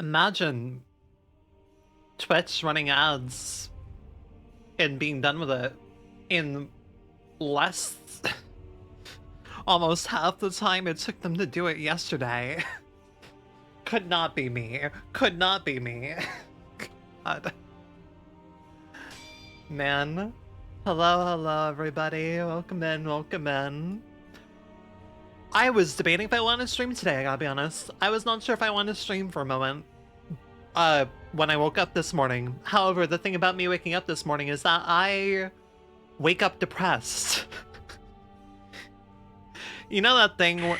Imagine Twitch running ads and being done with it in less almost half the time it took them to do it yesterday. Could not be me. Could not be me. God. Man. Hello, everybody. Welcome in, welcome in. I was debating if I wanted to stream today, I gotta be honest. I was not sure if I wanted to stream for a moment. When I woke up this morning. However, the thing about me waking up this morning is that I wake up depressed. You know that thing where...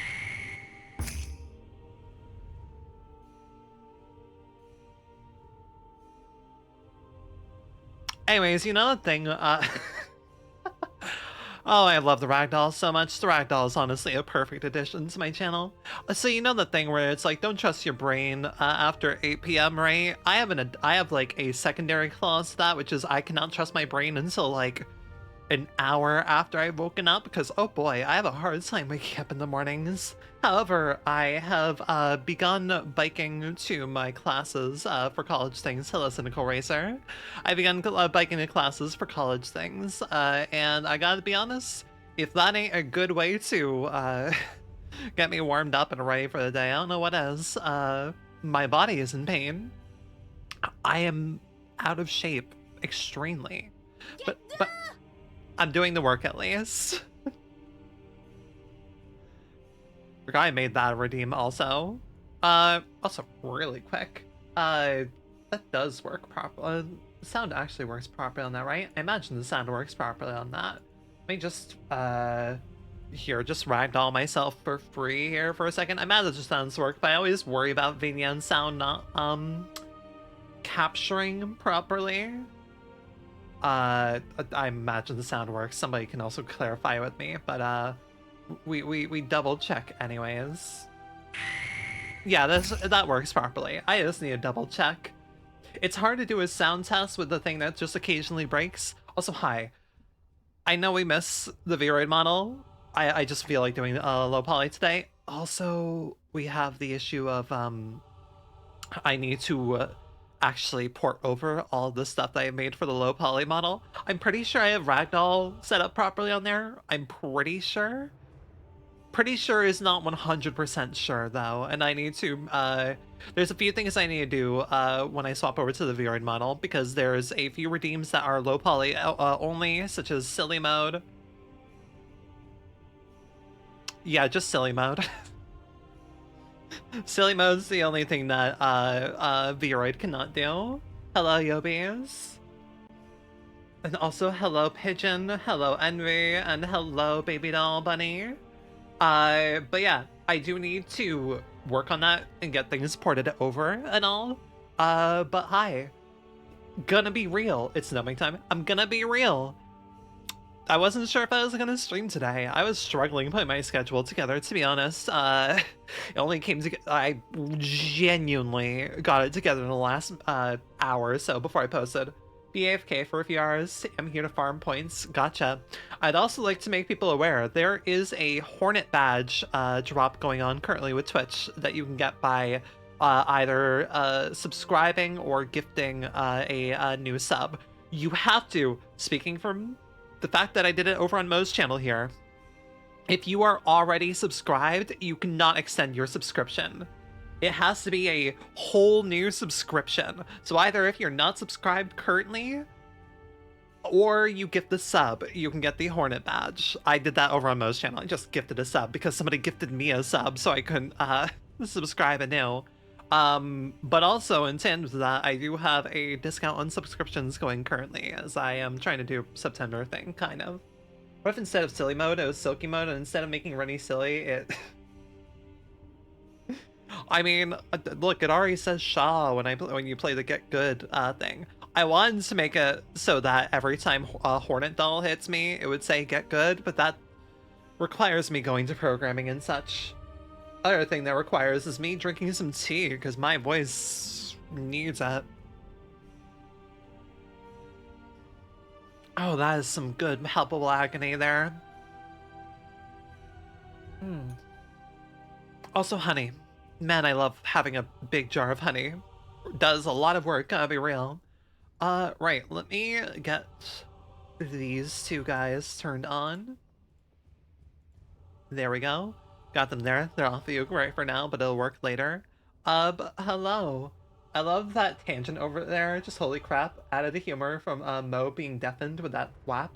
Anyways, you know that thing, Oh, I love the ragdoll so much. The ragdoll is honestly a perfect addition to my channel. So you know the thing where it's like, don't trust your brain after 8 p.m., right? I have like a secondary clause to that, which is I cannot trust my brain until like an hour after I've woken up, because oh boy, I have a hard time waking up in the mornings. However, I have begun biking to my classes for college things. Hello, Cynical Racer. I've begun biking to classes for college things, and I gotta be honest, if that ain't a good way to get me warmed up and ready for the day, I don't know what is. My body is in pain. I am out of shape, extremely. But I'm doing the work at least. Forgot I made that redeem also. Also really quick. That does work properly. The sound actually works properly on that, right? I imagine the sound works properly on that. Let me just, here, just ragdoll myself for free here for a second. I imagine the sounds work, but I always worry about VNN sound not, capturing properly. I imagine the sound works. Somebody can also clarify with me, but we double check anyways. Yeah, that works properly. I just need a double check. It's hard to do a sound test with the thing that just occasionally breaks. Also, hi. I know we miss the Vroid model. I just feel like doing low poly today. Also, we have the issue of I need to actually port over all the stuff that I made for the low poly model. I'm pretty sure I have ragdoll set up properly on there. I'm pretty sure. Pretty sure is not 100% sure though, and I need to, there's a few things I need to do when I swap over to the Vroid model, because there's a few redeems that are low poly only, such as silly mode. Yeah, just silly mode. Silly mode's the only thing that Vroid cannot do. Hello, Yobies. And also, hello, Pigeon, hello, Envy, and hello, Baby Doll Bunny. But yeah, I do need to work on that and get things ported over and all. But hi. Gonna be real. It's numbing time. I'm gonna be real. I wasn't sure if I was gonna stream today. I was struggling putting my schedule together, to be honest. It only came together. I genuinely got it together in the last hour or so before I posted. Be AFK for a few hours. I'm here to farm points. Gotcha. I'd also like to make people aware there is a Hornet badge drop going on currently with Twitch that you can get by either subscribing or gifting a new sub. You have to, speaking from the fact that I did it over on Mo's channel here, if you are already subscribed, you cannot extend your subscription. It has to be a whole new subscription. So either if you're not subscribed currently, or you gift the sub, you can get the Hornet badge. I did that over on Mo's channel. I just gifted a sub because somebody gifted me a sub, so I couldn't subscribe anew. But also in tandem with that, I do have a discount on subscriptions going currently, as I am trying to do September thing, kind of. What if instead of silly mode, it was silky mode, and instead of making Rennie silly, it... I mean, look, it already says Shaw when you play the Get Good thing. I wanted to make it so that every time a Hornet doll hits me, it would say Get Good, but that requires me going to programming and such. Other thing that requires is me drinking some tea, because my voice needs it. Oh, that is some good palpable agony there. Also honey. Man, I love having a big jar of honey. does a lot of work, gotta be real. Right, let me get these two guys turned on. There we go. Got them there. They're off the uke right for now, but it'll work later. But hello. I love that tangent over there. Just holy crap. Added the humor from Mo being deafened with that whap.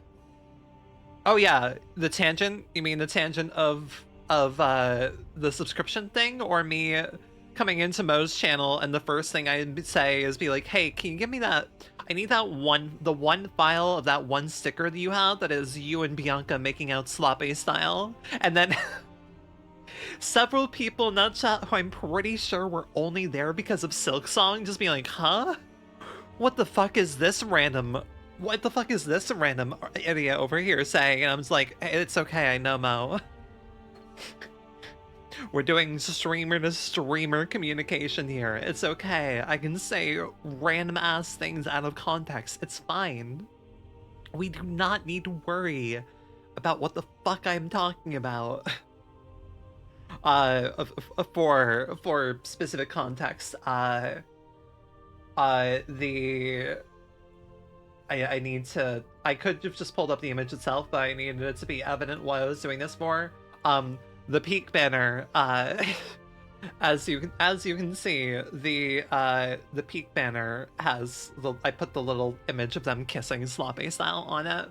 Oh yeah, the tangent? You mean the tangent of the subscription thing, or me coming into Mo's channel and the first thing I'd say is be like, hey, can you give me that? I need that the one file of that one sticker that you have that is you and Bianca making out sloppy style. And then several people in that chat who I'm pretty sure were only there because of Silksong just being like, huh? What the fuck is this random idiot over here saying? And I'm just like, hey, it's okay, I know, Mo. We're doing streamer to streamer communication here. It's okay. I can say random ass things out of context. It's fine. We do not need to worry about what the fuck I'm talking about. For specific context, I need to. I could have just pulled up the image itself, but I needed it to be evident what I was doing this for. The peak banner, as you can see, the peak banner has I put the little image of them kissing sloppy style on it.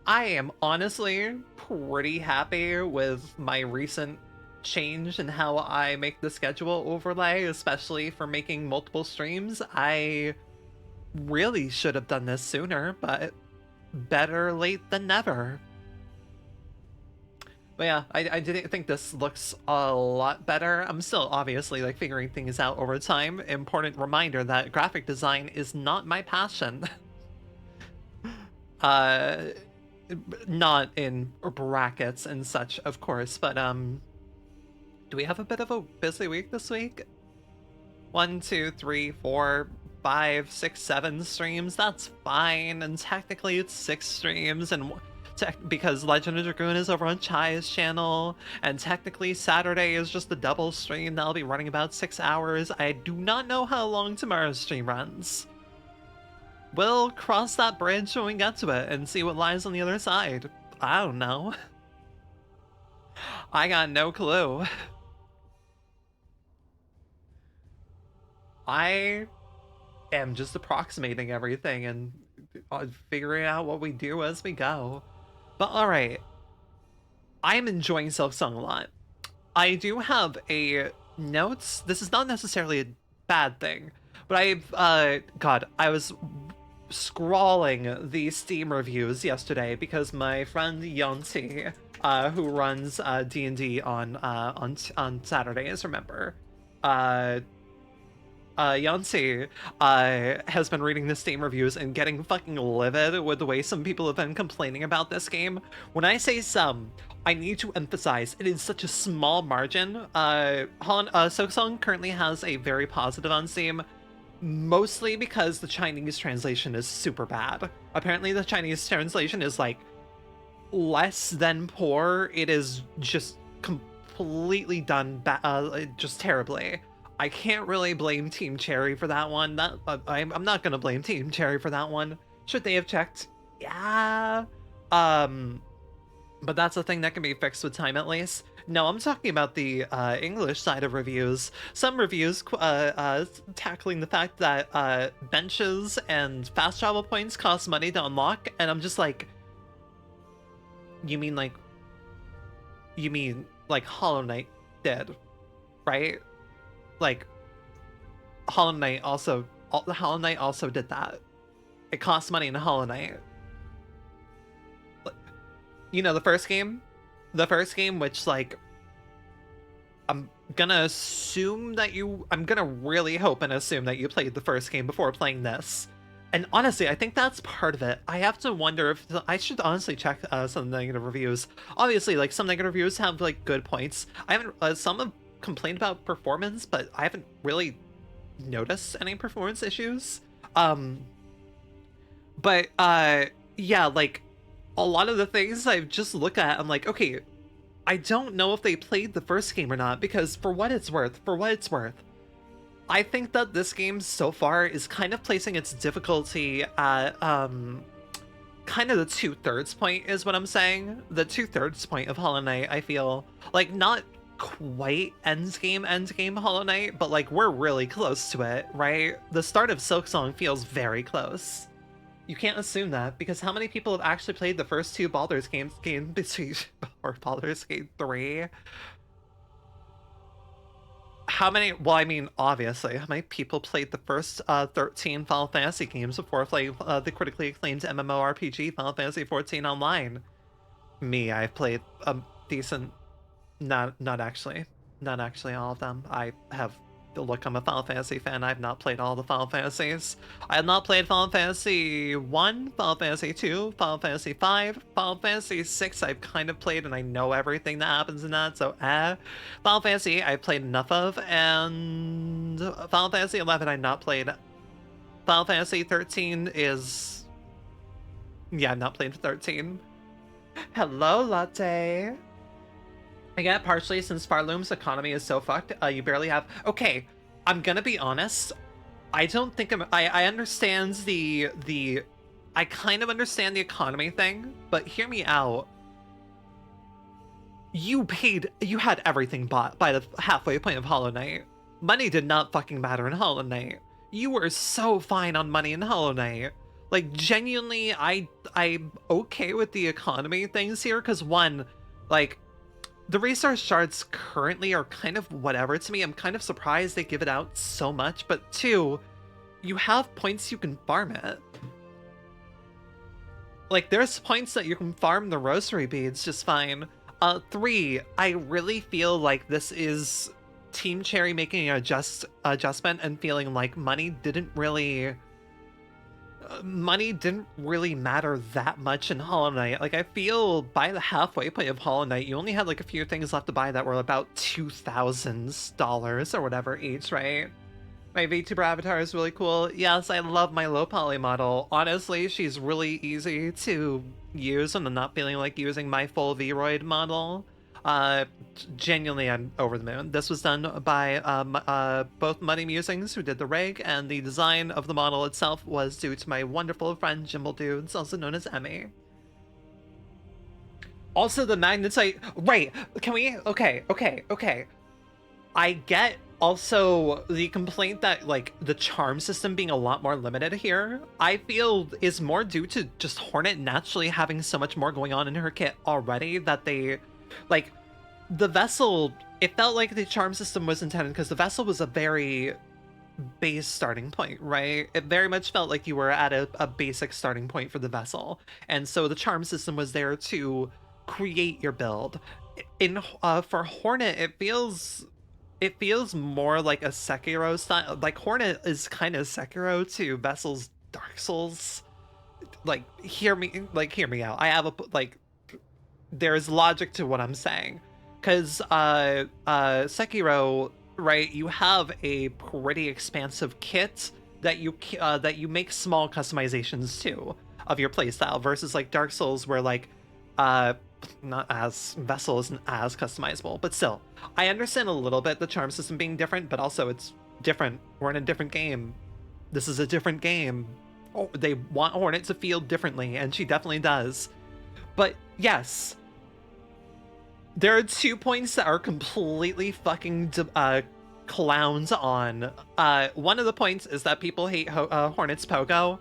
I am honestly pretty happy with my recent change in how I make the schedule overlay, especially for making multiple streams. I really should have done this sooner, but better late than never. But yeah, I didn't think this looks a lot better. I'm still obviously like figuring things out over time. Important reminder that graphic design is not my passion. Not in brackets and such, of course, but do we have a bit of a busy week this week? 1, 2, 3, 4, 5, 6, 7 streams. That's fine, and technically it's 6 streams, and because Legend of Dragoon is over on Chai's channel, and technically Saturday is just a double stream that'll be running about 6 hours. I do not know how long tomorrow's stream runs. We'll cross that bridge when we get to it and see what lies on the other side. I don't know. I got no clue. I am just approximating everything and figuring out what we do as we go. But alright, I'm enjoying Silksong a lot. I do have a notes. This is not necessarily a bad thing, but I was scrawling the Steam reviews yesterday because my friend Yanti, who runs D&D on Saturdays, remember, Yancy has been reading the Steam reviews and getting fucking livid with the way some people have been complaining about this game. When I say some, I need to emphasize it is such a small margin. Silksong currently has a very positive on Steam, mostly because the Chinese translation is super bad. Apparently the Chinese translation is like less than poor. It is just completely done just terribly. I can't really blame Team Cherry for that one. I'm not gonna blame Team Cherry for that one. Should they have checked? Yeah. But that's a thing that can be fixed with time at least. No, I'm talking about the English side of reviews. Some reviews tackling the fact that benches and fast travel points cost money to unlock, and I'm just like, you mean like Hollow Knight did, right? Like, Hollow Knight also did that. It costs money in Hollow Knight. You know, the first game, which, like, I'm gonna really hope and assume that you played the first game before playing this. And honestly, I think that's part of it. I have to wonder if I should honestly check some negative reviews. Obviously, like, some negative reviews have, like, good points. I haven't, some have complained about performance, but I haven't really noticed any performance issues. But yeah, like, a lot of the things I've just looked at, I'm like, okay, I don't know if they played the first game or not, because for what it's worth, I think that this game so far is kind of placing its difficulty at kind of the 2/3 point is what I'm saying. The 2/3 point of Hollow Knight, I feel like not quite endgame Hollow Knight, but like we're really close to it, right? The start of Silksong feels very close. You can't assume that because how many people have actually played the first two Baldur's games between or Baldur's Gate 3? How many? Well, I mean, obviously, how many people played the first 13 Final Fantasy games before playing the critically acclaimed MMORPG Final Fantasy 14 Online? Me, I've played a decent, not actually all of them. I have. Look, I'm a Final Fantasy fan. I've not played all the Final Fantasies. I have not played Final Fantasy 1, Final Fantasy 2, Final Fantasy 5, Final Fantasy 6 I've kind of played and I know everything that happens in that, so Final Fantasy I've played enough of, and Final Fantasy 11 I've not played. Final Fantasy 13 is... yeah, I've not played 13. Hello, Latte! I get partially since Farloom's economy is so fucked, you barely have... Okay, I'm gonna be honest. I don't think I understand the... I kind of understand the economy thing, but hear me out. You had everything bought by the halfway point of Hollow Knight. Money did not fucking matter in Hollow Knight. You were so fine on money in Hollow Knight. Like, genuinely, I'm okay with the economy things here, because one, like... the resource shards currently are kind of whatever to me. I'm kind of surprised they give it out so much, but two, you have points you can farm it. Like, there's points that you can farm the rosary beads just fine. Three, I really feel like this is Team Cherry making an adjustment and feeling like money didn't really matter that much in Hollow Knight. Like, I feel by the halfway point of Hollow Knight, you only had like a few things left to buy that were about $2,000 or whatever each, right? My VTuber avatar is really cool. Yes, I love my low poly model. Honestly, she's really easy to use and I'm not feeling like using my full Vroid model. Genuinely, I'm over the moon. This was done by both Muddy Musings, who did the rig, and the design of the model itself was due to my wonderful friend Jimble Dudes, also known as Emmy. Also, the magnetite. Right, can we? Okay. I get also the complaint that, like, the charm system being a lot more limited here, I feel is more due to just Hornet naturally having so much more going on in her kit already that they... like, the Vessel, it felt like the charm system was intended because the Vessel was a very base starting point, right? It very much felt like you were at a basic starting point for the Vessel. And so the charm system was there to create your build. For Hornet, it feels more like a Sekiro style. Like, Hornet is kind of Sekiro to Vessel's Dark Souls. Like, hear me out. I have a, like, there's logic to what I'm saying. Because Sekiro, right, you have a pretty expansive kit that you make small customizations to of your playstyle, versus like Dark Souls where like not as Vessel isn't as customizable, but still, I understand a little bit the charm system being different, but also it's different. We're in a different game. This is a different game. Oh, they want Hornet to feel differently, and she definitely does. But yes, there are 2 points that are completely fucking clowns on. One of the points is that people hate Hornet's Pogo.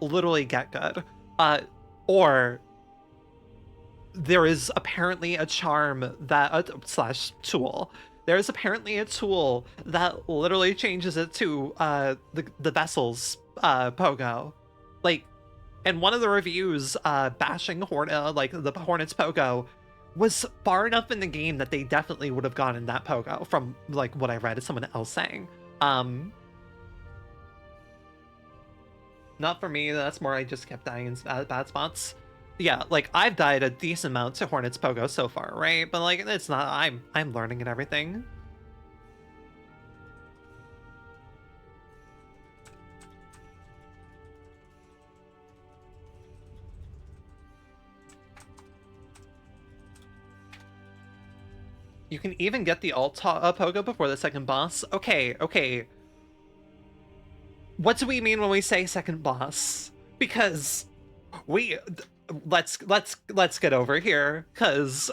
Literally get good. Or there is apparently a charm that slash tool. There is apparently a tool that literally changes it to the Vessel's Pogo. Like, and one of the reviews bashing like the Hornet's Pogo was far enough in the game that they definitely would have gotten that Pogo from like what I read as someone else saying. Not for me, that's more I just kept dying in bad spots. Yeah, like, I've died a decent amount to Hornet's Pogo so far, right? But like, it's not, I'm learning and everything. You can even get the alt pogo before the second boss. Okay, okay. What do we mean when we say second boss? Because let's get over here, because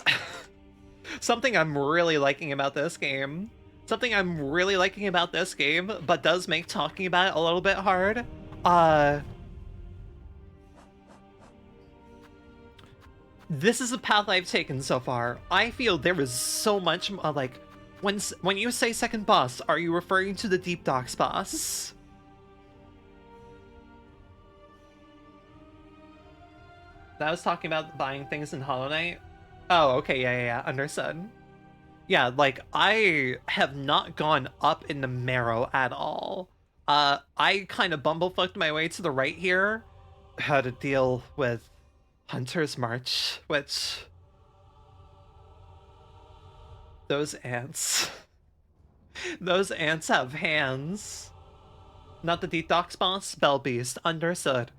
something I'm really liking about this game, but does make talking about it a little bit hard. This is a path I've taken so far. I feel there is so much like, when you say second boss, are you referring to the Deep Docks boss? I was talking about buying things in Hollow Knight. Oh, okay, yeah, understood. Yeah, like, I have not gone up in the marrow at all. I kind of bumblefucked my way to the right here. How to deal with Hunter's March, which... Those ants. Those ants have hands. Not the Deep Docks boss? Bell Beast, understood.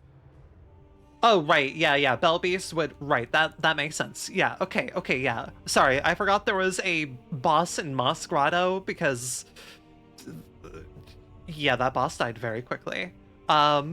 Oh, right, yeah, Bell Beast would... Right, that makes sense. Yeah, okay, yeah. Sorry, I forgot there was a boss in Moss Grotto, because... Yeah, that boss died very quickly. I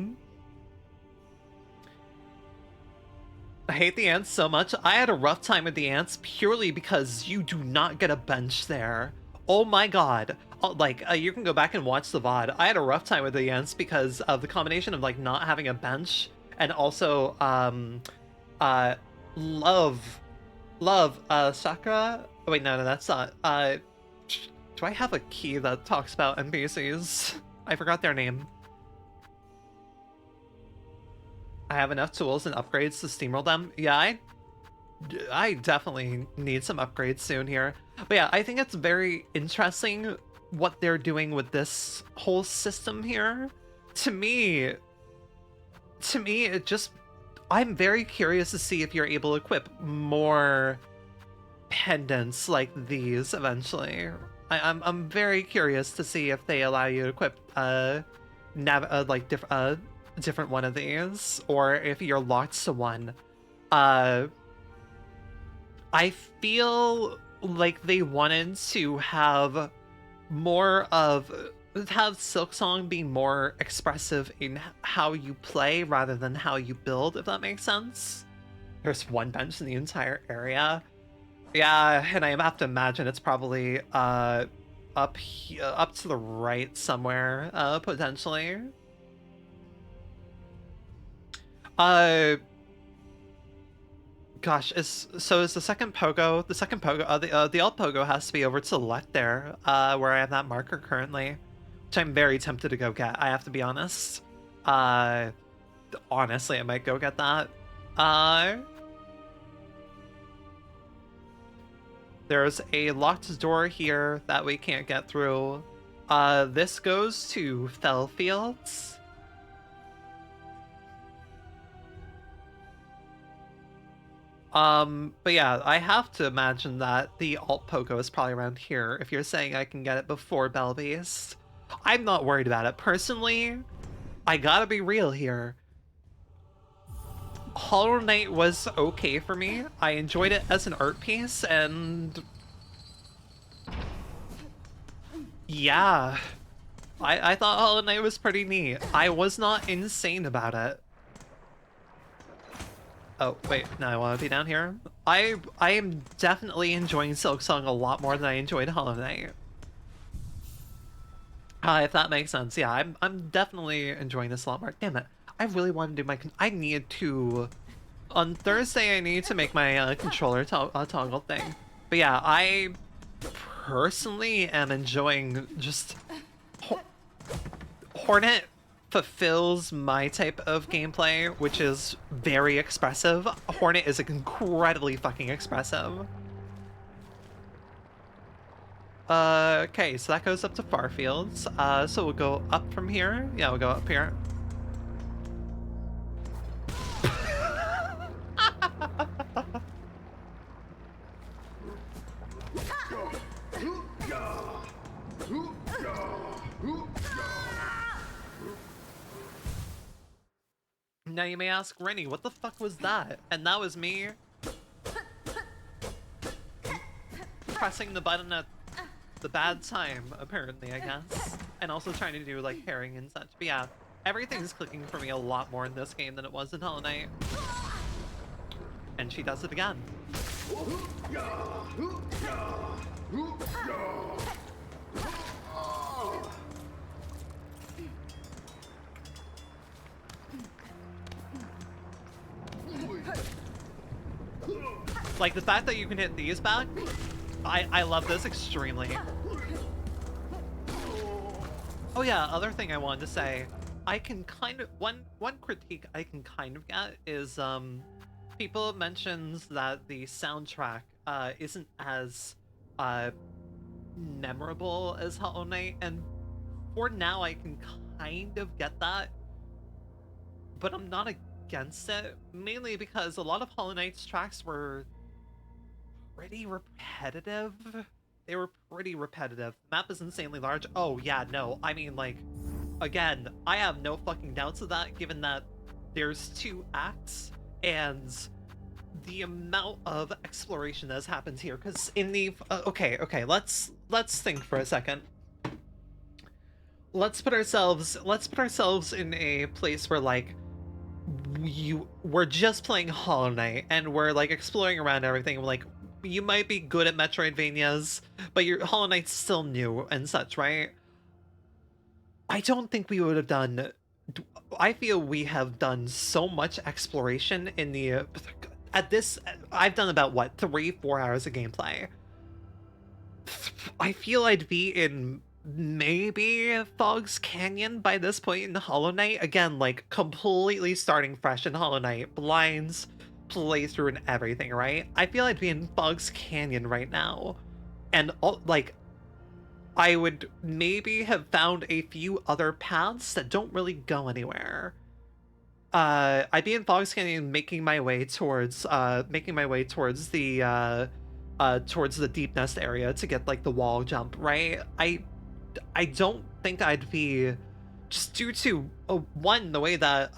hate the ants so much. I had a rough time with the ants purely because you do not get a bench there. Oh my god. Like, you can go back and watch the VOD. I had a rough time with the ants because of the combination of, like, not having a bench, and also, Sakura? Oh, wait, no, that's not, do I have a key that talks about NPCs? I forgot their name. I have enough tools and upgrades to steamroll them. Yeah, I definitely need some upgrades soon here. But yeah, I think it's very interesting what they're doing with this whole system here. To me, it just... I'm very curious to see if you're able to equip more pendants like these eventually. I'm very curious to see if they allow you to equip different one of these, or if you're locked to one. I feel like they wanted to have Silksong be more expressive in how you play rather than how you build, if that makes sense. There's one bench in the entire area. Yeah, and I have to imagine it's probably up to the right somewhere, potentially. Gosh, is the second pogo, the alt pogo has to be over to the left there, where I have that marker currently, which I'm very tempted to go get, I have to be honest. Honestly, I might go get that. There's a locked door here that we can't get through. This goes to Fell Fields. But yeah, I have to imagine that the alt pogo is probably around here, if you're saying I can get it before Bell Beast. I'm not worried about it. Personally, I gotta be real here. Hollow Knight was okay for me. I enjoyed it as an art piece, and... yeah. I thought Hollow Knight was pretty neat. I was not insane about it. Oh, wait, no, I want to be down here. I am definitely enjoying Silksong a lot more than I enjoyed Hollow Knight. If that makes sense, yeah, I'm definitely enjoying this a lot more. Damn it, I really want to do I need to... On Thursday, I need to make my controller toggle thing. But yeah, I personally am enjoying just... Hornet fulfills my type of gameplay, which is very expressive. Hornet is incredibly fucking expressive. Okay, so that goes up to Farfields. So we'll go up from here. Yeah, we'll go up here. Now you may ask, Rennie, what the fuck was that? And that was me pressing the button at the bad time, apparently, I guess. And also trying to do, like, parrying and such. But yeah, everything's clicking for me a lot more in this game than it was in Hollow Knight. And she does it again. Like, the fact that you can hit these back, I love this extremely. Oh yeah, other thing I wanted to say, I can kind of, one critique I can kind of get is, people mentions that the soundtrack, isn't as, memorable as Hollow Knight, and for now I can kind of get that, but I'm not against it, mainly because a lot of Hollow Knight's tracks were pretty repetitive. They were pretty repetitive. The map is insanely large. Oh yeah, no, I mean, like, again, I have no fucking doubts of that, given that there's 2 acts, and the amount of exploration that has happened here, because in the okay, let's think for a second. Let's put ourselves in a place where, like, we're just playing Hollow Knight and we're, like, exploring around everything. Like, you might be good at Metroidvanias, but your Hollow Knight's still new and such, right? I don't think we would have done. I feel we have done so much exploration in the at this. I've done about what, 3-4 hours of gameplay. I feel I'd be in maybe Fog's Canyon by this point in Hollow Knight. Again, like, completely starting fresh in Hollow Knight, blinds, playthrough, and everything, right? I feel I'd be in Fog's Canyon right now, and like, I would maybe have found a few other paths that don't really go anywhere. I'd be in Fog's Canyon, making my way towards towards the Deep Nest area to get, like, the wall jump, right? I don't think I'd be, just due to one, the way that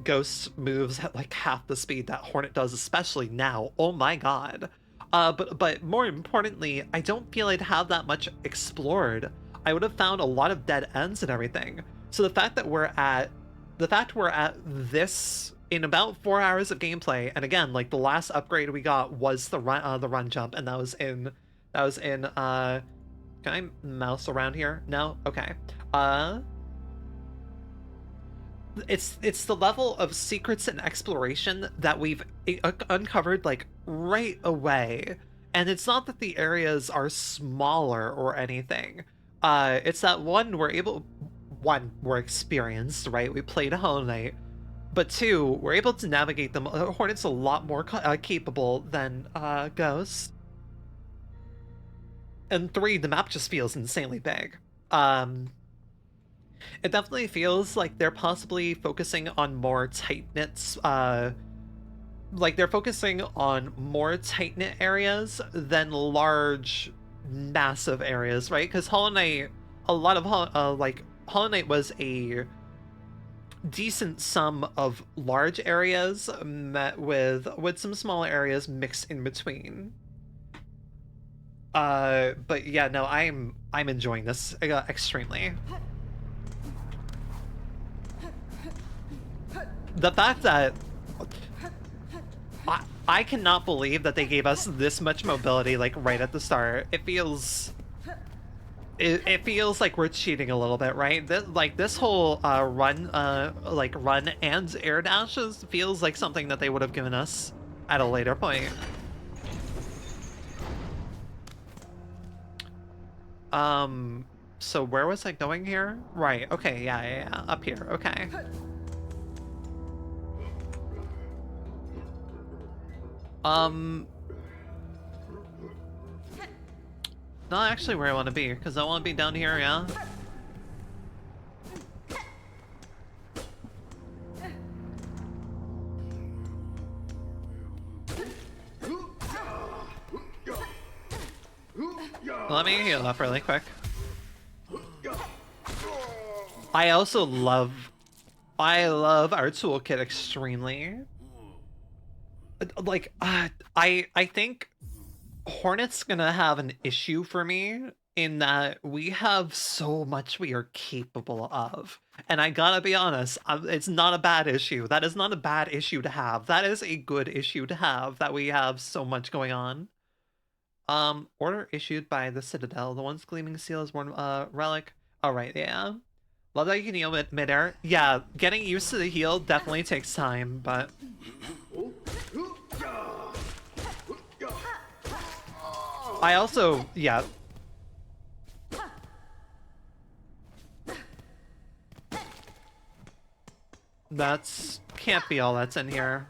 Ghost moves at, like, half the speed that Hornet does, especially now. Oh my god. But more importantly, I don't feel I'd have that much explored. I would have found a lot of dead ends and everything. So the fact we're at this in about 4 hours of gameplay, and again, like, the last upgrade we got was the run jump, and that was in can I mouse around here? No? Okay. It's the level of secrets and exploration that we've uncovered, like, right away. And it's not that the areas are smaller or anything. It's that we're experienced, right? We played Hollow Knight. But 2, we're able to navigate them. Hornet's a lot more capable than Ghost. And 3, the map just feels insanely big. It definitely feels like they're possibly focusing on more tight-knit, like, they're focusing on more tight-knit areas than large, massive areas, right? Because Hollow Knight, a lot of Hollow Knight was a decent sum of large areas met with some small areas mixed in between. But yeah, no, I'm enjoying this extremely. The fact that I cannot believe that they gave us this much mobility, like, right at the start. It feels like we're cheating a little bit, right? This whole run and air dashes feels like something that they would have given us at a later point. So where was I going here? Right, okay, yeah, up here, okay. Not actually where I want to be, because I want to be down here, yeah? Let me heal up really quick. I also love our toolkit extremely. Like, I think Hornet's gonna have an issue for me in that we have so much we are capable of. And I gotta be honest, it's not a bad issue. That is not a bad issue to have. That is a good issue to have, that we have so much going on. Order issued by the Citadel. The once gleaming seal is one relic. All right, yeah. Love that you can heal midair. Yeah, getting used to the heal definitely takes time, but I also, yeah. That's can't be all that's in here.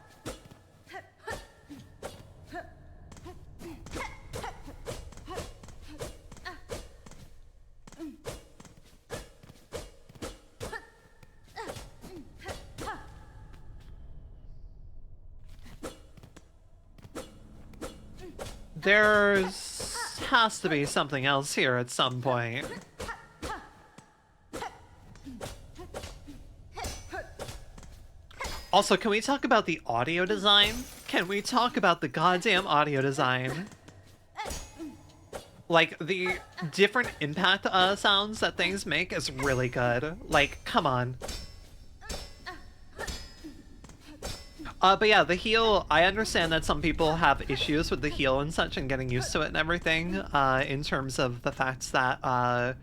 There's has to be something else here at some point. Also, can we talk about the audio design? Can we talk about the goddamn audio design? Like, the different impact sounds that things make is really good. Like, come on. But yeah, the heal, I understand that some people have issues with the heal and such and getting used to it and everything, in terms of the fact that,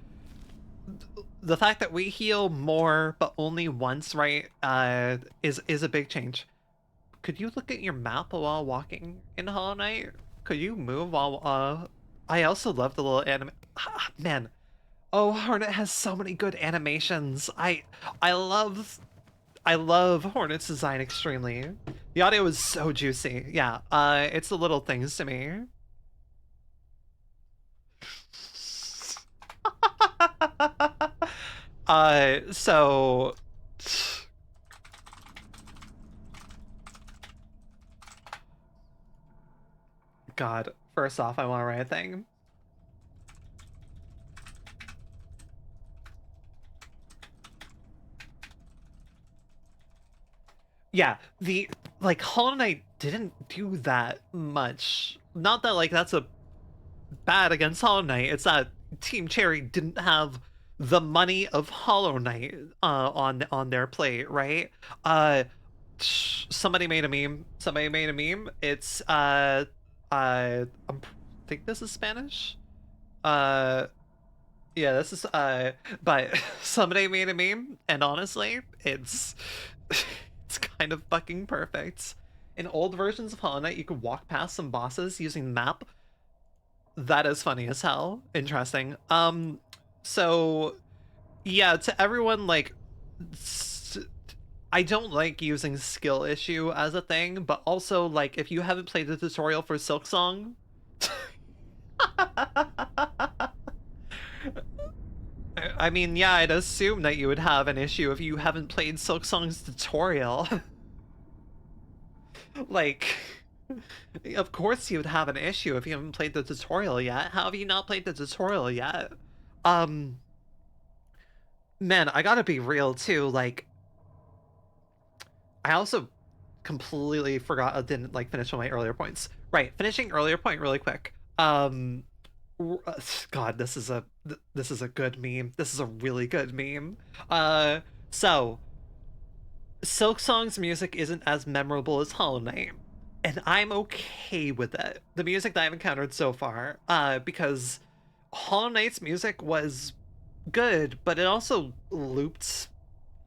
we heal more, but only once, right, is a big change. Could you look at your map while walking in Hollow Knight? Could you move while, I also love the little man. Oh, Hornet has so many good animations. I love Hornet's design extremely. The audio is so juicy. Yeah, it's the little things to me. So... God, first off, I want to write a thing. Yeah, like, Hollow Knight didn't do that much. Not that, like, that's a bad against Hollow Knight. It's that Team Cherry didn't have the money of Hollow Knight on their plate, right? Somebody made a meme. Somebody made a meme. It's I think this is Spanish. Yeah, this is but somebody made a meme, and honestly, it's it's kind of fucking perfect. In old versions of Hollow Knight, you could walk past some bosses using the map. That is funny as hell. Interesting. So yeah, to everyone, like, I don't like using skill issue as a thing, but also, like, if you haven't played the tutorial for Silksong, I mean, yeah, I'd assume that you would have an issue if you haven't played Silksong's tutorial. Like, of course you would have an issue if you haven't played the tutorial yet. How have you not played the tutorial yet? Man, I gotta be real too, like, I also completely forgot, I didn't, like, finish on my earlier points. Right, finishing earlier point really quick. God, this is a good meme. This is a really good meme. So Silksong's music isn't as memorable as Hollow Knight, and I'm okay with it. The music that I've encountered so far, because Hollow Knight's music was good, but it also looped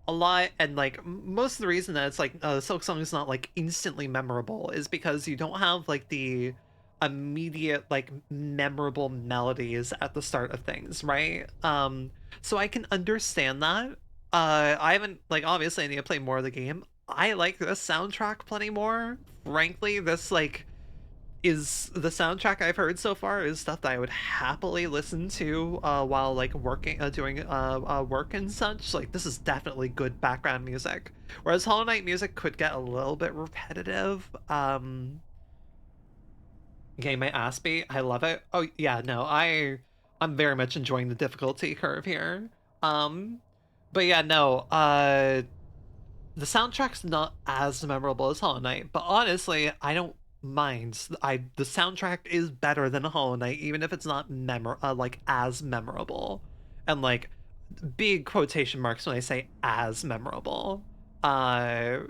a lot, and, like, most of the reason that it's like Silksong is not, like, instantly memorable is because you don't have, like, the immediate, like, memorable melodies at the start of things, right? So I can understand that. I haven't, like, obviously I need to play more of the game. I like this soundtrack plenty more. Frankly, this, like, is the soundtrack I've heard so far is stuff that I would happily listen to while, like, working, doing work and such. Like, this is definitely good background music. Whereas Hollow Knight music could get a little bit repetitive. Getting my ass beat, I love it. Oh yeah, no, I'm very much enjoying the difficulty curve here. But yeah, no, the soundtrack's not as memorable as Hollow Knight, but honestly, I don't mind, the soundtrack is better than Hollow Knight, even if it's not like as memorable, and like big quotation marks when I say as memorable. Yeah,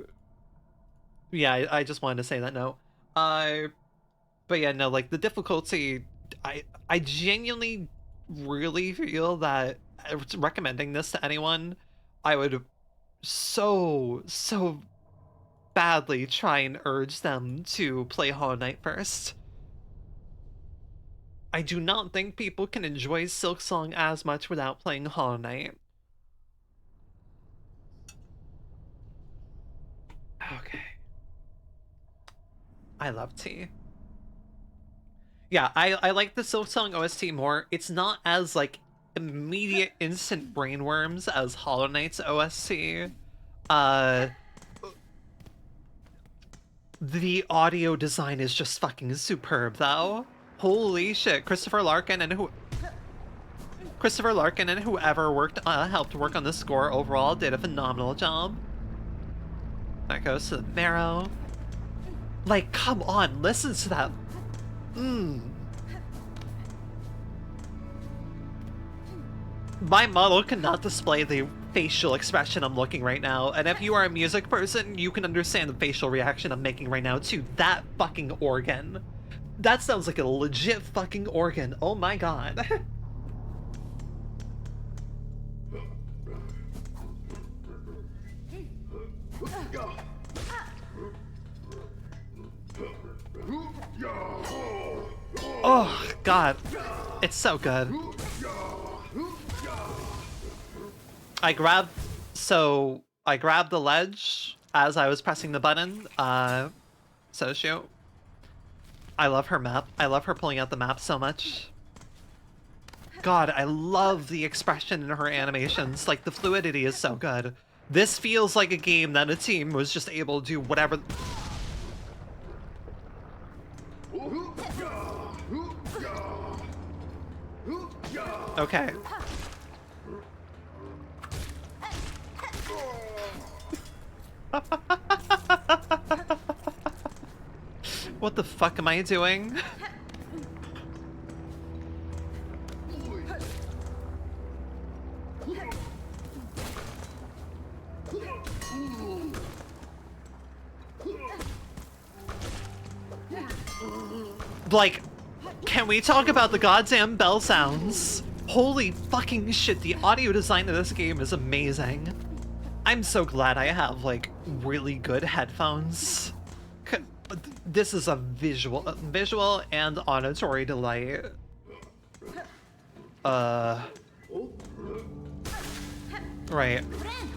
I just wanted to say that note. But yeah, no, like the difficulty, I genuinely really feel that recommending this to anyone, I would so badly try and urge them to play Hollow Knight first. I do not think people can enjoy Silksong as much without playing Hollow Knight. Okay. I love tea. Yeah, I like the Silksong OST more. It's not as like immediate instant brainworms as Hollow Knight's OST. The audio design is just fucking superb though. Holy shit, Christopher Larkin and whoever helped work on the score overall did a phenomenal job. That goes to the marrow. Like, come on, listen to that. My model cannot display the facial expression I'm looking right now, and if you are a music person, you can understand the facial reaction I'm making right now to that fucking organ. That sounds like a legit fucking organ. Oh my god. Oh god, it's so good. I grabbed the ledge as I was pressing the button. So shoot. I love her map. I love her pulling out the map so much. God, I love the expression in her animations. Like, the fluidity is so good. This feels like a game that a team was just able to do whatever. Okay. What the fuck am I doing? Like, can we talk about the goddamn bell sounds? Holy fucking shit, the audio design of this game is amazing. I'm so glad I have, like, really good headphones. This is a visual and auditory delight. Right.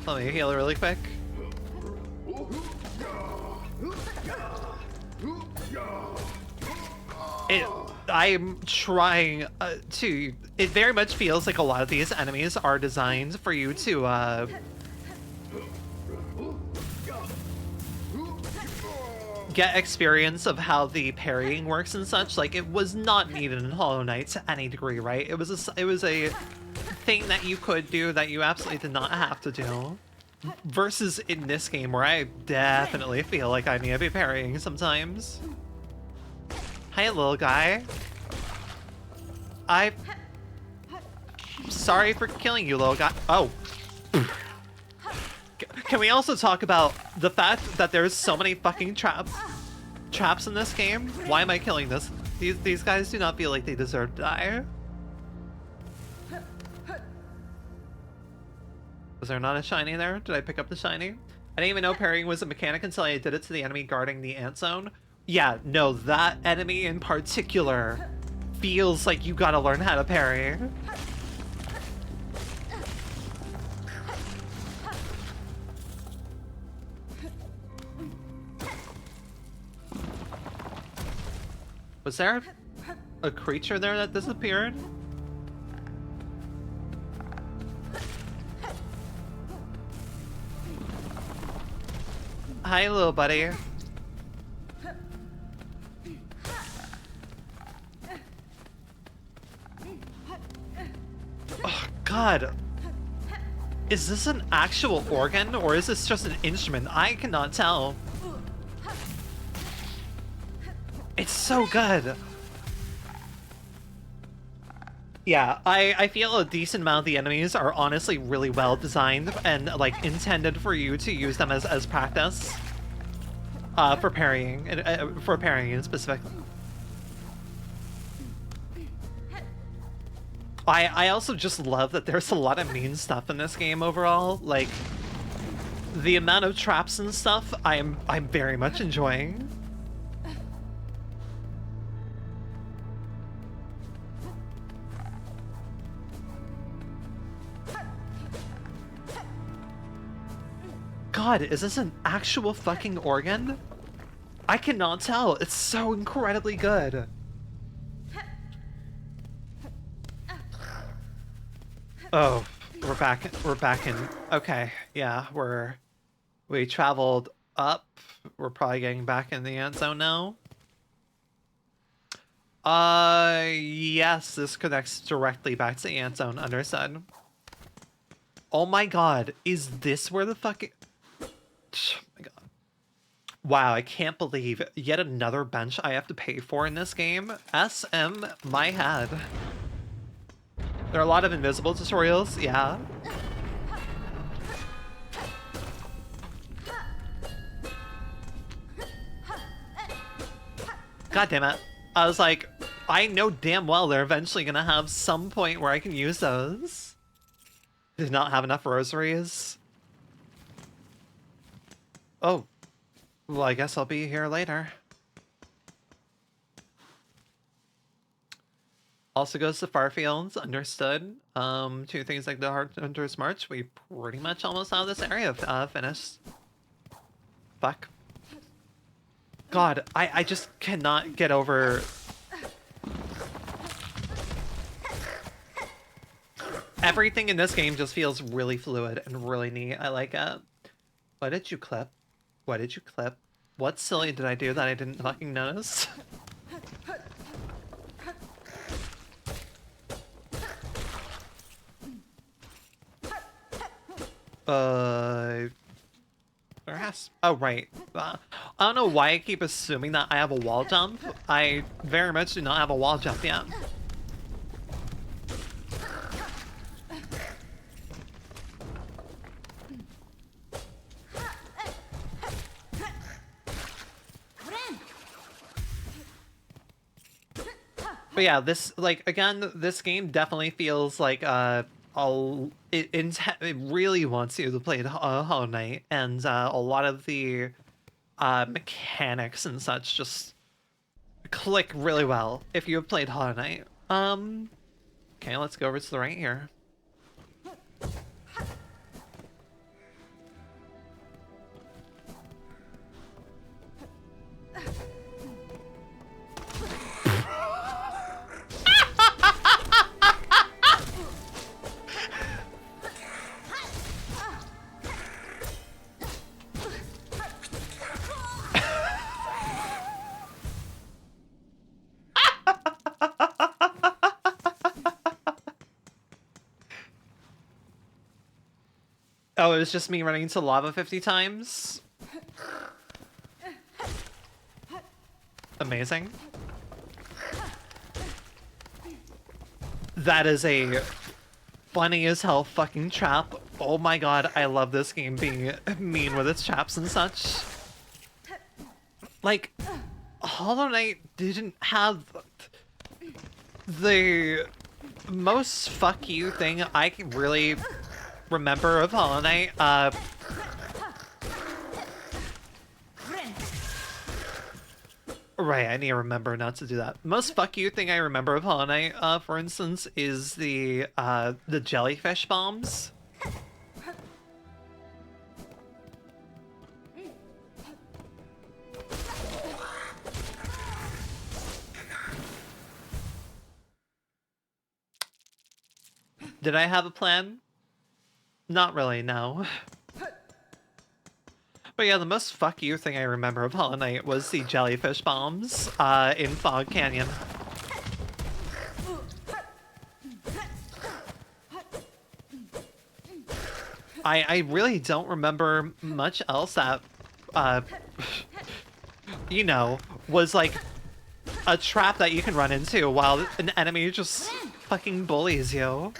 Let me heal really quick. I'm trying to... It very much feels like a lot of these enemies are designed for you to, get experience of how the parrying works and such. Like, it was not needed in Hollow Knight to any degree, right? It was a thing that you could do that you absolutely did not have to do. Versus in this game, where I definitely feel like I need to be parrying sometimes. Hi, little guy. I'm sorry for killing you, little guy. Oh. Can we also talk about the fact that there's so many fucking traps in this game? Why am I killing this? These guys do not feel like they deserve to die. Was there not a shiny there? Did I pick up the shiny? I didn't even know parrying was a mechanic until I did it to the enemy guarding the ant zone. Yeah, no, that enemy in particular feels like you gotta learn how to parry. Was there a creature there that disappeared? Hi, little buddy. Oh, God. Is this an actual organ, or is this just an instrument? I cannot tell. It's so good. Yeah, I feel a decent amount of the enemies are honestly really well designed and like intended for you to use them as practice. For parrying specifically. I also just love that there's a lot of mean stuff in this game overall. Like, the amount of traps and stuff I'm very much enjoying. God, is this an actual fucking organ? I cannot tell. It's so incredibly good. Oh, we're back in. Okay, yeah, we traveled up. We're probably getting back in the ant zone now. Yes, this connects directly back to the ant zone, understood. Oh my god, is this where the fucking... Oh my god. Wow, I can't believe yet another bench I have to pay for in this game. SM, my head. There are a lot of invisible tutorials, yeah. God damn it. I was like, I know damn well they're eventually gonna have some point where I can use those. Did not have enough rosaries. Oh. Well, I guess I'll be here later. Also goes to Farfields, understood. Two things like the Hunter's March, we pretty much almost have this area finished. Fuck. God, I just cannot get over... Everything in this game just feels really fluid and really neat. I like it. What did you clip? What did you clip? What silly did I do that I didn't fucking notice? Perhaps. Oh, right. I don't know why I keep assuming that I have a wall jump. I very much do not have a wall jump yet. But yeah, this, like, again, this game definitely feels like, it really wants you to play Hollow Knight, and a lot of the mechanics and such just click really well if you have played Hollow Knight. Okay, let's go over to the right here. Oh, it was just me running into lava 50 times? Amazing. That is a funny as hell fucking trap. Oh my god, I love this game being mean with its traps and such. Like, Hollow Knight didn't have the most fuck you thing I can really remember of Hollow Knight. Right, I need to remember not to do that. Most fuck you thing I remember of Hollow Knight, for instance, is the jellyfish bombs. Did I have a plan? Not really, no. But yeah, the most fuck you thing I remember of Hollow Knight was the jellyfish bombs in Fog Canyon. I really don't remember much else that, you know, was like a trap that you can run into while an enemy just fucking bullies you.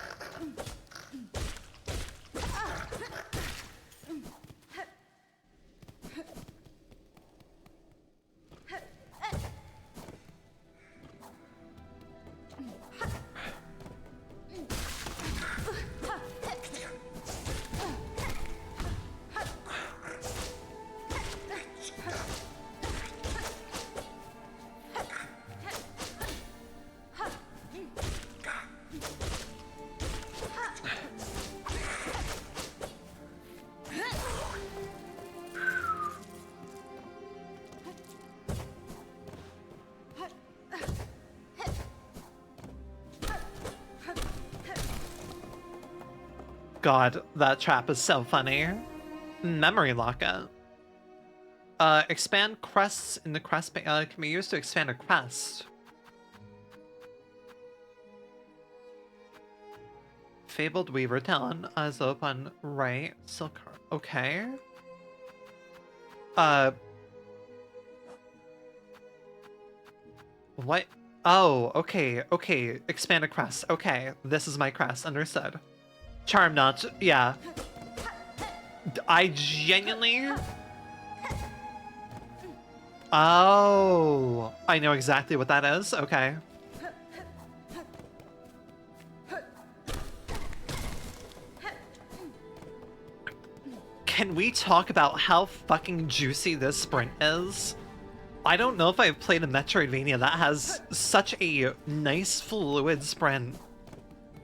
God, that trap is so funny. Memory locket. Expand crests in the crest can be used to expand a crest. Fabled Weaver Talon as open right. Silk. Okay. What? Oh, okay, okay. Expand a crest. Okay, this is my crest. Understood. Charm notch. Yeah. I genuinely. Oh, I know exactly what that is. Okay. Can we talk about how fucking juicy this sprint is? I don't know if I've played a Metroidvania that has such a nice fluid sprint.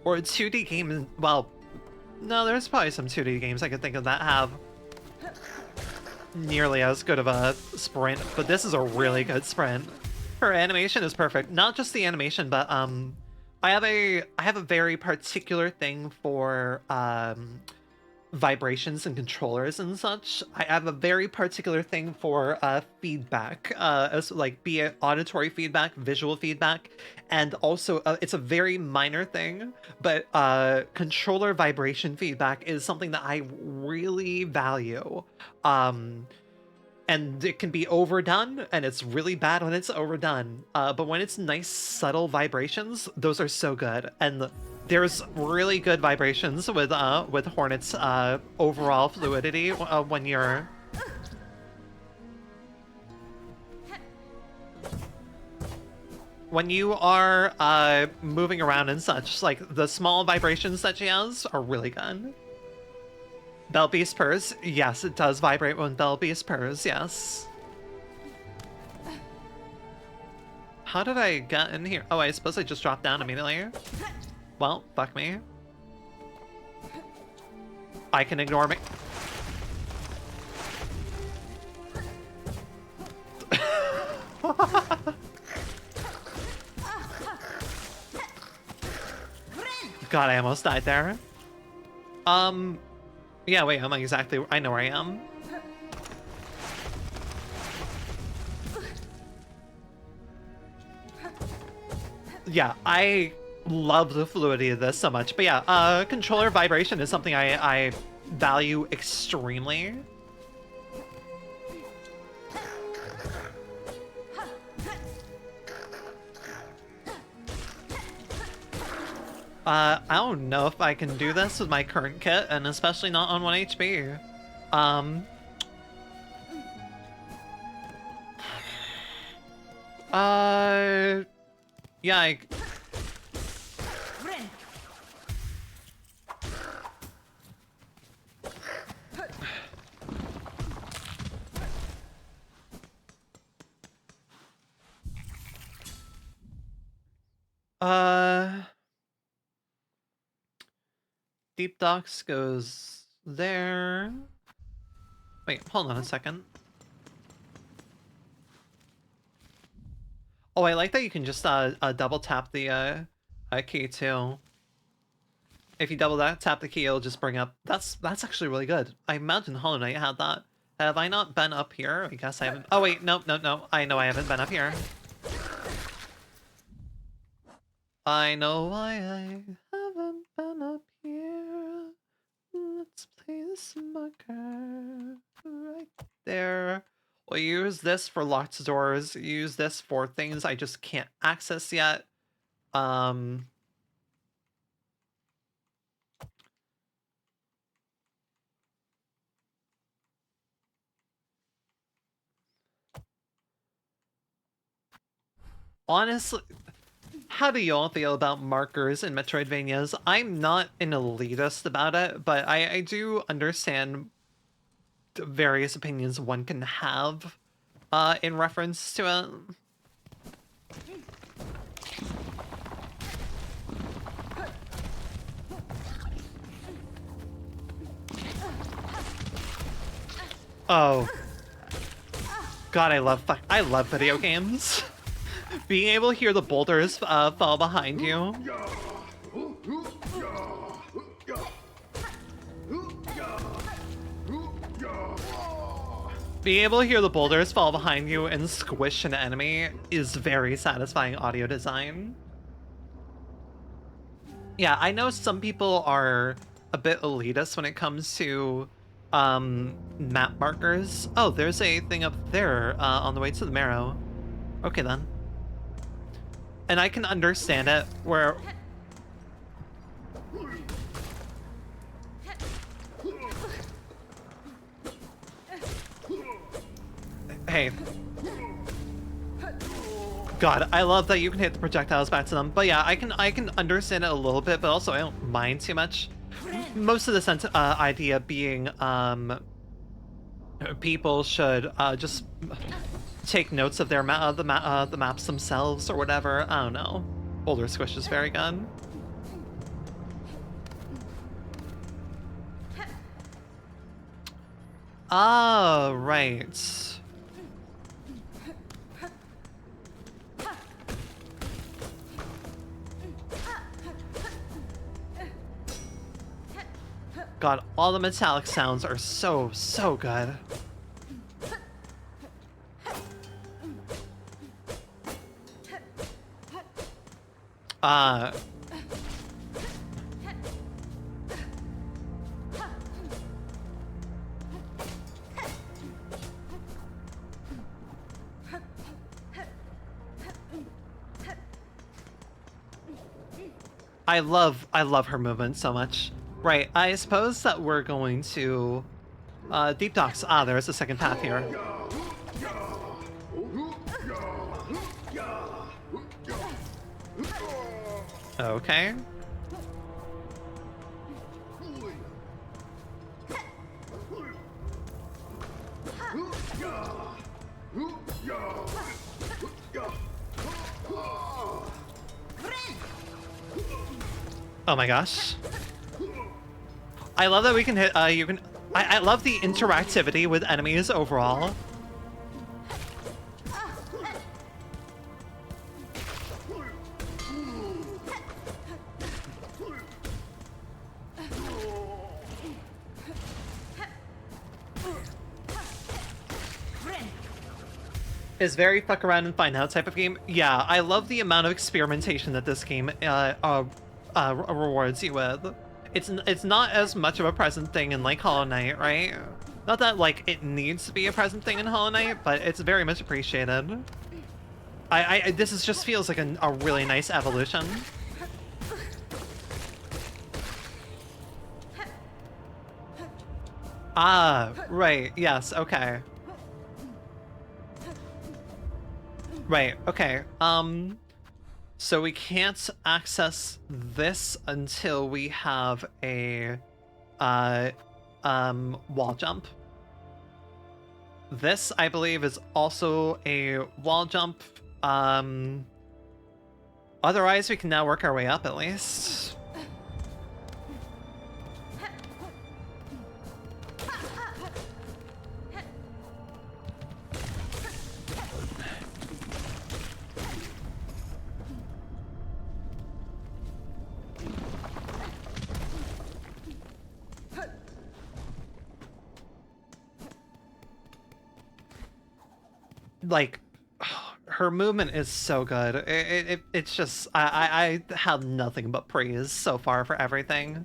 Or a 2D game, well, no, there's probably some 2D games I could think of that have nearly as good of a sprint, but this is a really good sprint. Her animation is perfect. Not just the animation, but I have a very particular thing for vibrations and controllers and such. I have a very particular thing for feedback, as like be it auditory feedback, visual feedback, and also it's a very minor thing, but controller vibration feedback is something that I really value. And it can be overdone, and it's really bad when it's overdone. But when it's nice, subtle vibrations, those are so good. And there's really good vibrations with Hornet's overall fluidity when you're... When you are moving around and such, like the small vibrations that she has are really good. Bell Beast purrs. Yes, it does vibrate when Bell Beast purrs, yes. How did I get in here? Oh, I suppose I just dropped down immediately. Well, fuck me. I can ignore me. God, I almost died there. Yeah, wait, I'm exactly... I know where I am. Yeah, I love the fluidity of this so much. But yeah, controller vibration is something I value extremely. I don't know if I can do this with my current kit, and especially not on 1 HP. Yeah, Deep Docks goes there. Wait, hold on a second. Oh, I like that you can just double tap the key too. If you double tap the key, it'll just bring up. That's actually really good. I imagine Hollow Knight had that. Have I not been up here? I guess I haven't. Oh wait, no. I know I haven't been up here. I know why I haven't been up here. Let's play the smucker right there. We'll use this for locked doors, use this for things I just can't access yet. Honestly, how do y'all feel about markers in Metroidvanias? I'm not an elitist about it, but I do understand the various opinions one can have in reference to it. Oh. God, I love video games. Being able to hear the boulders fall behind you. Being able to hear the boulders fall behind you and squish an enemy is very satisfying audio design. Yeah, I know some people are a bit elitist when it comes to map markers. Oh, there's a thing up there on the way to the marrow. Okay then. And I can understand it where... Hey. God, I love that you can hit the projectiles back to them. But yeah, I can understand it a little bit, but also I don't mind too much. Most of the idea being people should just take notes of their the maps themselves or whatever. I don't know. Boulder Squish is very good. Ah, right. God, all the metallic sounds are so good. I love her movement so much. Right, I suppose that we're going to Deep Docks. Ah, there's a second path here. Okay. Oh my gosh. I love that we can hit, you can... I love the interactivity with enemies overall. Is very fuck around and find out type of game. Yeah, I love the amount of experimentation that this game rewards you with. It's not as much of a present thing in like Hollow Knight, right? Not that like it needs to be a present thing in Hollow Knight, but it's very much appreciated. This is just feels like a really nice evolution. Ah, right, yes, okay. Right, okay. So we can't access this until we have a wall jump. This, I believe, is also a wall jump. Otherwise, we can now work our way up at least. Like, her movement is so good. It's just, I have nothing but praise so far for everything.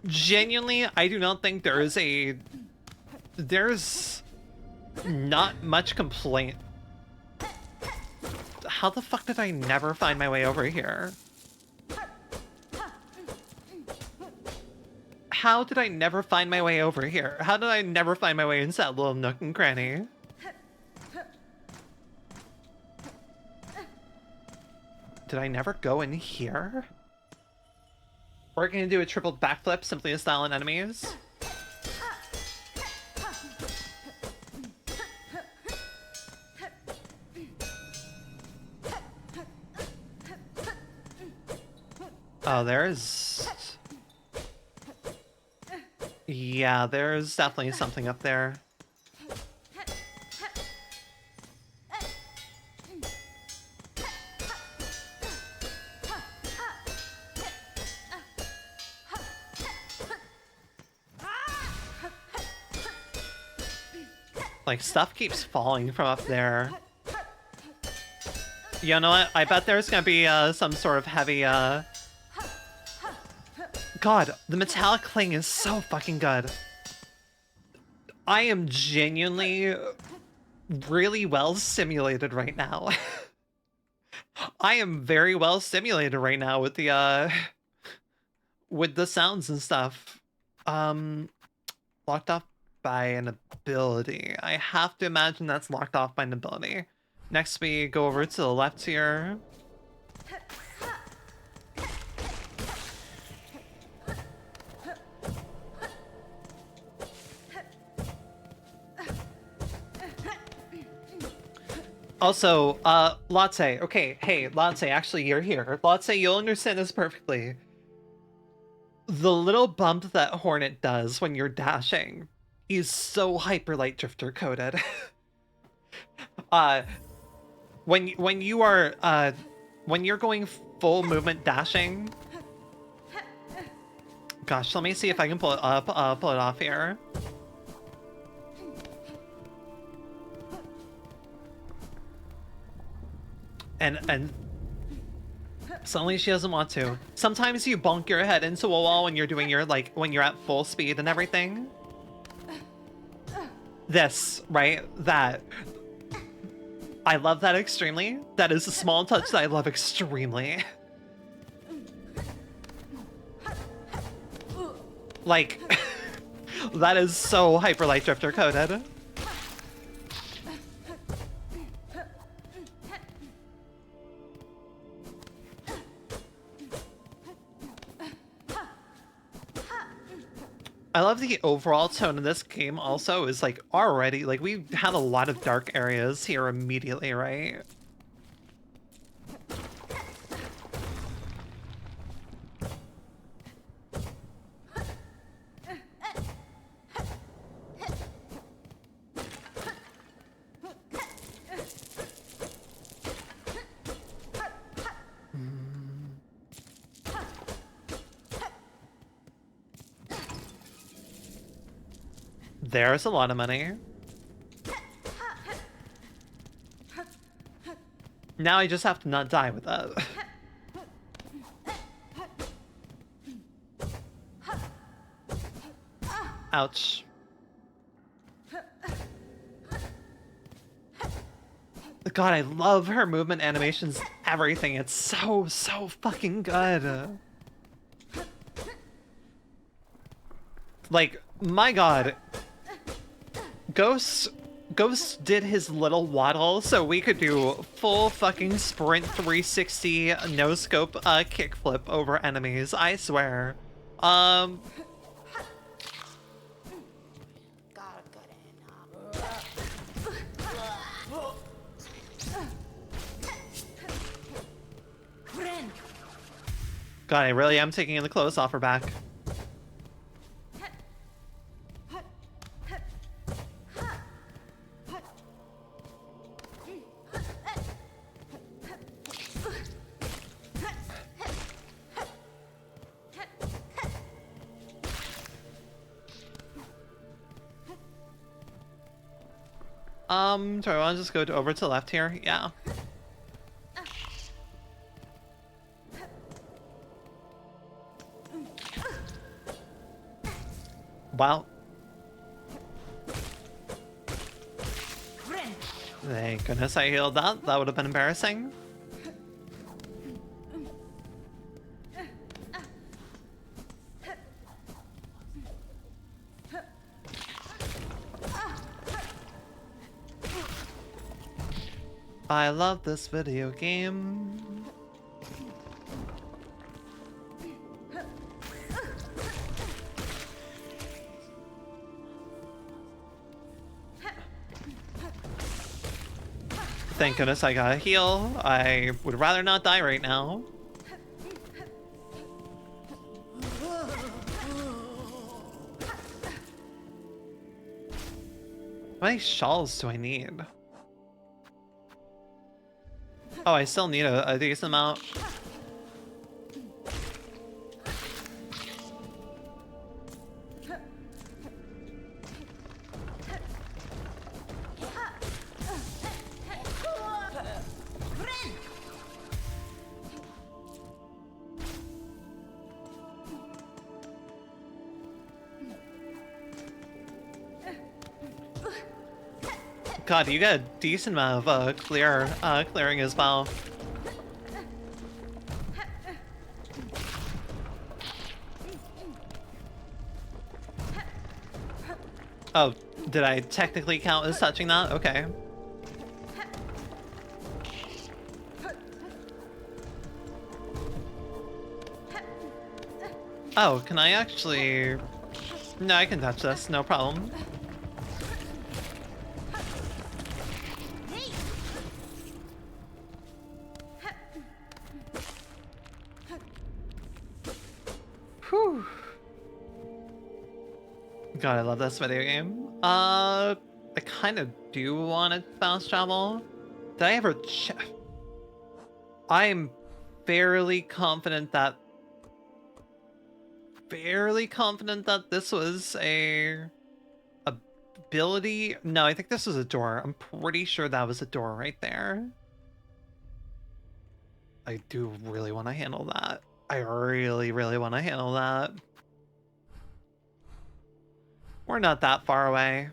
Genuinely, I do not think there's Not much complaint. How the fuck did I never find my way over here? How did I never find my way over here? How did I never find my way into that little nook and cranny? Did I never go in here? We're gonna do a triple backflip simply to style on enemies. Oh, there's... Yeah, there's definitely something up there. Like, stuff keeps falling from up there. You know what? I bet there's gonna be some sort of heavy... God, the metallic cling is so fucking good. I am genuinely really well simulated right now. I am very well stimulated right now with the sounds and stuff. Locked off by an ability. I have to imagine that's locked off by an ability. Next we go over to the left here. Also, Latte. Okay, hey, Latte, actually, you're here. Latte, you'll understand this perfectly. The little bump that Hornet does when you're dashing is so hyper light drifter coded. When you're going full movement dashing. Gosh, let me see if I can pull it up, pull it off here. And suddenly she doesn't want to. Sometimes you bonk your head into a wall when you're doing your, like, when you're at full speed and everything. This, right? That. I love that extremely. That is a small touch that I love extremely. Like, that is so hyper light drifter coded. I love the overall tone of this game also is like already, like we had a lot of dark areas here immediately, right? There's a lot of money. Now I just have to not die with that. Ouch. God, I love her movement animations, everything. It's so fucking good. Like, my God. Ghost did his little waddle so we could do full fucking sprint 360 no scope kickflip over enemies, I swear. God, I really am taking the clothes off her back. Do I want to just go over to the left here? Yeah. Wow. Thank goodness I healed that. That would have been embarrassing. I love this video game. Thank goodness I got a heal. I would rather not die right now. How many shawls do I need? Oh, I still need a decent amount. God, you get a decent amount of clearing as well. Oh, did I technically count as touching that? Okay. Oh, can I actually... No, I can touch this, no problem. Whew. God, I love this video game. I kind of do want to fast travel. Did I ever check? I'm fairly confident that this was a ability. No, I think this was a door. I'm pretty sure that was a door right there. I do really want to handle that. I really, really want to handle that. We're not that far away.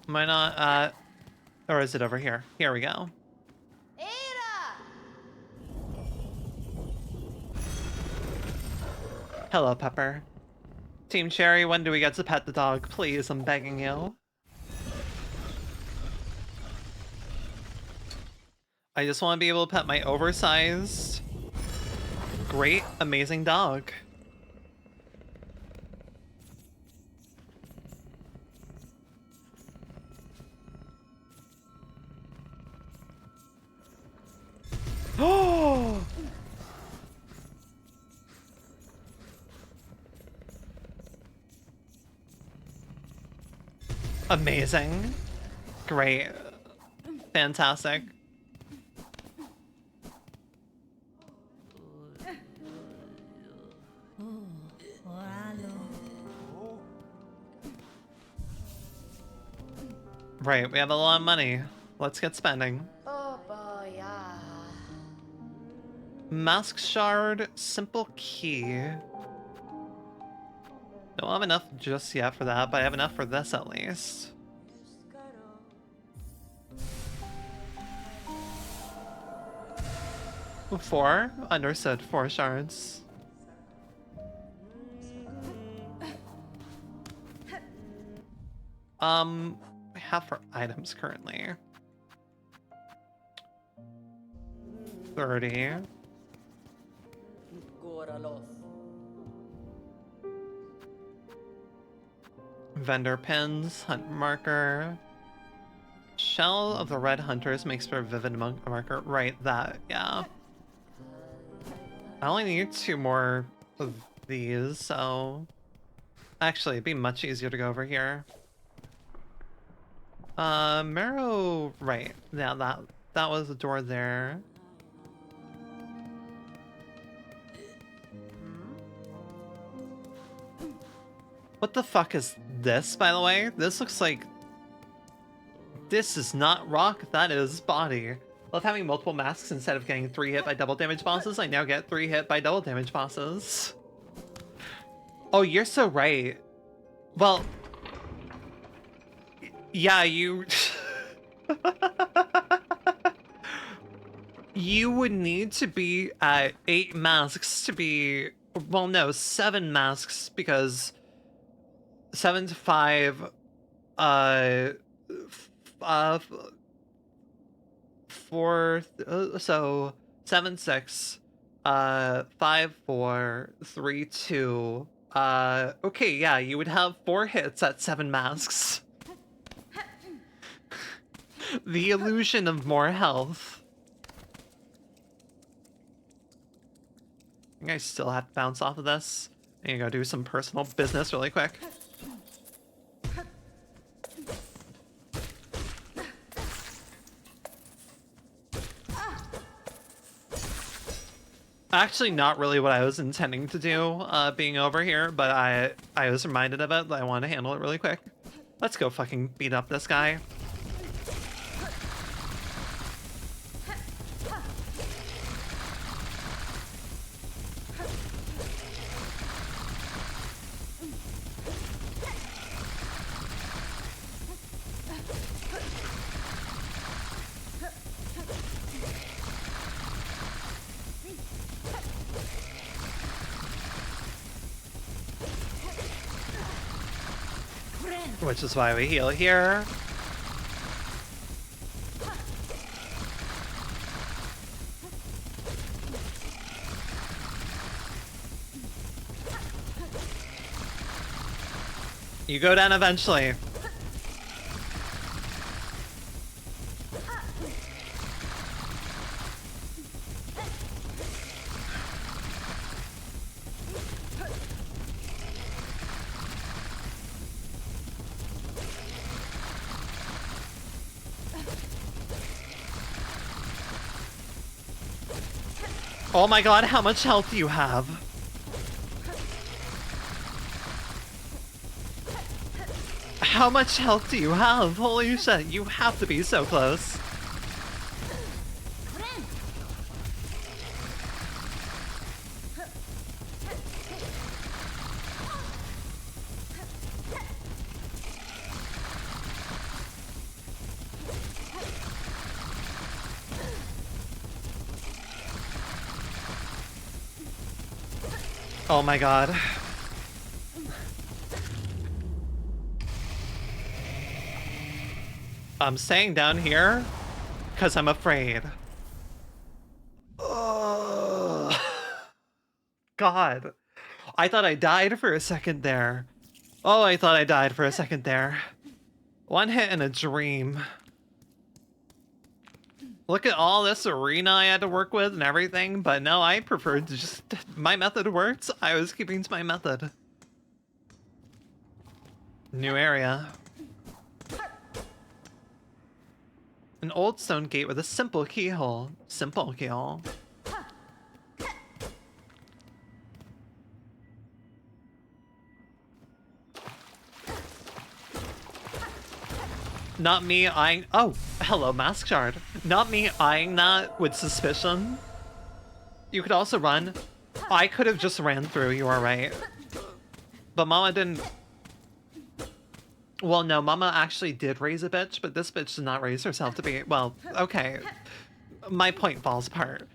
Am I not, or is it over here? Here we go. Hello, Pepper. Team Cherry, when do we get to pet the dog? Please, I'm begging you. I just want to be able to pet my oversized, great, amazing dog. Oh! Amazing. Great. Fantastic. Right, we have a lot of money. Let's get spending. Mask shard, simple key. Don't have enough just yet for that, but I have enough for this at least. Four? Understood, 4 shards. I have for items currently. 30. Vendor pins, hunt marker. Shell of the red hunters makes for a vivid marker. Right, that, yeah. I only need 2 more of these, so... Actually, it'd be much easier to go over here. Marrow, right. Yeah, that was the door there. What the fuck is this, by the way? This looks like This is not rock, that is body. Love having multiple masks instead of getting 3 hit by double damage bosses. I now get 3 hit by double damage bosses. Oh, you're so right. Well, yeah, you... You would need to be at 8 masks to be... Well, no, 7 masks, because 7 to 5, 4, so 7, 6, 5, 4, 3, 2, okay, yeah, you would have 4 hits at 7 masks. The illusion of more health. I think I still have to bounce off of this. I need to go do some personal business really quick. Actually, not really what I was intending to do, being over here, but I was reminded of it that I want to handle it really quick. Let's go fucking beat up this guy. Which is why we heal here. You go down eventually. Oh my god, how much health do you have? How much health do you have? Holy shit, you have to be so close. Oh my god. I'm staying down here because I'm afraid. Ugh. God. I thought I died for a second there. Oh, I thought I died for a second there. One hit in a dream. Look at all this arena I had to work with and everything, but no, I preferred to just... My method worked. I was keeping to my method. New area. An old stone gate with a simple keyhole. Simple keyhole. Not me eyeing... Oh, hello, Mask Shard. Not me eyeing that with suspicion. You could also run. I could have just ran through, you are right. But Mama didn't... Well, no, Mama actually did raise a bitch, but this bitch did not raise herself to be... Well, okay. My point falls apart.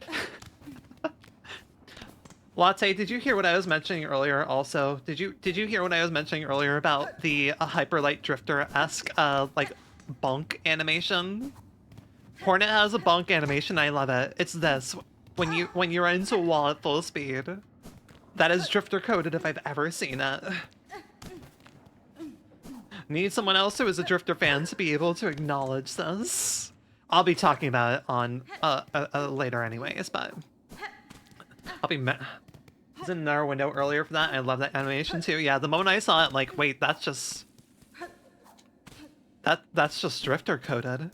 Latte, did you hear what I was mentioning earlier also? Did you hear what I was mentioning earlier about the Hyperlight Drifter-esque, like, bonk animation? Hornet has a bonk animation, I love it. It's this. When you run into a wall at full speed. That is Drifter coded if I've ever seen it. Need someone else who is a Drifter fan to be able to acknowledge this. I'll be talking about it on later anyways, but I'll be was in our window earlier for that. I love that animation too. Yeah, the moment I saw it, like, wait, that's just Drifter coded.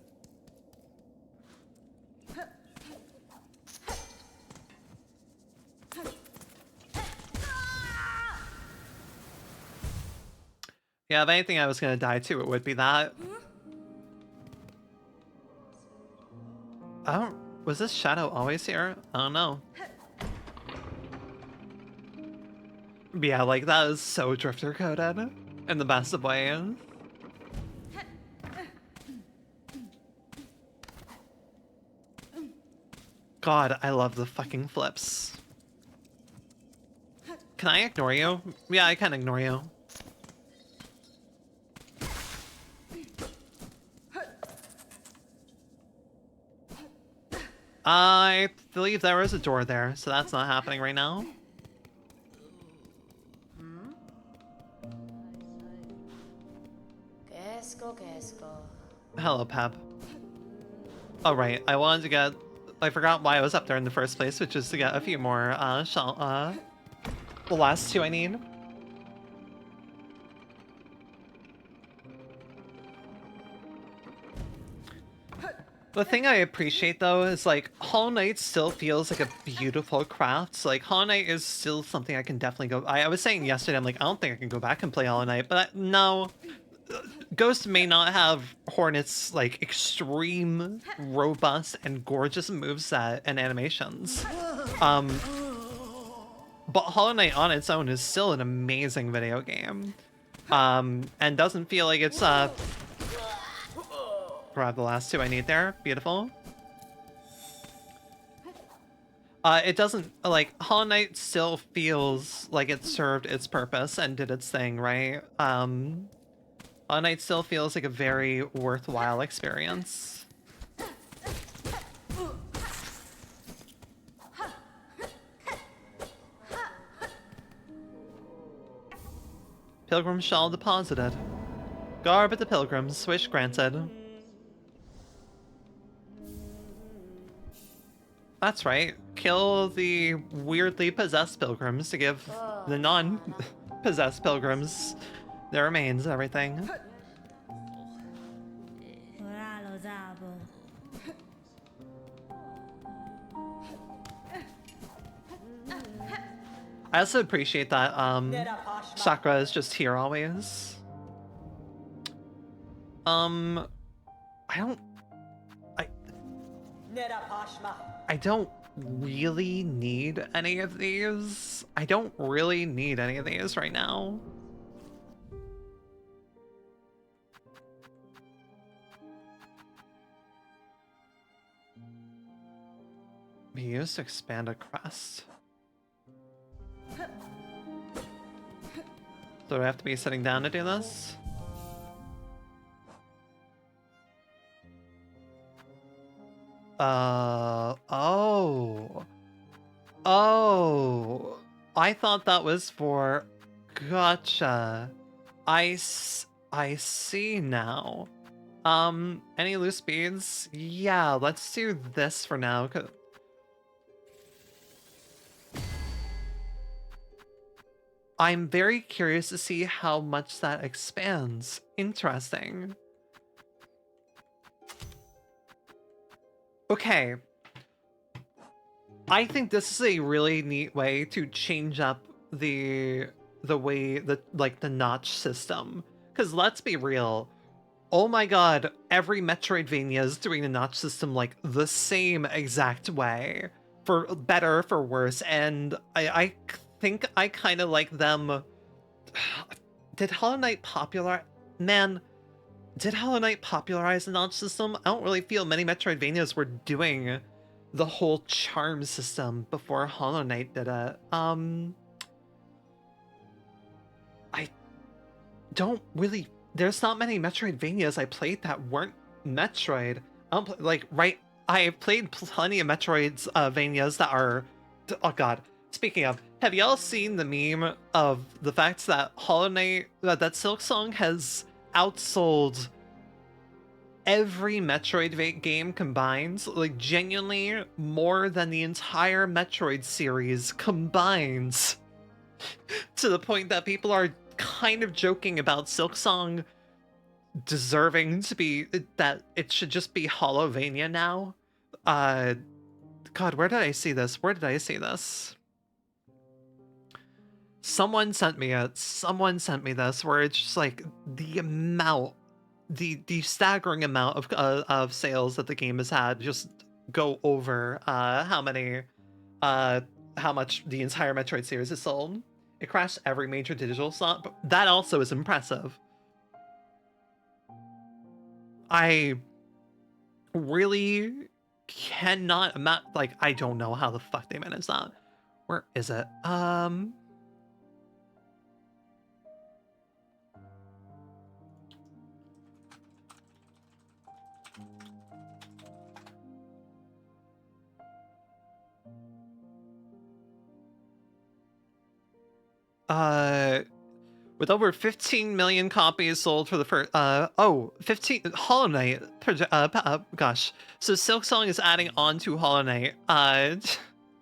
Yeah, if anything I was gonna die to, it would be that. Was this shadow always here? I don't know. Yeah, like that is so drifter coded in the best of ways. God, I love the fucking flips. Can I ignore you? Yeah, I can ignore you. I believe there is a door there, so that's not happening right now. Hello, Pep. Oh, right. I wanted to get... I forgot why I was up there in the first place, which is to get a few more, the last two I need. The thing I appreciate, though, is, like, Hollow Knight still feels like a beautiful craft. Like, Hollow Knight is still something I can definitely go... I was saying yesterday, I'm like, I don't think I can go back and play Hollow Knight, but no. Ghost may not have Hornet's, like, extreme, robust, and gorgeous moveset and animations. But Hollow Knight on its own is still an amazing video game. And doesn't feel like it's, grab the last two I need there. Beautiful. It doesn't, like, Hollow Knight still feels like it served its purpose and did its thing, right? Hollow Knight still feels like a very worthwhile experience. Pilgrim Shawl deposited. Garb at the Pilgrims, wish granted. That's right. Kill the weirdly possessed pilgrims to give the non-possessed pilgrims their remains and everything. I also appreciate that Sakura is just here always. I don't really need any of these. I don't really need any of these right now. Be used to expand a crest. So do I have to be sitting down to do this? Oh, I thought that was for, gotcha. I see now. Any loose beads? Yeah, let's do this for now. I'm very curious to see how much that expands. Interesting. Okay. I think this is a really neat way to change up the way that the notch system. Because let's be real. Oh my god, every Metroidvania is doing the notch system like the same exact way. For better, for worse, and I think I kind of like them. Did Hollow Knight popularize the notch system? I don't really feel many Metroidvanias were doing the whole charm system before Hollow Knight did it. I don't really... There's not many Metroidvanias I played that weren't Metroid. I don't I've played plenty of Metroidvanias that are... Oh god. Speaking of, have y'all seen the meme of the fact that Hollow Knight... that Silksong has outsold every Metroid game combined? Like, genuinely more than the entire Metroid series combined. To the point that people are kind of joking about Silksong deserving to be... that it should just be Hollowvania now. God, where did I see this? Where did I see this? Someone sent me this, where it's just like the amount, the staggering amount of sales that the game has had just go over how much the entire Metroid series is sold. It crashed every major digital slot, but that also is impressive. I really cannot imagine, like, I don't know how the fuck they managed that. Where is it? With over 15 million copies sold for the first, 15, Hollow Knight, gosh. So Silksong is adding on to Hollow Knight,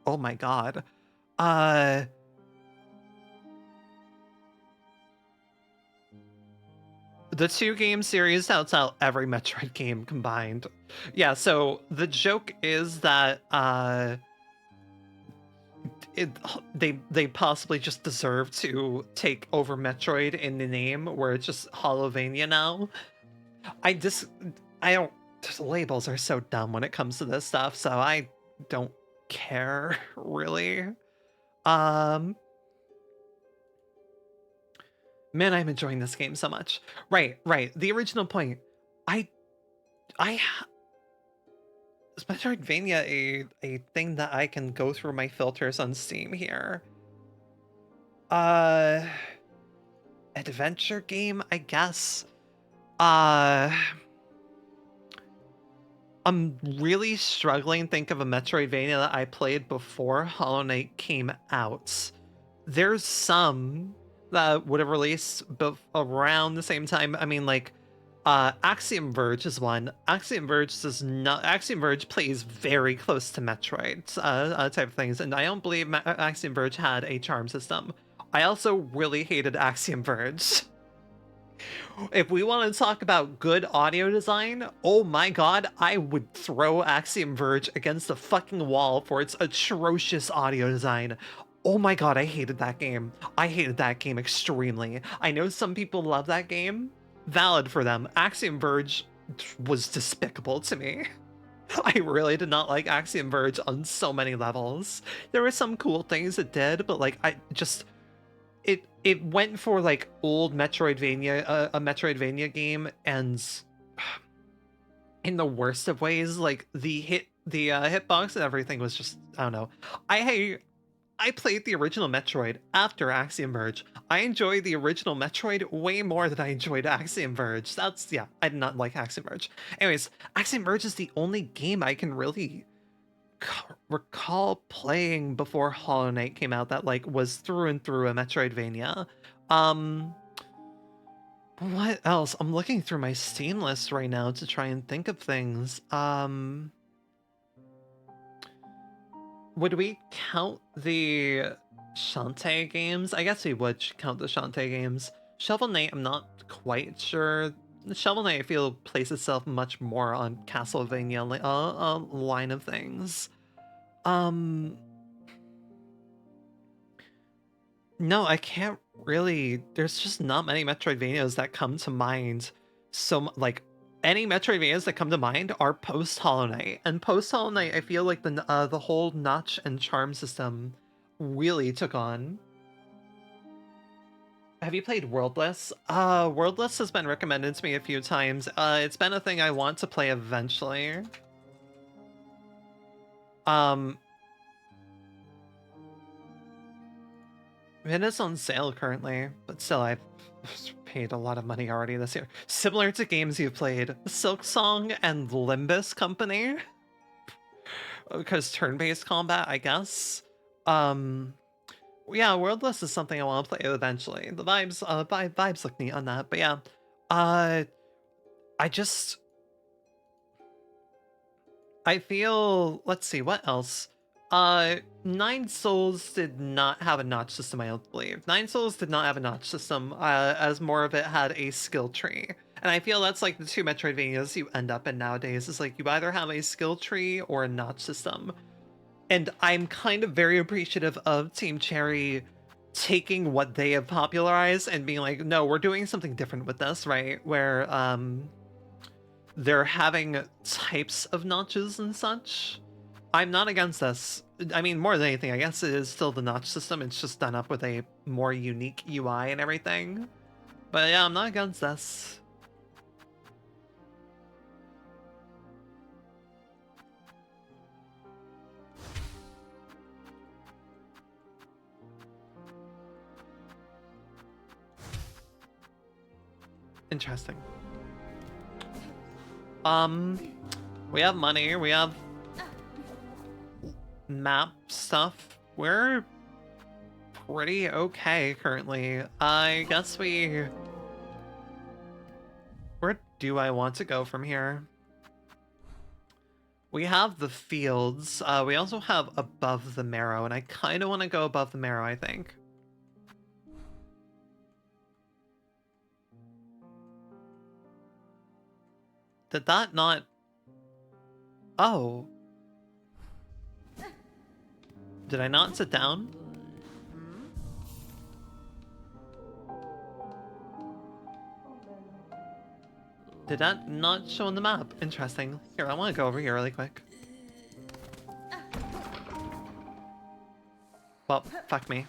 oh my god. The two game series outsell every Metroid game combined. Yeah, so the joke is that, they possibly just deserve to take over Metroid in the name, where it's just Hollowvania now. I don't. Labels are so dumb when it comes to this stuff, so I don't care really. Man, I'm enjoying this game so much. Right. The original point. Is Metroidvania a thing that I can go through my filters on Steam here? Adventure game, I guess. I'm really struggling to think of a Metroidvania that I played before Hollow Knight came out. There's some that would have released around the same time. I mean, like, Axiom Verge is one. Axiom Verge plays very close to Metroid type of things, and I don't believe Axiom Verge had a charm system. I also really hated Axiom Verge. If we want to talk about good audio design, oh my god, I would throw Axiom Verge against the fucking wall for its atrocious audio design. Oh my god, I hated that game. I hated that game extremely. I know some people love that game. Valid for them. Axiom Verge was despicable to me. I really did not like Axiom Verge on so many levels. There were some cool things it did, but like, it went for like old Metroidvania, a Metroidvania game, and in the worst of ways, like the hitbox and everything was just, I don't know. I played the original Metroid after Axiom Verge. I enjoyed the original Metroid way more than I enjoyed Axiom Verge. Yeah, I did not like Axiom Verge. Anyways, Axiom Verge is the only game I can really recall playing before Hollow Knight came out that like was through and through a Metroidvania. What else? I'm looking through my Steam list right now to try and think of things. Would we count the Shantae games? I guess we would count the Shantae games. Shovel Knight, I'm not quite sure. Shovel Knight, I feel, places itself much more on Castlevania line of things. No, I can't really. There's just not many Metroidvanias that come to mind. So, like, any Metroidvanias that come to mind are post Hollow Knight, and post Hollow Knight, I feel like the whole notch and charm system really took on. Have you played Worldless? Worldless has been recommended to me a few times. It's been a thing I want to play eventually. It is on sale currently, but still, I've paid a lot of money already this year. Similar to games you've played, Silksong and Limbus Company, because turn-based combat, I guess. Yeah, Worldless is something I want to play eventually. The vibes look neat on that, but yeah. I feel, let's see, what else? Nine Souls did not have a notch system, I don't believe. Nine Souls did not have a notch system, as more of it had a skill tree. And I feel that's like the two Metroidvanias you end up in nowadays, is like you either have a skill tree or a notch system. And I'm kind of very appreciative of Team Cherry taking what they have popularized and being like, no, we're doing something different with this, right? Where, they're having types of notches and such. I'm not against this. I mean, more than anything, I guess it is still the notch system. It's just done up with a more unique UI and everything. But yeah, I'm not against this. Interesting. We have money, we have map stuff. We're pretty okay currently. I guess where do I want to go from here? We have the fields. We also have above the marrow, and I kind of want to go above the marrow, I think. Did that not... Oh. Did I not sit down? Did that not show on the map? Interesting. Here, I want to go over here really quick. Well, fuck me.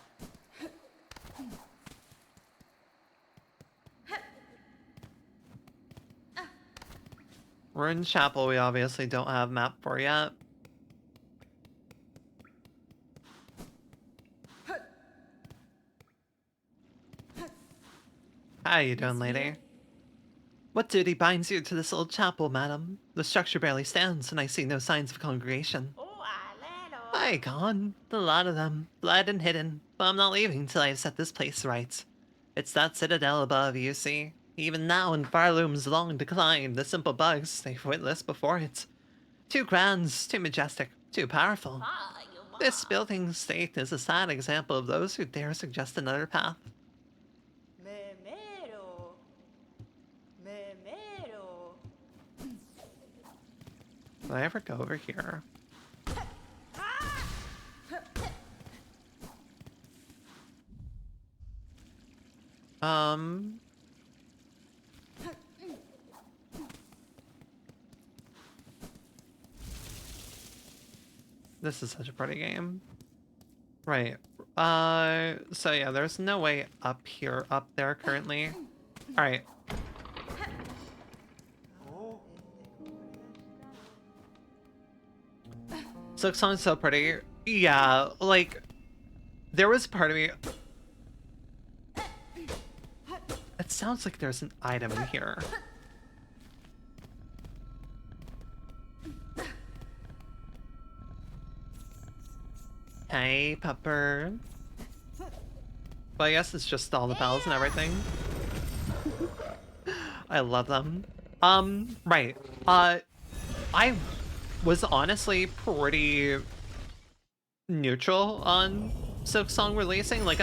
Ruined Chapel we obviously don't have map for yet. How you doing, lady? What duty binds you to this old chapel, madam? The structure barely stands, and I see no signs of congregation. Why, gone. A lot of them, bled and hidden, but I'm not leaving till I've set this place right. It's that citadel above, you see. Even now, in Farloom's long decline, the simple bugs stay witless before it. Too grand, too majestic, too powerful. This building's state is a sad example of those who dare suggest another path. Did I ever go over here? This is such a pretty game. Right. So yeah, there's no way up there currently. Alright. Silksong's so pretty. Yeah, like, there was part of me... It sounds like there's an item in here. Hey, pupper. Well, I guess it's just all the bells and everything. I love them. Right. I was honestly pretty neutral on Silksong releasing. Like,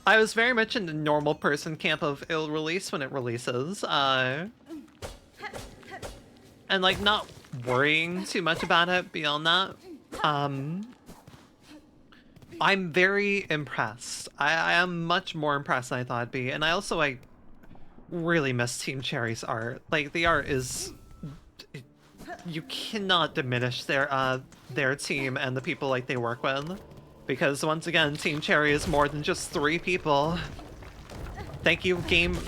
I was very much in the normal person camp of it'll release when it releases. And like, not worrying too much about it beyond that. I'm very impressed. I am much more impressed than I thought I'd be. And I also, like, really miss Team Cherry's art. Like, the art is... You cannot diminish their team and the people, like, they work with. Because, once again, Team Cherry is more than just 3 people. Thank you, fucking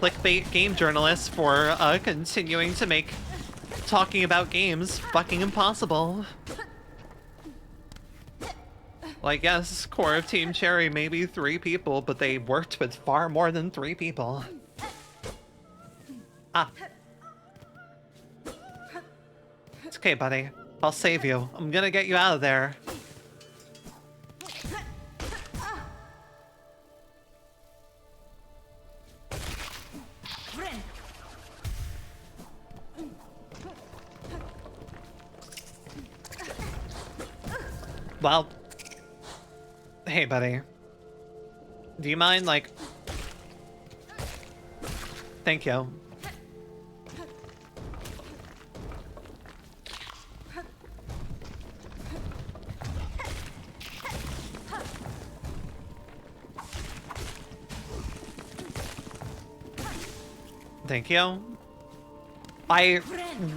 clickbait game journalists, for, continuing to make talking about games fucking impossible. Like, yes, core of Team Cherry may be 3 people, but they worked with far more than 3 people. Ah. It's okay, buddy. I'll save you. I'm gonna get you out of there. Well... Hey, buddy. Do you mind, like... Thank you. Thank you. I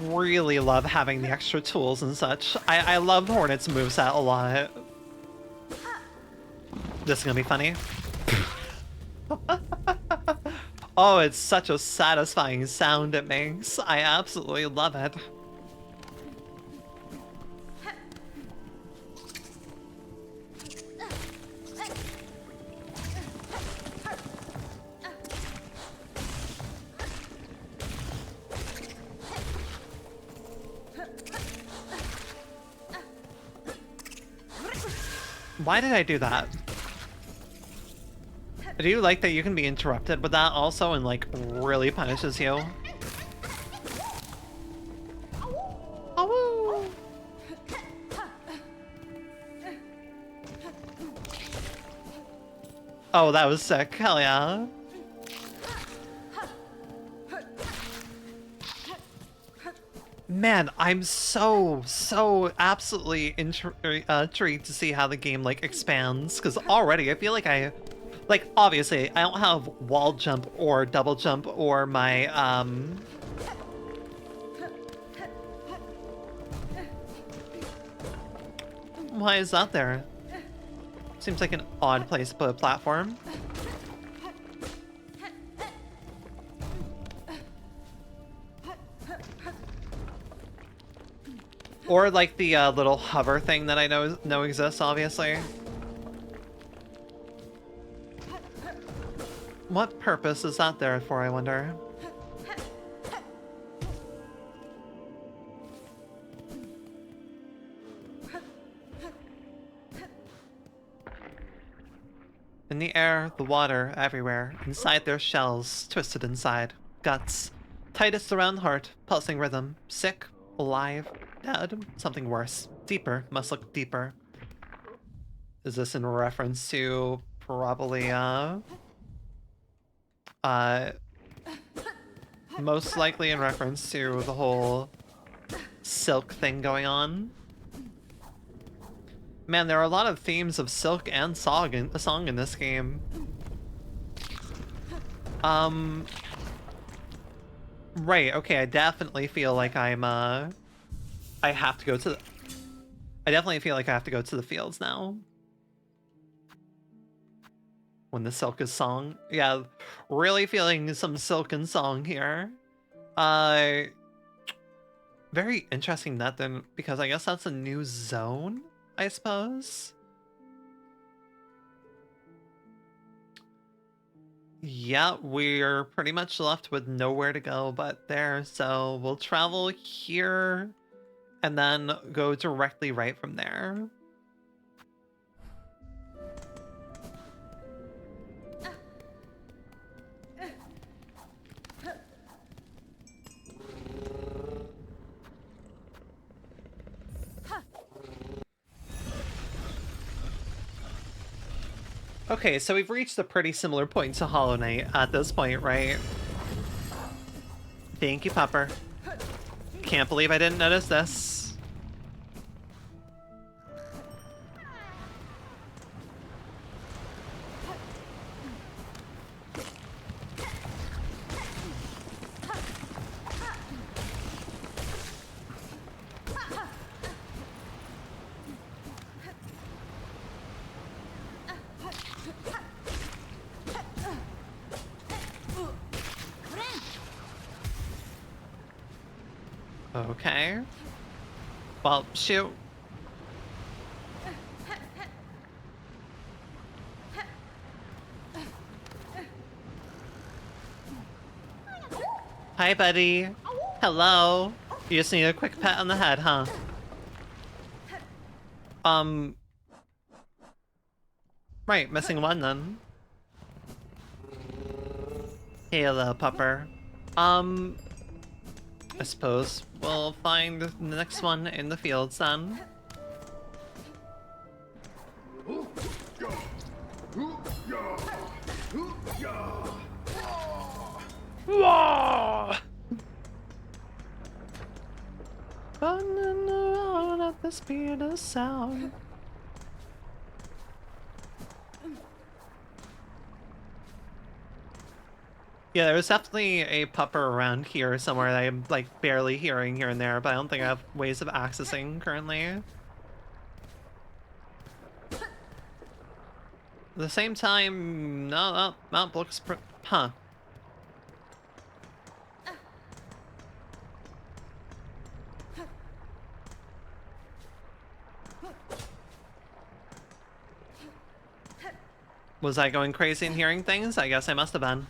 really love having the extra tools and such. I love Hornet's moveset a lot. This is gonna be funny. Oh, it's such a satisfying sound it makes. I absolutely love it. Why did I do that? Do you like that you can be interrupted with that also and like really punishes you? Oh, oh, that was sick. Hell yeah. Man, I'm so absolutely intrigued to see how the game like expands, because already I feel like obviously I don't have wall jump or double jump or my why is that there? Seems like an odd place to put a platform. Or like the little hover thing that I know exists, obviously. What purpose is that there for, I wonder? In the air, the water, everywhere. Inside their shells, twisted inside. Guts. Tightest around the heart, pulsing rhythm. Sick, alive, dead, something worse. Deeper, must look deeper. Is this in reference to probably, most likely in reference to the whole Silk thing going on? Man, there are a lot of themes of Silk and song in this game. Right, okay, I definitely feel like I'm, I have to go to the... I definitely feel like I have to go to the fields now. When the Silk is song. Yeah, really feeling some Silk and song here. Very interesting that then, because I guess that's a new zone, I suppose. Yeah, we're pretty much left with nowhere to go but there, so we'll travel here and then go directly right from there. Okay, so we've reached a pretty similar point to Hollow Knight at this point, right? Thank you, Pupper. Can't believe I didn't notice this. Okay. Well, shoot. Hi, buddy. Hello. You just need a quick pat on the head, huh? Right, missing one then. Hello, Pupper. I suppose we'll find the next one in the fields then. Running around at the speed of sound. Yeah, there's definitely a pupper around here somewhere that I'm like barely hearing here and there, but I don't think I have ways of accessing currently. At the same time, no, map looks huh. Was I going crazy and hearing things? I guess I must have been.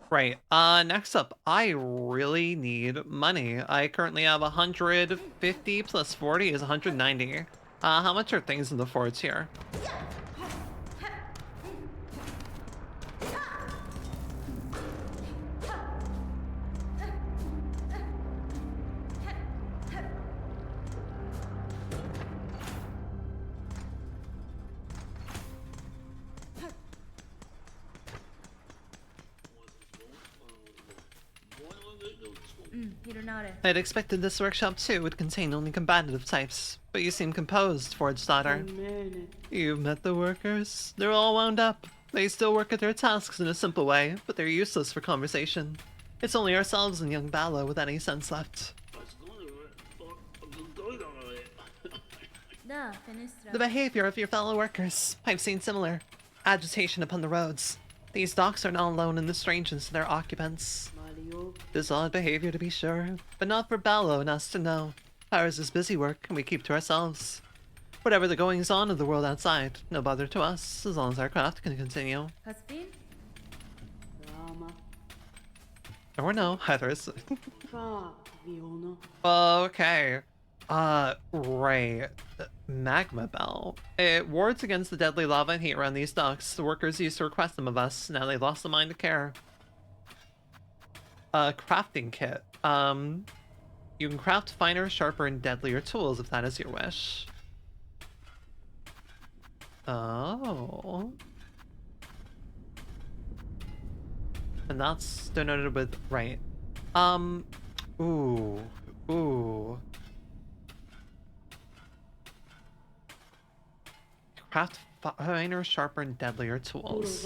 Right, next up, I really need money. I currently have 150 plus 40 is 190. How much are things in the forts here? I'd expected this workshop too would contain only combative types, but you seem composed, Ford's daughter. You've met the workers? They're all wound up. They still work at their tasks in a simple way, but they're useless for conversation. It's only ourselves and young Ballo with any sense left. The behavior of your fellow workers. I've seen similar. Agitation upon the roads. These docks are not alone in the strangeness of their occupants. This odd behavior to be sure, but not for Ballo and us to know. Ours is busy work, and we keep to ourselves. Whatever the goings-on of the world outside, no bother to us, as long as our craft can continue. Or no, others. Okay. Right. Magma Bell. It wards against the deadly lava and heat around these docks. The workers used to request them of us, now they've lost the mind to care. Crafting kit. You can craft finer, sharper, and deadlier tools if that is your wish. Oh. And that's denoted with, right. Ooh. Craft finer, sharper, and deadlier tools.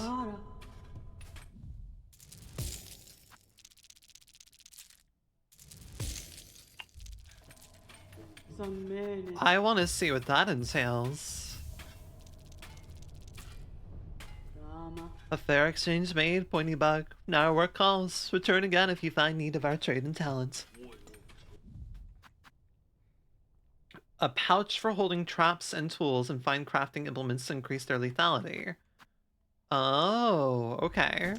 I want to see what that entails. A fair exchange made, Pointy Bug. Now our work calls. Return again if you find need of our trade and talent. A pouch for holding traps and tools and fine crafting implements to increase their lethality. Oh, okay.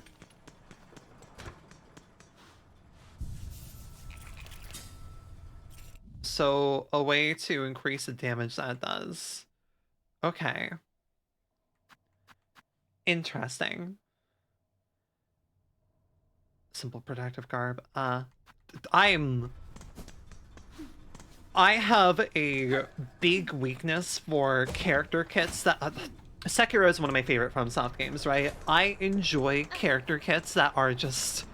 So, a way to increase the damage that it does. Okay. Interesting. Simple protective garb. I have a big weakness for character kits that... Sekiro is one of my favorite FromSoft games, right? I enjoy character kits that are just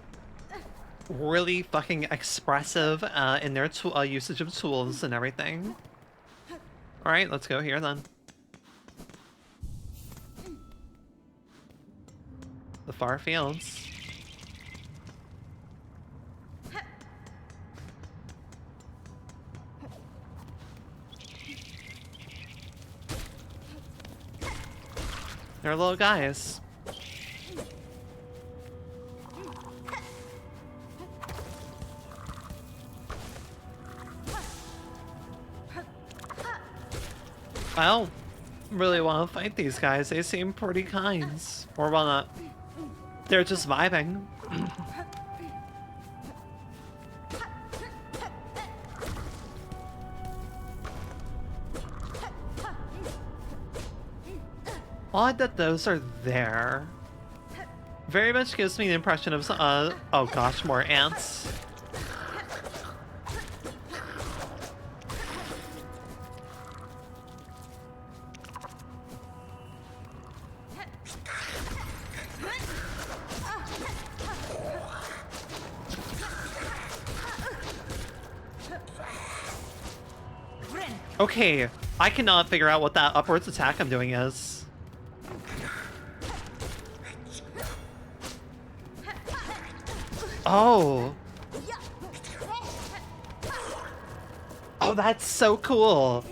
really fucking expressive in their usage of tools and everything. Alright, let's go here then. The far fields. They're little guys. I don't really want to fight these guys. They seem pretty kind. Or well, not. They're just vibing. Odd that those are there. Very much gives me the impression of, oh gosh, more ants. Okay, I cannot figure out what that upwards attack I'm doing is. Oh. Oh, that's so cool.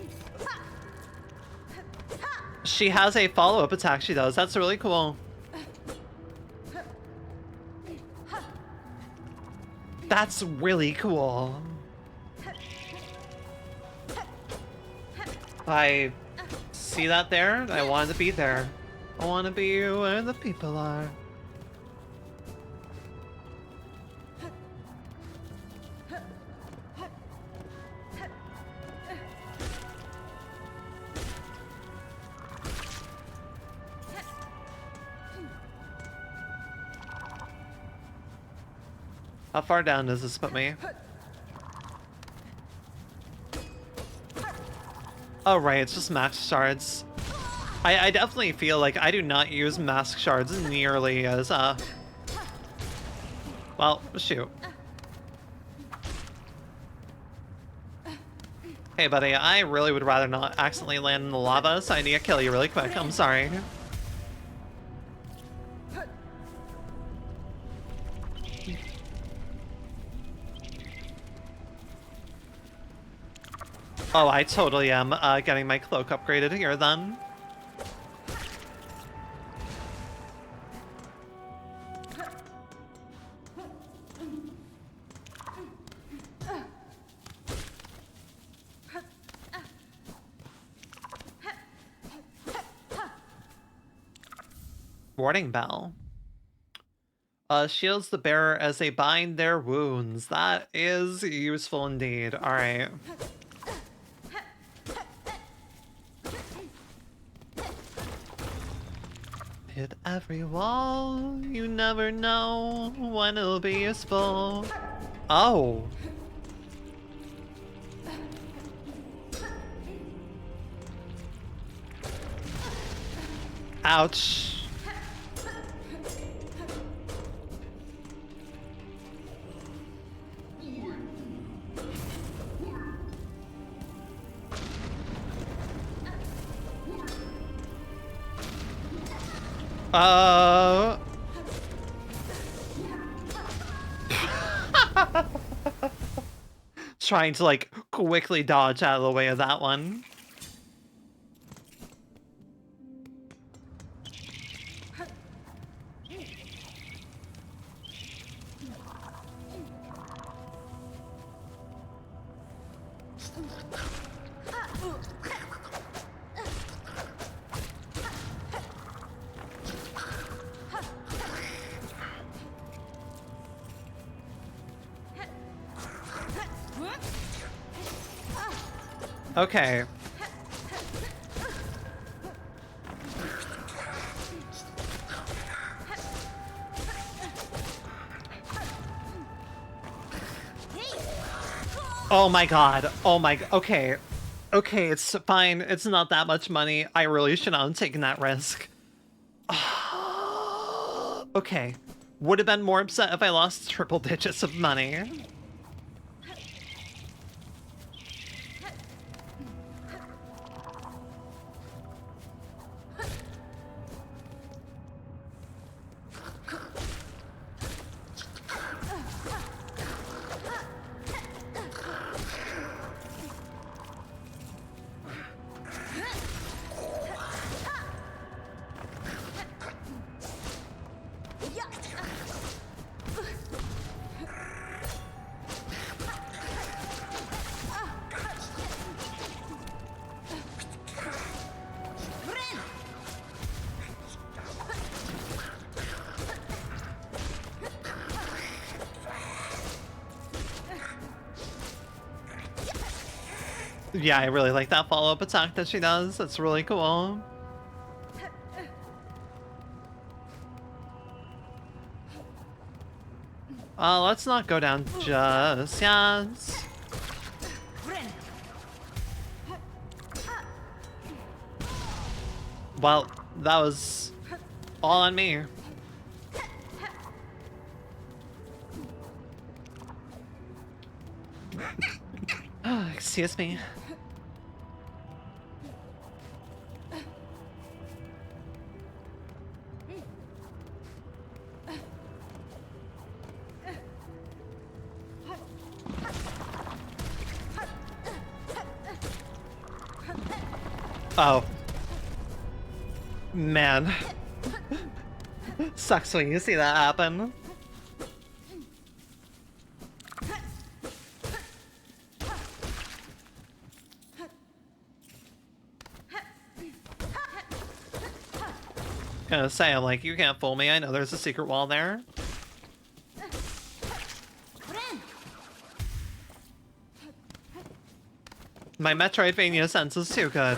She has a follow-up attack she does. That's really cool. That's really cool. I see that there. I want to be there. I want to be where the people are. How far down does this put me? Oh, right, it's just max shards. I definitely feel like I do not use mask shards nearly as, well, shoot. Hey, buddy, I really would rather not accidentally land in the lava, so I need to kill you really quick. I'm sorry. Oh, I totally am getting my cloak upgraded here then. Warning bell. Shields the bearer as they bind their wounds. That is useful indeed. Alright. Hit every wall. You never know when it'll be useful. Oh. Ouch. Trying to, like, quickly dodge out of the way of that one. Okay. Oh my god. Oh my god. Okay. Okay, it's fine. It's not that much money. I really should not have taken that risk. Okay. Would have been more upset if I lost triple digits of money. Yeah, I really like that follow-up attack that she does. That's really cool. Let's not go down just yet. Well, that was all on me. Excuse me. Oh. Man. Sucks when you see that happen. Gonna say, I'm like, you can't fool me. I know there's a secret wall there. My Metroidvania sense is too good.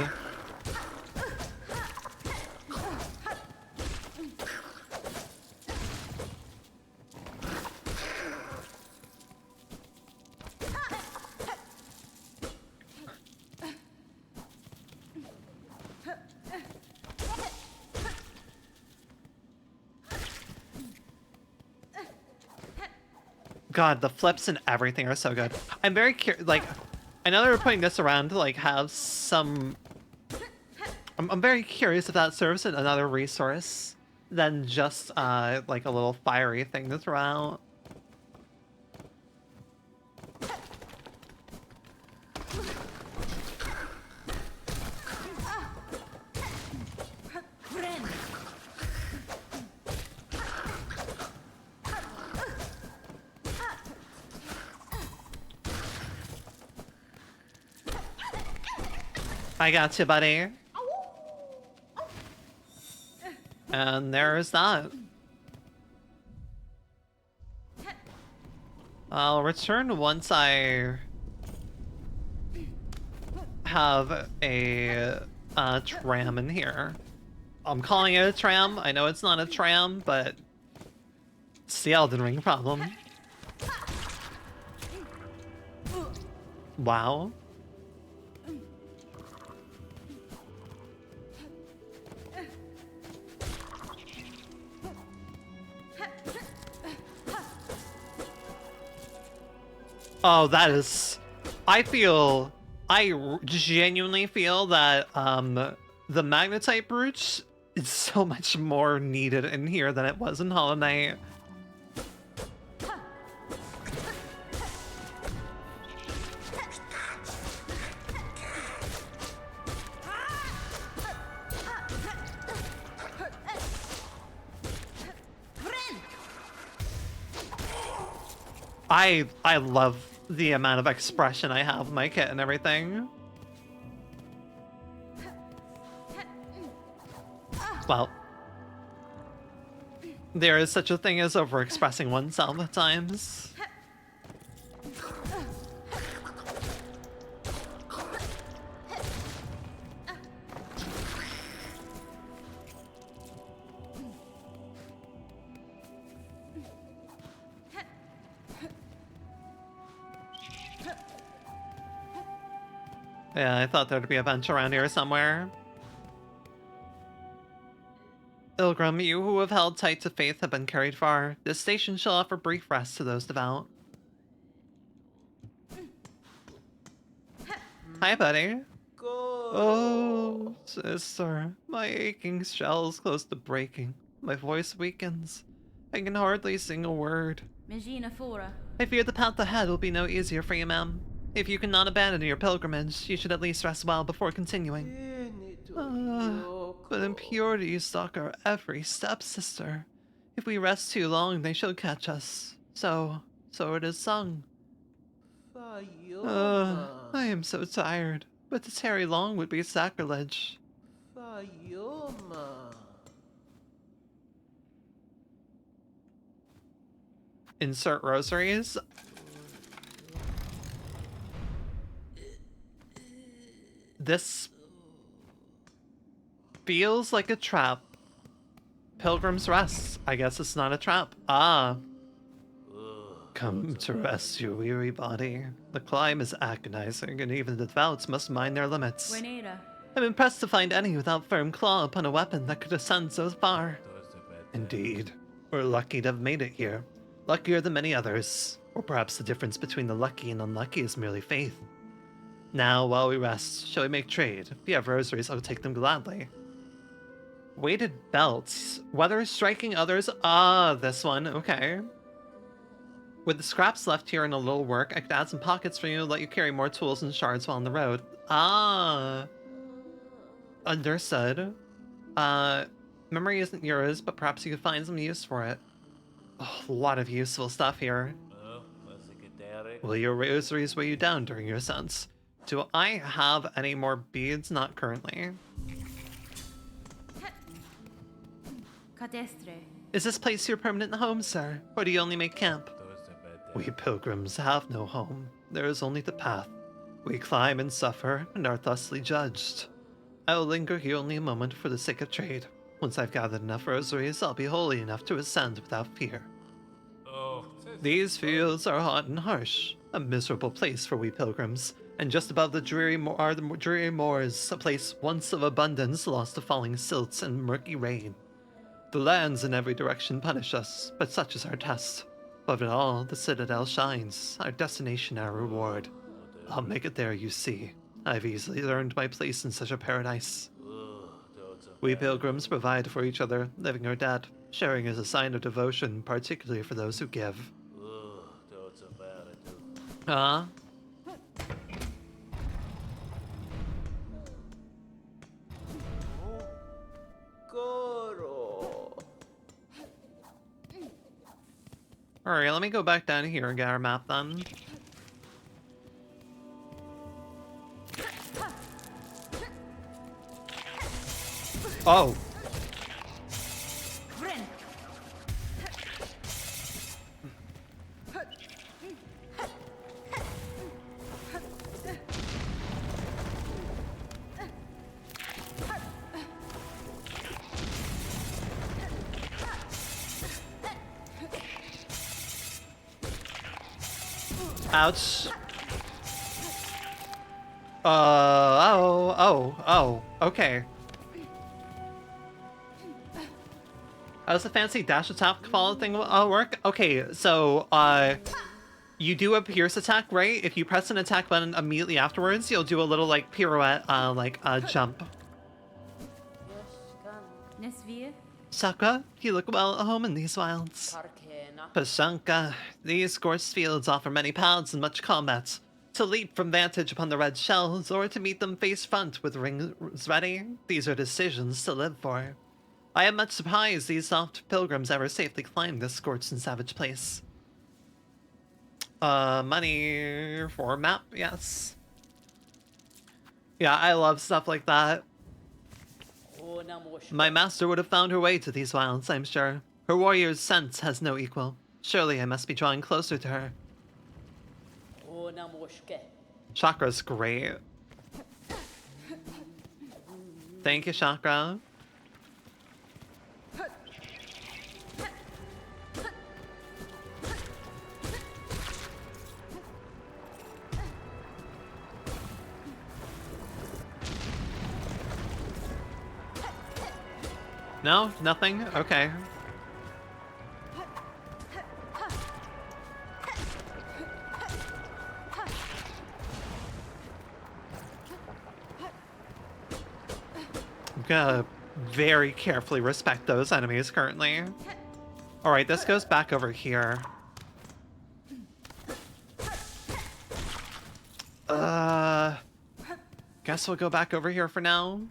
God, the flips and everything are so good. I'm very curious, like, I know they're putting this around to, like, have some... I'm very curious if that serves as another resource than just, like, a little fiery thing to throw out. I got you, buddy. And there's that. I'll return once I have a tram in here. I'm calling it a tram. I know it's not a tram, but it's the Elden Ring problem. Wow. Oh, that is... I genuinely feel that, the Magnetite brooch is so much more needed in here than it was in Hollow Knight. I love the amount of expression I have in my kit and everything. Well, there is such a thing as overexpressing oneself at times. Yeah, I thought there'd be a bench around here somewhere. Ilgrim, you who have held tight to faith have been carried far. This station shall offer brief rest to those devout. Hi, buddy. Oh, sister, my aching shell's close to breaking. My voice weakens. I can hardly sing a word. I fear the path ahead will be no easier for you, ma'am. If you cannot abandon your pilgrimage, you should at least rest well before continuing. But impurities stalk our every step, sister. If we rest too long, they shall catch us. So it is sung. I am so tired, but to tarry long would be sacrilege. Insert rosaries. This feels like a trap. Pilgrim's Rest. I guess it's not a trap. Ah. Come to rest your weary body. The climb is agonizing, and even the devout must mind their limits. I'm impressed to find any without firm claw upon a weapon that could ascend so far. Indeed. We're lucky to have made it here. Luckier than many others. Or perhaps the difference between the lucky and unlucky is merely faith. Now, while we rest, shall we make trade? If you have rosaries, I'll take them gladly. Weighted belts. Whether striking others... Ah, this one. Okay. With the scraps left here and a little work, I could add some pockets for you to let you carry more tools and shards while on the road. Ah. Understood. Memory isn't yours, but perhaps you could find some use for it. Oh, a lot of useful stuff here. Will your rosaries weigh you down during your ascents? Do I have any more beads? Not currently. Is this place your permanent home, sir? Or do you only make camp? We pilgrims have no home. There is only the path. We climb and suffer, and are thusly judged. I will linger here only a moment for the sake of trade. Once I've gathered enough rosaries, I'll be holy enough to ascend without fear. These fields are hot and harsh, a miserable place for we pilgrims, and just above the dreary moors, a place once of abundance lost to falling silts and murky rain. The lands in every direction punish us, but such is our test. Above it all, the citadel shines, our destination, our reward. I'll make it there, you see. I've easily earned my place in such a paradise. We pilgrims provide for each other, living or dead. Sharing is a sign of devotion, particularly for those who give. Alright, let me go back down here and get our map then. Oh! Ouch. Okay. How does the fancy dash attack follow thing work? Okay, so, you do a pierce attack, right? If you press an attack button immediately afterwards, you'll do a little, like, pirouette, jump. Sakura, you look well at home in these wilds. Pashanka, these scorched fields offer many paths and much combat. To leap from vantage upon the red shells, or to meet them face front with rings ready, these are decisions to live for. I am much surprised these soft pilgrims ever safely climbed this scorched and savage place. Money for map, yes. Yeah, I love stuff like that. My master would have found her way to these wilds, I'm sure. Her warrior's sense has no equal. Surely I must be drawing closer to her. Chakra's great. Thank you, Chakra. No? Nothing? Okay. I'm gonna very carefully respect those enemies currently. Alright, this goes back over here. Guess we'll go back over here for now.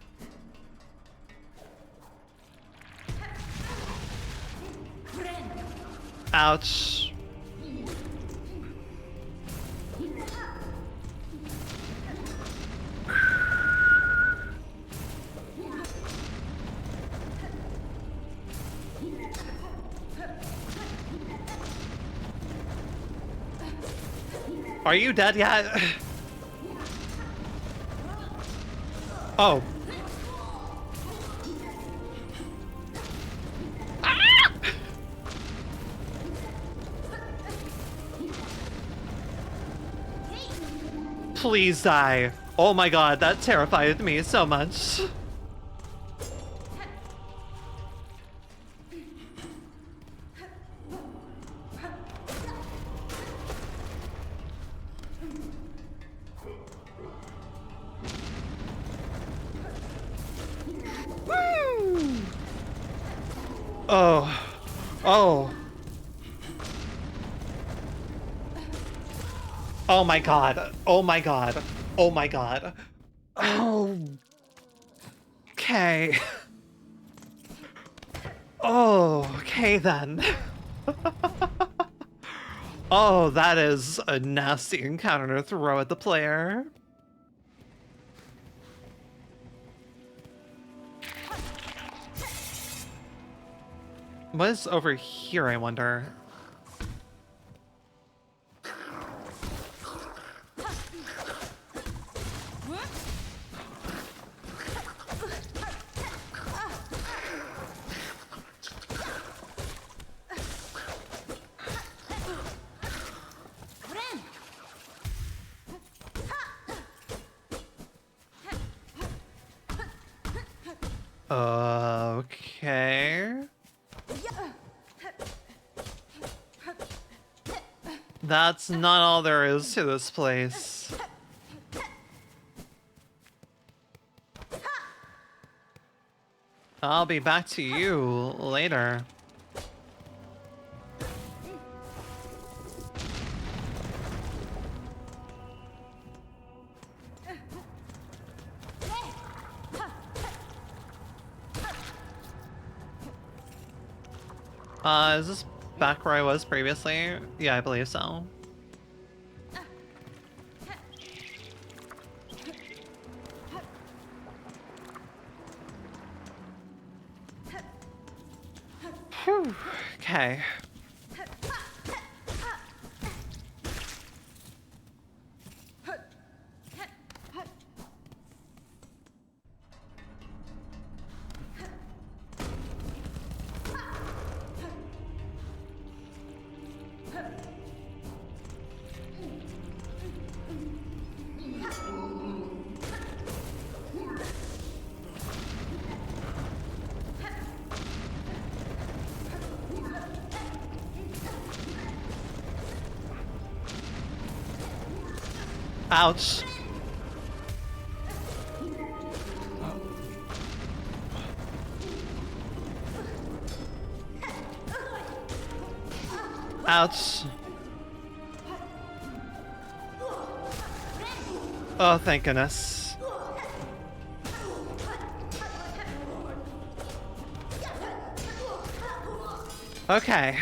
Ouch. Are you dead yet? Oh. Please die. Oh my god, that terrified me so much. Oh. Oh. Oh my god. Oh my god. Oh my god. Oh. Okay. Oh, okay then. Oh, that is a nasty encounter to throw at the player. What is over here, I wonder? Okay. That's not all there is to this place. I'll be back to you later. Is this back where I was previously? Yeah, I believe so. Whew. Okay. Ouch. Ouch. Oh, thank goodness. Okay.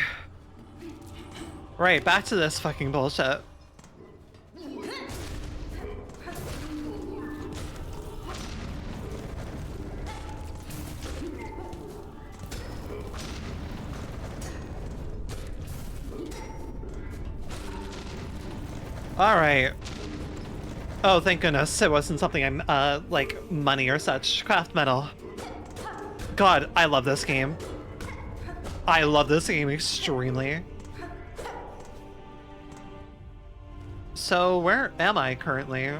Right, back to this fucking bullshit. Alright. Oh, thank goodness it wasn't something I'm, like, money or such. Craft metal. God, I love this game. I love this game extremely. So, where am I currently?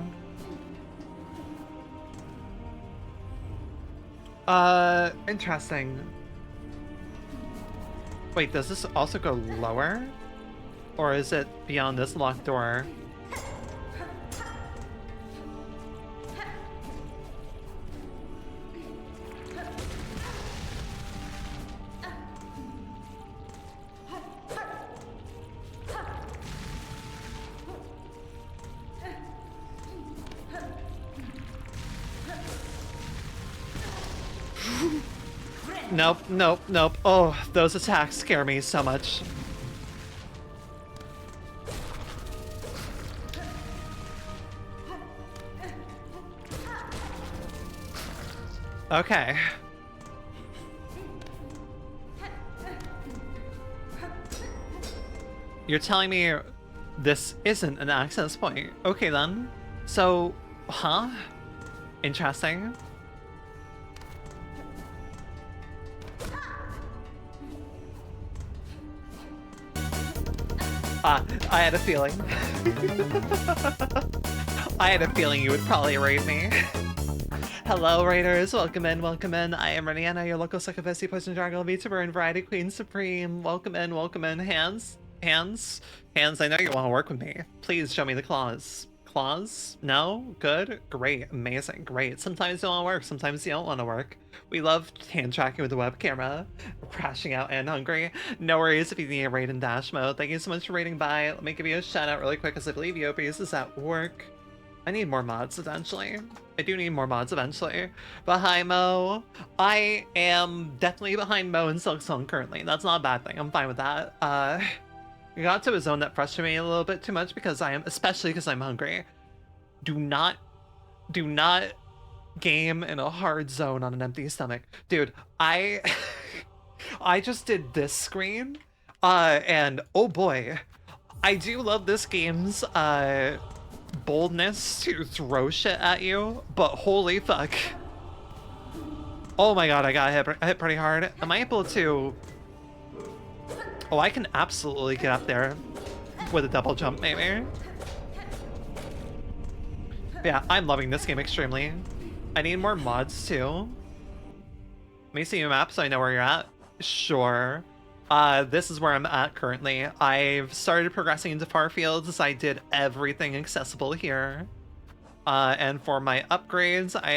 Interesting. Wait, does this also go lower? Or is it beyond this locked door? Nope, nope, nope. Oh, those attacks scare me so much. Okay. You're telling me this isn't an access point. Okay then. So, huh? Interesting. I had a feeling. I had a feeling you would probably raid me. Hello, raiders. Welcome in, welcome in. I am Rinienna, your local succubus, poison dragon, VTuber, and variety queen supreme. Welcome in, welcome in. Hands? Hands? Hands, I know you want to work with me. Please show me the claws. Claws? No? Good? Great. Amazing. Great. Sometimes you want to work, sometimes you don't want to work. We love hand tracking with the web camera. We're crashing out and hungry. No worries if you need a raid in dash mode. Thank you so much for raiding by. Let me give you a shout out really quick because I believe Yopies is at work. I need more mods eventually. I do need more mods eventually. But hi, Mo. I am definitely behind Mo and Silksong currently. That's not a bad thing. I'm fine with that. We got to a zone that frustrated me a little bit too much because especially because I'm hungry. Do not game in a hard zone on an empty stomach. Dude, I just did this screen, and oh boy, I do love this game's boldness to throw shit at you, but holy fuck. Oh my god, I got hit pretty hard. Am I able to... Oh, I can absolutely get up there with a double jump, maybe. Yeah, I'm loving this game extremely. I need more mods too. Let me see your map so I know where you're at. Sure. This is where I'm at currently. I've started progressing into far fields. I did everything accessible here. And for my upgrades, I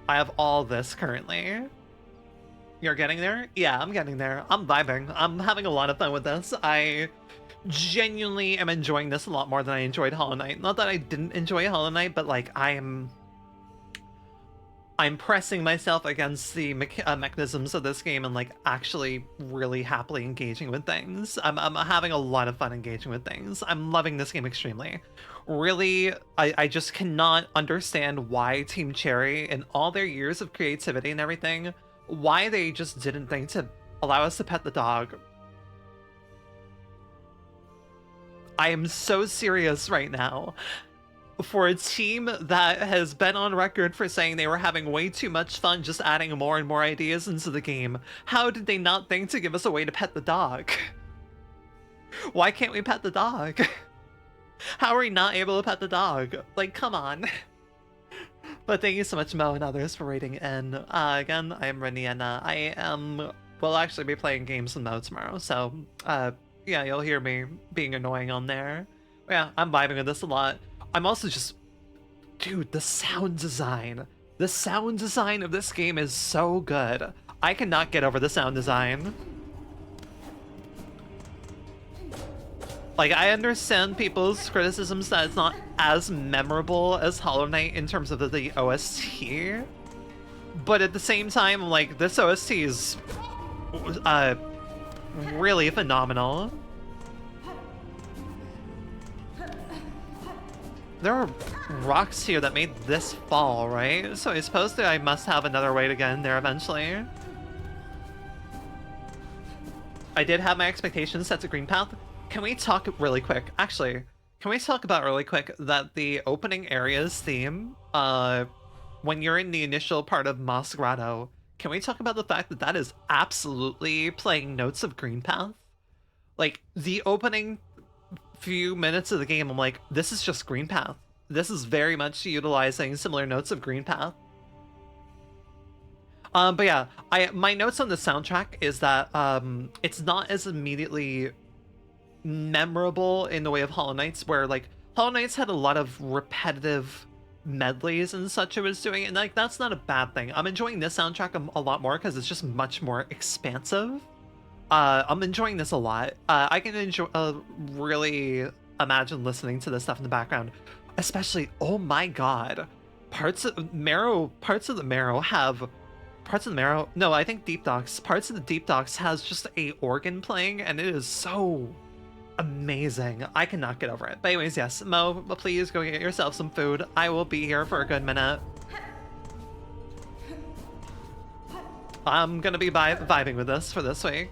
have all this currently. You're getting there? Yeah, I'm getting there. I'm vibing. I'm having a lot of fun with this. I genuinely am enjoying this a lot more than I enjoyed Hollow Knight. Not that I didn't enjoy Hollow Knight, but like I'm pressing myself against the mechanisms of this game and like actually really happily engaging with things. I'm having a lot of fun engaging with things. I'm loving this game extremely. Really, I just cannot understand why Team Cherry, in all their years of creativity and everything, why they just didn't think to allow us to pet the dog. I am so serious right now. For a team that has been on record for saying they were having way too much fun just adding more and more ideas into the game, how did they not think to give us a way to pet the dog? Why can't we pet the dog? How are we not able to pet the dog? Like, come on. But thank you so much, Mo and others, for rating in. Again, I am Rinienna. Will actually be playing games with Mo tomorrow, so, yeah, you'll hear me being annoying on there. But yeah, I'm vibing with this a lot. I'm also just... Dude, the sound design. The sound design of this game is so good. I cannot get over the sound design. Like, I understand people's criticisms that it's not as memorable as Hollow Knight in terms of the OST. But at the same time, like, this OST is really phenomenal. There are rocks here that made this fall, right? So I suppose that I must have another way to get in there eventually. I did have my expectations set to green path. Can we talk really quick? Actually, can we talk about really quick that the opening areas theme, when you're in the initial part of Moss Grotto, can we talk about the fact that that is absolutely playing notes of green path? Like, the opening few minutes of the game, I'm like, this is just green path. This is very much utilizing similar notes of green path. But yeah, my notes on the soundtrack is that it's not as immediately memorable in the way of Hollow Knights, where like Hollow Knights had a lot of repetitive medleys and such it was doing, and like that's not a bad thing. I'm enjoying this soundtrack a lot more because it's just much more expansive. I'm enjoying this a lot. I can enjoy really imagine listening to this stuff in the background, especially, oh my god, parts of the Marrow no, I think parts of the Deep Docks has just a organ playing, and it is so amazing. I cannot get over it. But anyways, yes, Mo, please go get yourself some food. I will be here for a good minute. I'm gonna be vibing with this for this week.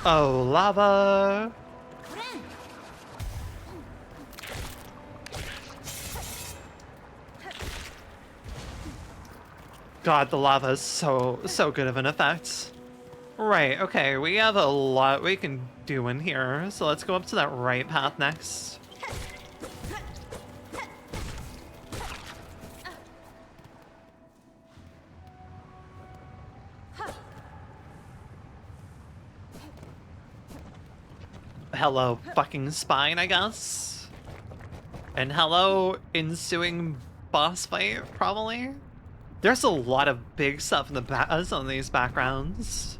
Oh, lava! God, the lava is so good of an effect. Right, okay, we have a lot we can do in here, so let's go up to that right path next. Hello, fucking spine, I guess. And hello, ensuing boss fight, probably. There's a lot of big stuff in the on these backgrounds.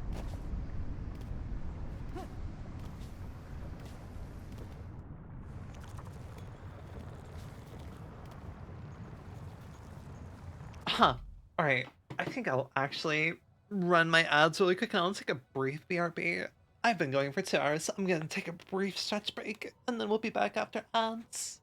Huh. Alright. I think I'll actually run my ads really quick and I'll take a brief BRB. I've been going for 2 hours, so I'm gonna take a brief stretch break and then we'll be back after ads.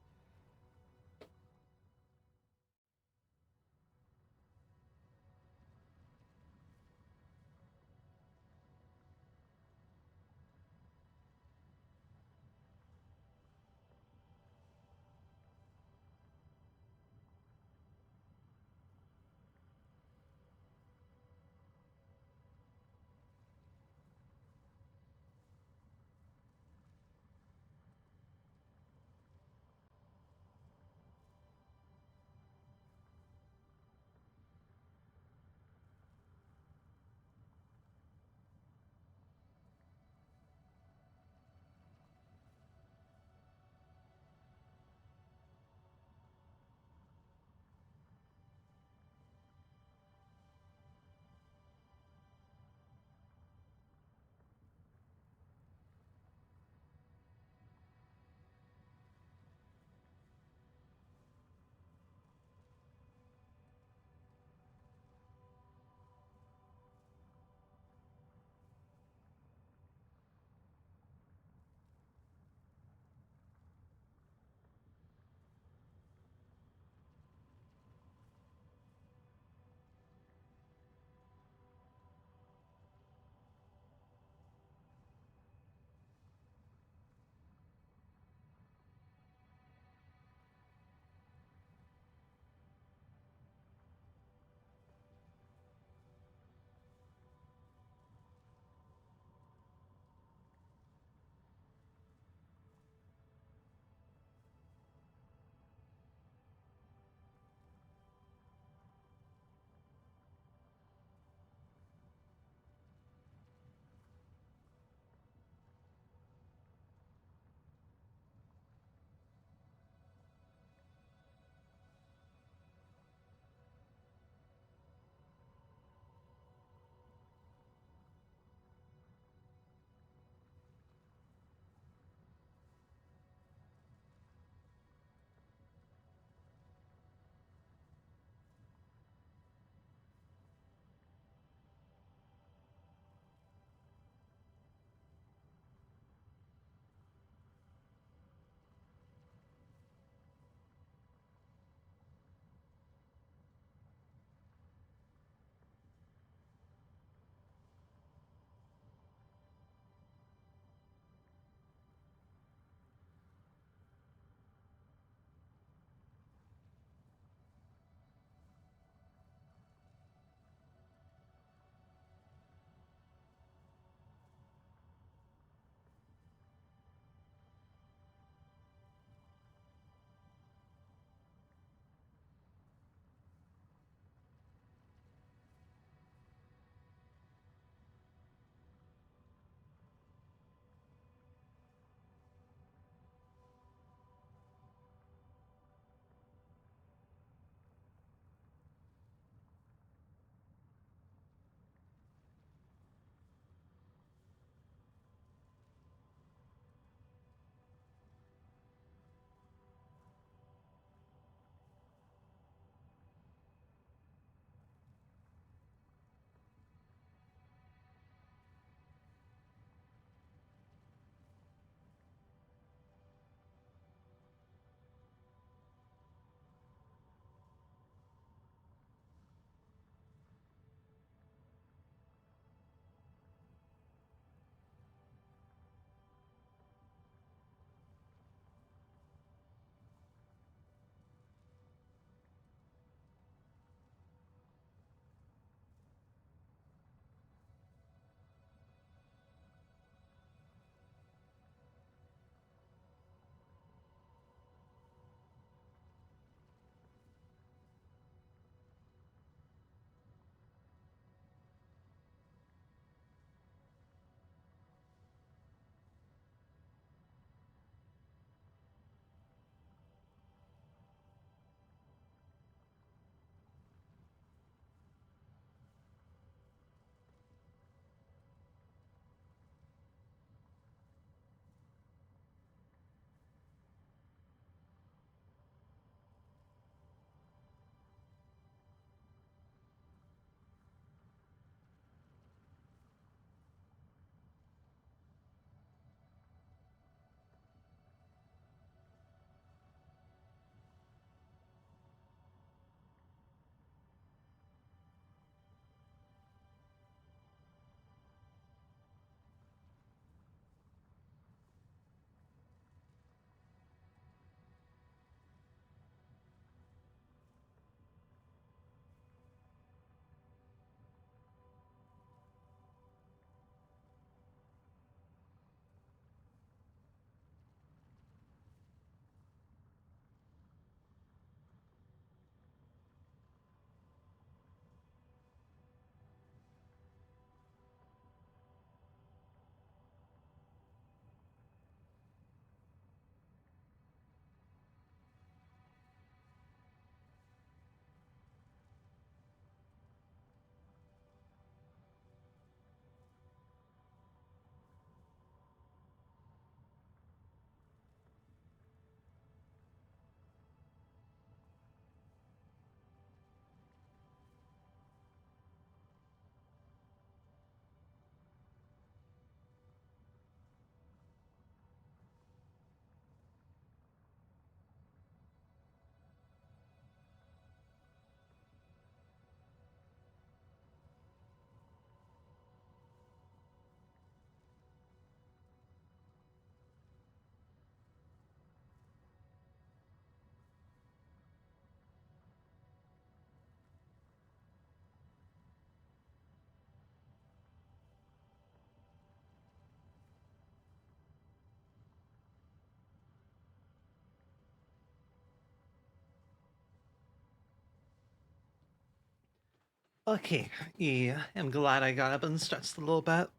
Okay, yeah, I'm glad I got up and stretched a little bit.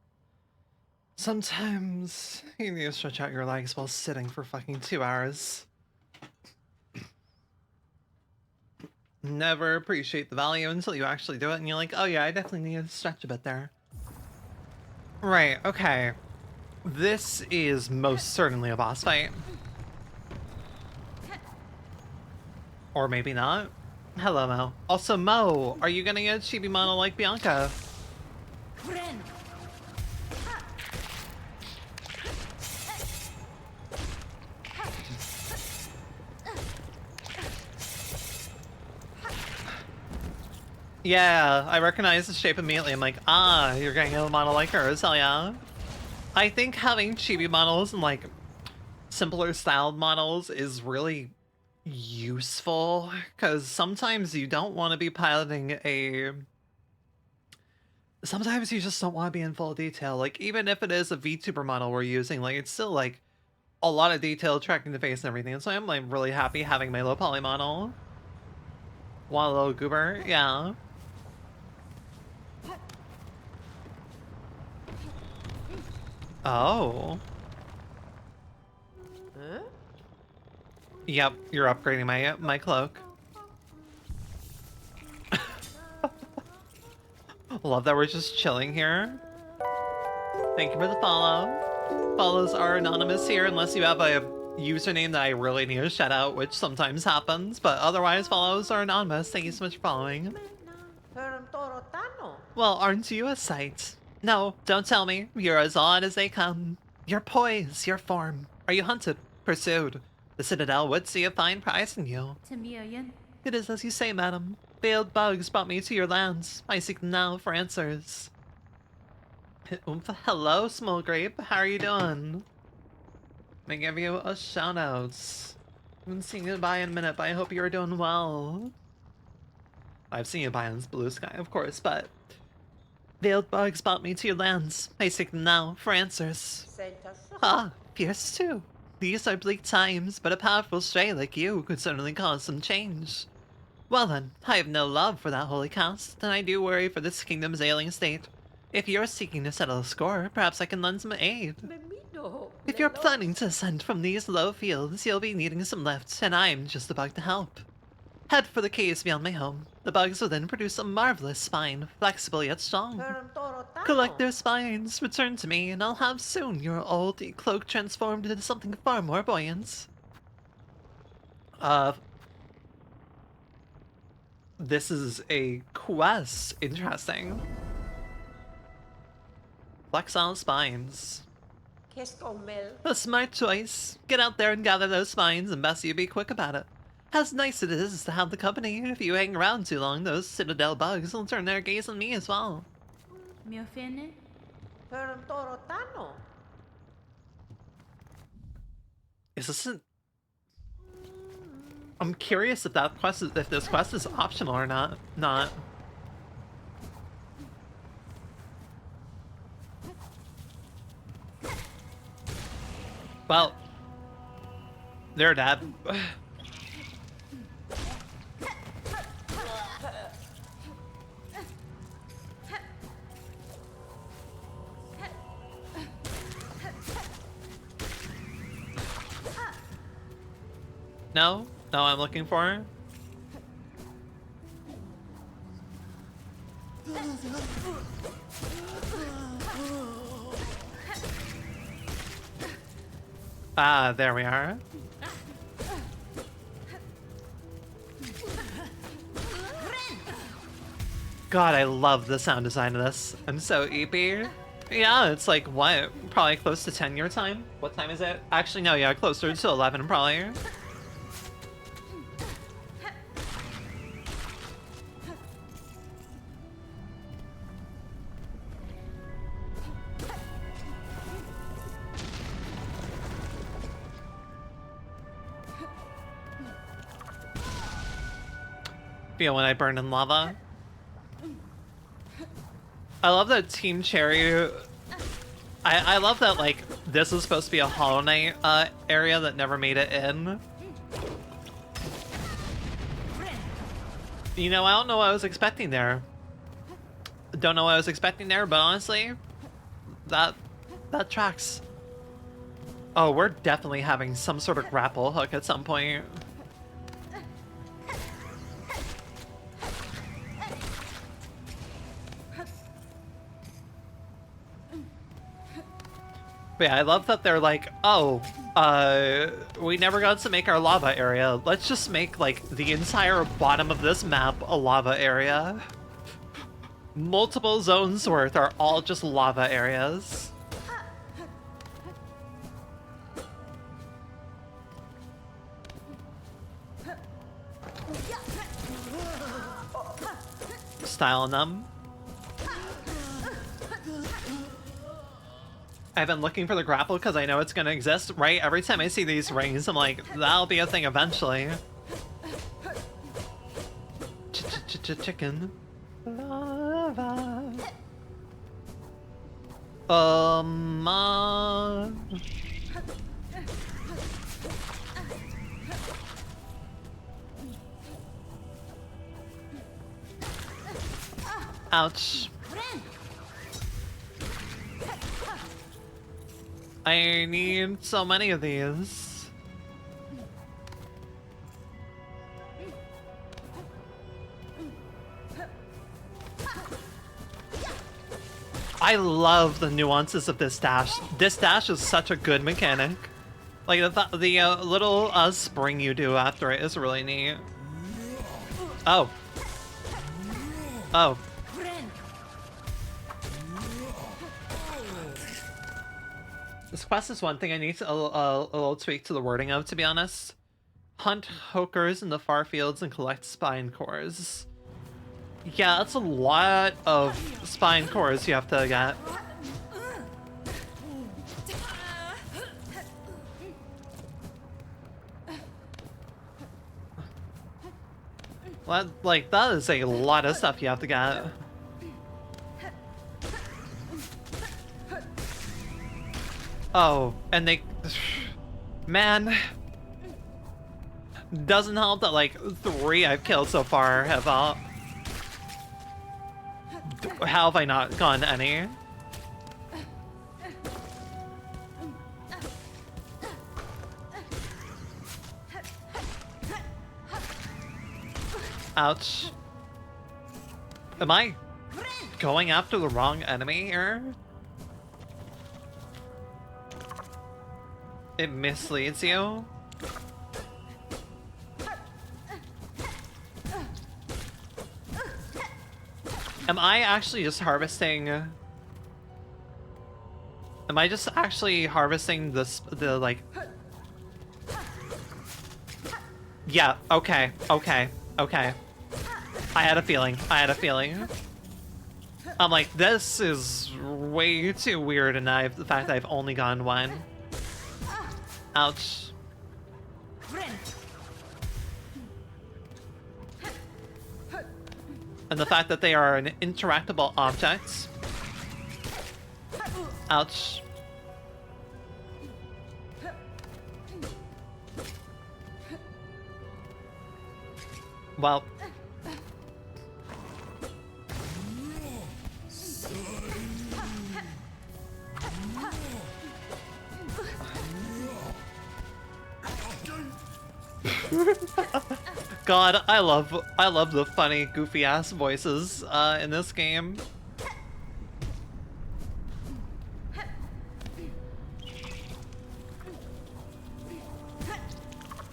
Sometimes you need to stretch out your legs while sitting for fucking 2 hours. Never appreciate the value until you actually do it and you're like, oh yeah, I definitely need to stretch a bit there. Right, okay. This is most certainly a boss fight. Or maybe not. Hello, Mo. Also, Mo, are you gonna get a chibi model like Bianca? Yeah, I recognize the shape immediately. I'm like, ah, you're getting a model like hers, hell yeah. I think having chibi models and like simpler styled models is really useful because sometimes you don't want to be piloting a. Sometimes you just don't want to be in full detail. Like, even if it is a VTuber model we're using, like, it's still like a lot of detail tracking the face and everything. So I'm like really happy having my low poly model. Want a little goober? Yeah. Oh. Huh? Yep, you're upgrading my cloak. Love that we're just chilling here. Thank you for the follow. Follows are anonymous here unless you have a username that I really need to shout out, which sometimes happens, but otherwise follows are anonymous. Thank you so much for following. Well, aren't you a sight? No, don't tell me. You're as odd as they come. Your poise, your form. Are you hunted? Pursued? The Citadel would see a fine prize in you. It is as you say, madam. Veiled bugs brought me to your lands. I seek them now for answers. Hello, Small Grape. How are you doing? Let me give you a shout out. I haven't seen you by in a minute, but I hope you're doing well. I've seen you by in blue sky, of course, but veiled bugs brought me to your lands. I seek them now for answers. Ah, fierce too. These are bleak times, but a powerful stray like you could certainly cause some change. Well then, I have no love for that holy caste, and I do worry for this kingdom's ailing state. If you're seeking to settle a score, perhaps I can lend some aid. If you're planning to ascend from these low fields, you'll be needing some lift, and I'm just the bug to help. Head for the caves beyond my home. The bugs will then produce a marvelous spine, flexible yet strong. Collect their spines, return to me, and I'll have soon your old cloak transformed into something far more buoyant. This is a quest. Interesting. Flexile spines. A smart choice. Get out there and gather those spines, and best you be quick about it. How nice it is to have the company. If you hang around too long, those Citadel bugs will turn their gaze on me as well. Is this an... I'm curious if that quest is, if this quest is optional or not. Well, they're dead. No, I'm looking for her. Ah, there we are. God, I love the sound design of this. I'm so EP. Yeah, it's like, what? Probably close to 10 your time? What time is it? Actually, no, yeah, closer to 11 probably. Feel when I burn in lava. I love that Team Cherry. I love that, like, this is supposed to be a Hollow Knight area that never made it in. You know, I don't know what I was expecting there. Don't know what I was expecting there, but honestly, that tracks. Oh, we're definitely having some sort of grapple hook at some point. But yeah, I love that they're like, oh, we never got to make our lava area. Let's just make, like, the entire bottom of this map a lava area. Multiple zones worth are all just lava areas. Styling them. I've been looking for the grapple because I know it's gonna exist, right? Every time I see these rings, I'm like, that'll be a thing eventually. Chicken. Lava. Ouch. I need so many of these. I love the nuances of this dash. This dash is such a good mechanic. Like the little spring you do after it is really neat. Oh. Oh. This quest is one thing I need a little tweak to the wording of, to be honest. Hunt hokers in the far fields and collect spine cores. Yeah, that's a lot of spine cores you have to get. Well, like, that is a lot of stuff you have to get. Oh, and they... Man. Doesn't help that, like, 3 I've killed so far have, how have I not gotten any? Ouch. Am I going after the wrong enemy here? It misleads you? Am I actually just harvesting... Am I just actually harvesting this, the, like... Yeah, okay, okay, okay. I had a feeling, I had a feeling. I'm like, this is way too weird, and the fact that I've only gotten one. Ouch. And the fact that they are an interactable object. Ouch. Well. God, I love the funny, goofy ass voices in this game.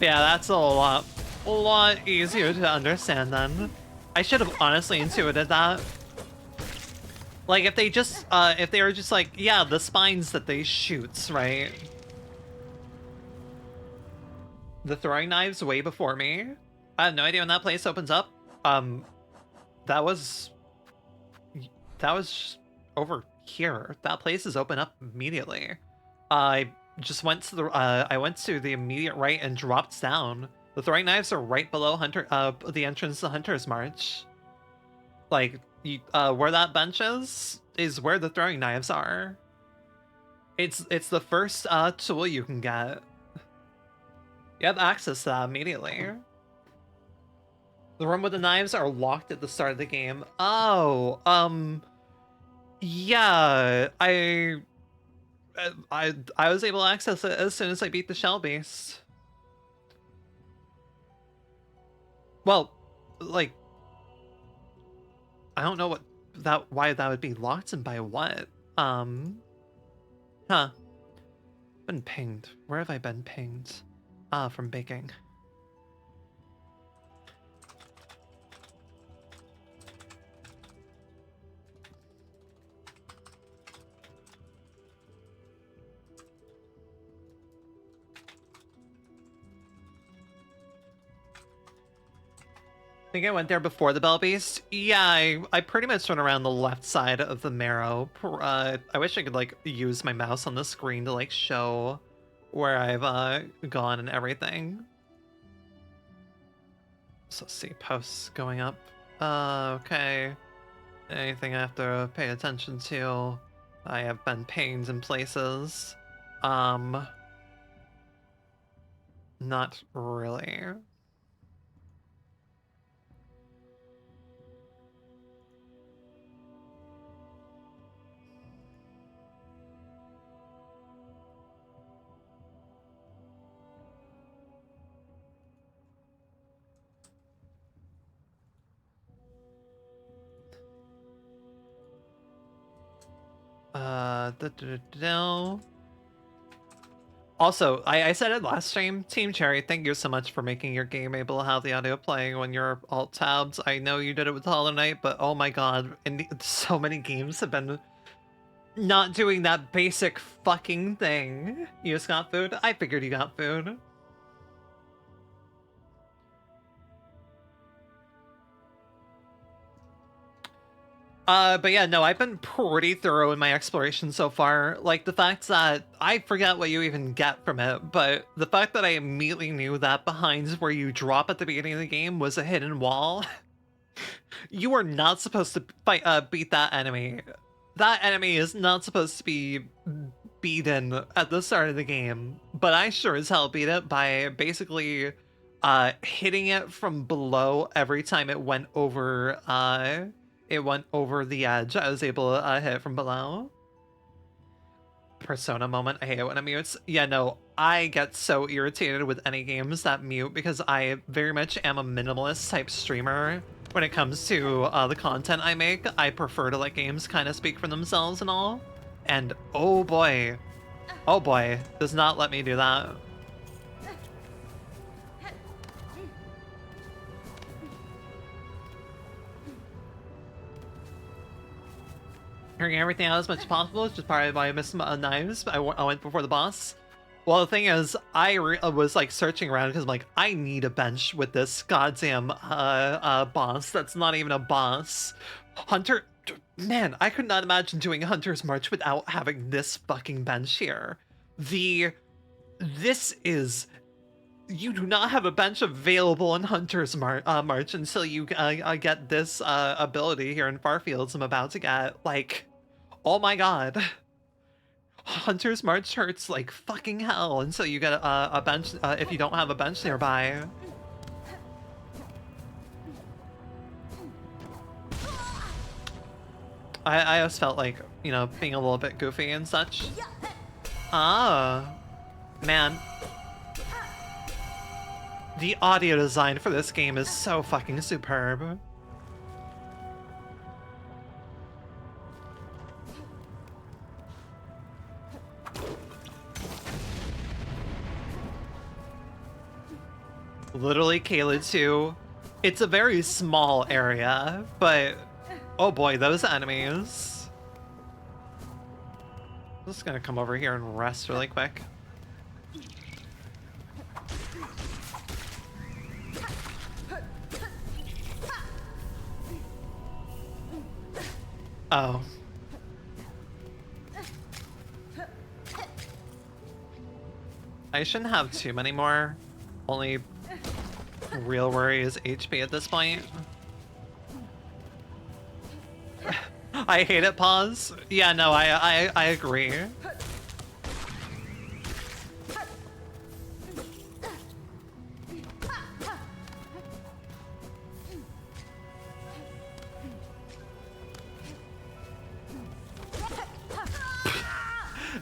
Yeah, that's a lot easier to understand then. I should have honestly intuited that. Like if they just if they were just like, yeah, the spines that they shoot, right? The throwing knives way before me. I have no idea when that place opens up. That was over here. That place is open up immediately. I just went to the I went to the immediate right and dropped down. The throwing knives are right below the entrance to Hunter's March. Like where that bench is where the throwing knives are. It's the first tool you can get. You have access to that immediately. The room with the knives are locked at the start of the game. Oh, yeah, I was able to access it as soon as I beat the Shell Beast. Well, like, I don't know why that would be locked and by what. Huh. Been pinged. Where have I been pinged? Ah, from baking. I think I went there before the Bell Beast. Yeah, I pretty much went around the left side of the Marrow. I wish I could, like, use my mouse on the screen to, like, show where I've gone and everything. So let's see, posts going up. Okay. Anything I have to pay attention to? I have been pinged in places. Not really. Also, I said it last stream, Team Cherry, thank you so much for making your game able to have the audio playing when you're alt-tabbed. I know you did it with Hollow Knight, but oh my god, so many games have been not doing that basic fucking thing. You just got food? I figured you got food. But yeah, no, I've been pretty thorough in my exploration so far. Like, the fact that I forget what you even get from it, but the fact that I immediately knew that behind where you drop at the beginning of the game was a hidden wall. You are not supposed to beat that enemy. That enemy is not supposed to be beaten at the start of the game, but I sure as hell beat it by basically hitting it from below every time it went over the edge. I was able to hit it from below. Persona moment. I hate it when it mutes. Yeah, no, I get so irritated with any games that mute because I very much am a minimalist type streamer. When it comes to the content I make, I prefer to let games kind of speak for themselves and all. And oh boy, does not let me do that. Carrying everything out as much as possible is just part of why I missed knives. I went before the boss. Well, the thing is, I was like searching around because I'm like, I need a bench with this goddamn boss that's not even a boss. Hunter, man, I could not imagine doing Hunter's March without having this fucking bench here. This is, you do not have a bench available in Hunter's March until you get this ability here in Farfields I'm about to get. Like, oh my god. Hunter's March hurts like fucking hell until you get a bench, if you don't have a bench nearby. I just felt like, you know, being a little bit goofy and such. Ah, man. The audio design for this game is so fucking superb. Literally, Kayla 2. It's a very small area, but oh boy, those enemies. I'm just gonna come over here and rest really quick. Oh. I shouldn't have too many more. Only real worry is HP at this point. I hate it, pause. Yeah, no, I agree.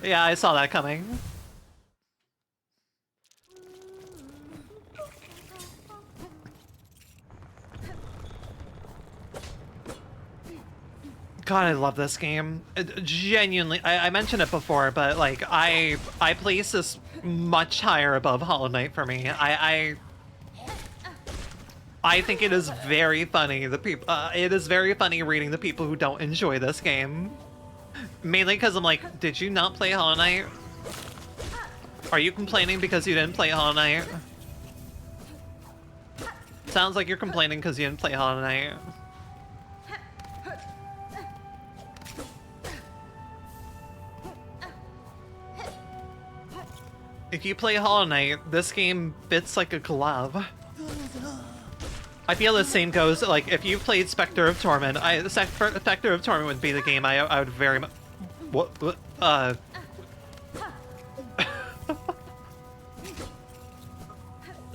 Yeah, I saw that coming. God, I love this game. Genuinely, I mentioned it before, but like I place this much higher above Hollow Knight for me. I think it is very funny. It is very funny reading the people who don't enjoy this game. Mainly because I'm like, did you not play Hollow Knight? Are you complaining because you didn't play Hollow Knight? Sounds like you're complaining because you didn't play Hollow Knight. If you play Hollow Knight, this game fits like a glove. I feel the same goes, like, if you played Spectre of Torment, Spectre of Torment would be the game I would very much...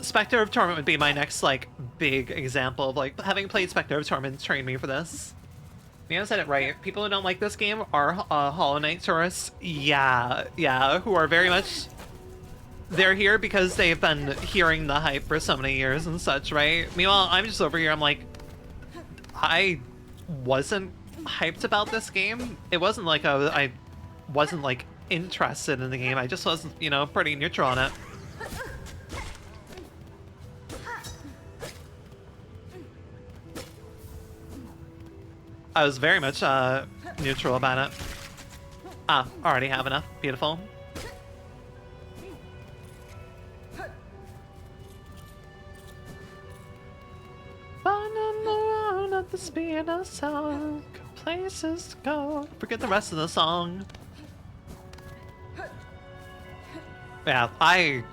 Spectre of Torment would be my next, like, big example of, like, having played Spectre of Torment trained me for this. Mia said it right. People who don't like this game are Hollow Knight tourists. Yeah, who are very much... They're here because they've been hearing the hype for so many years and such, right? Meanwhile, I'm just over here, I'm like... I wasn't hyped about this game. It wasn't like I wasn't, like, interested in the game. I just was, you know, pretty neutral on it. I was very much neutral about it. Ah, already have enough. Beautiful. At the speed of sound, places to go. Forget the rest of the song. Yeah, I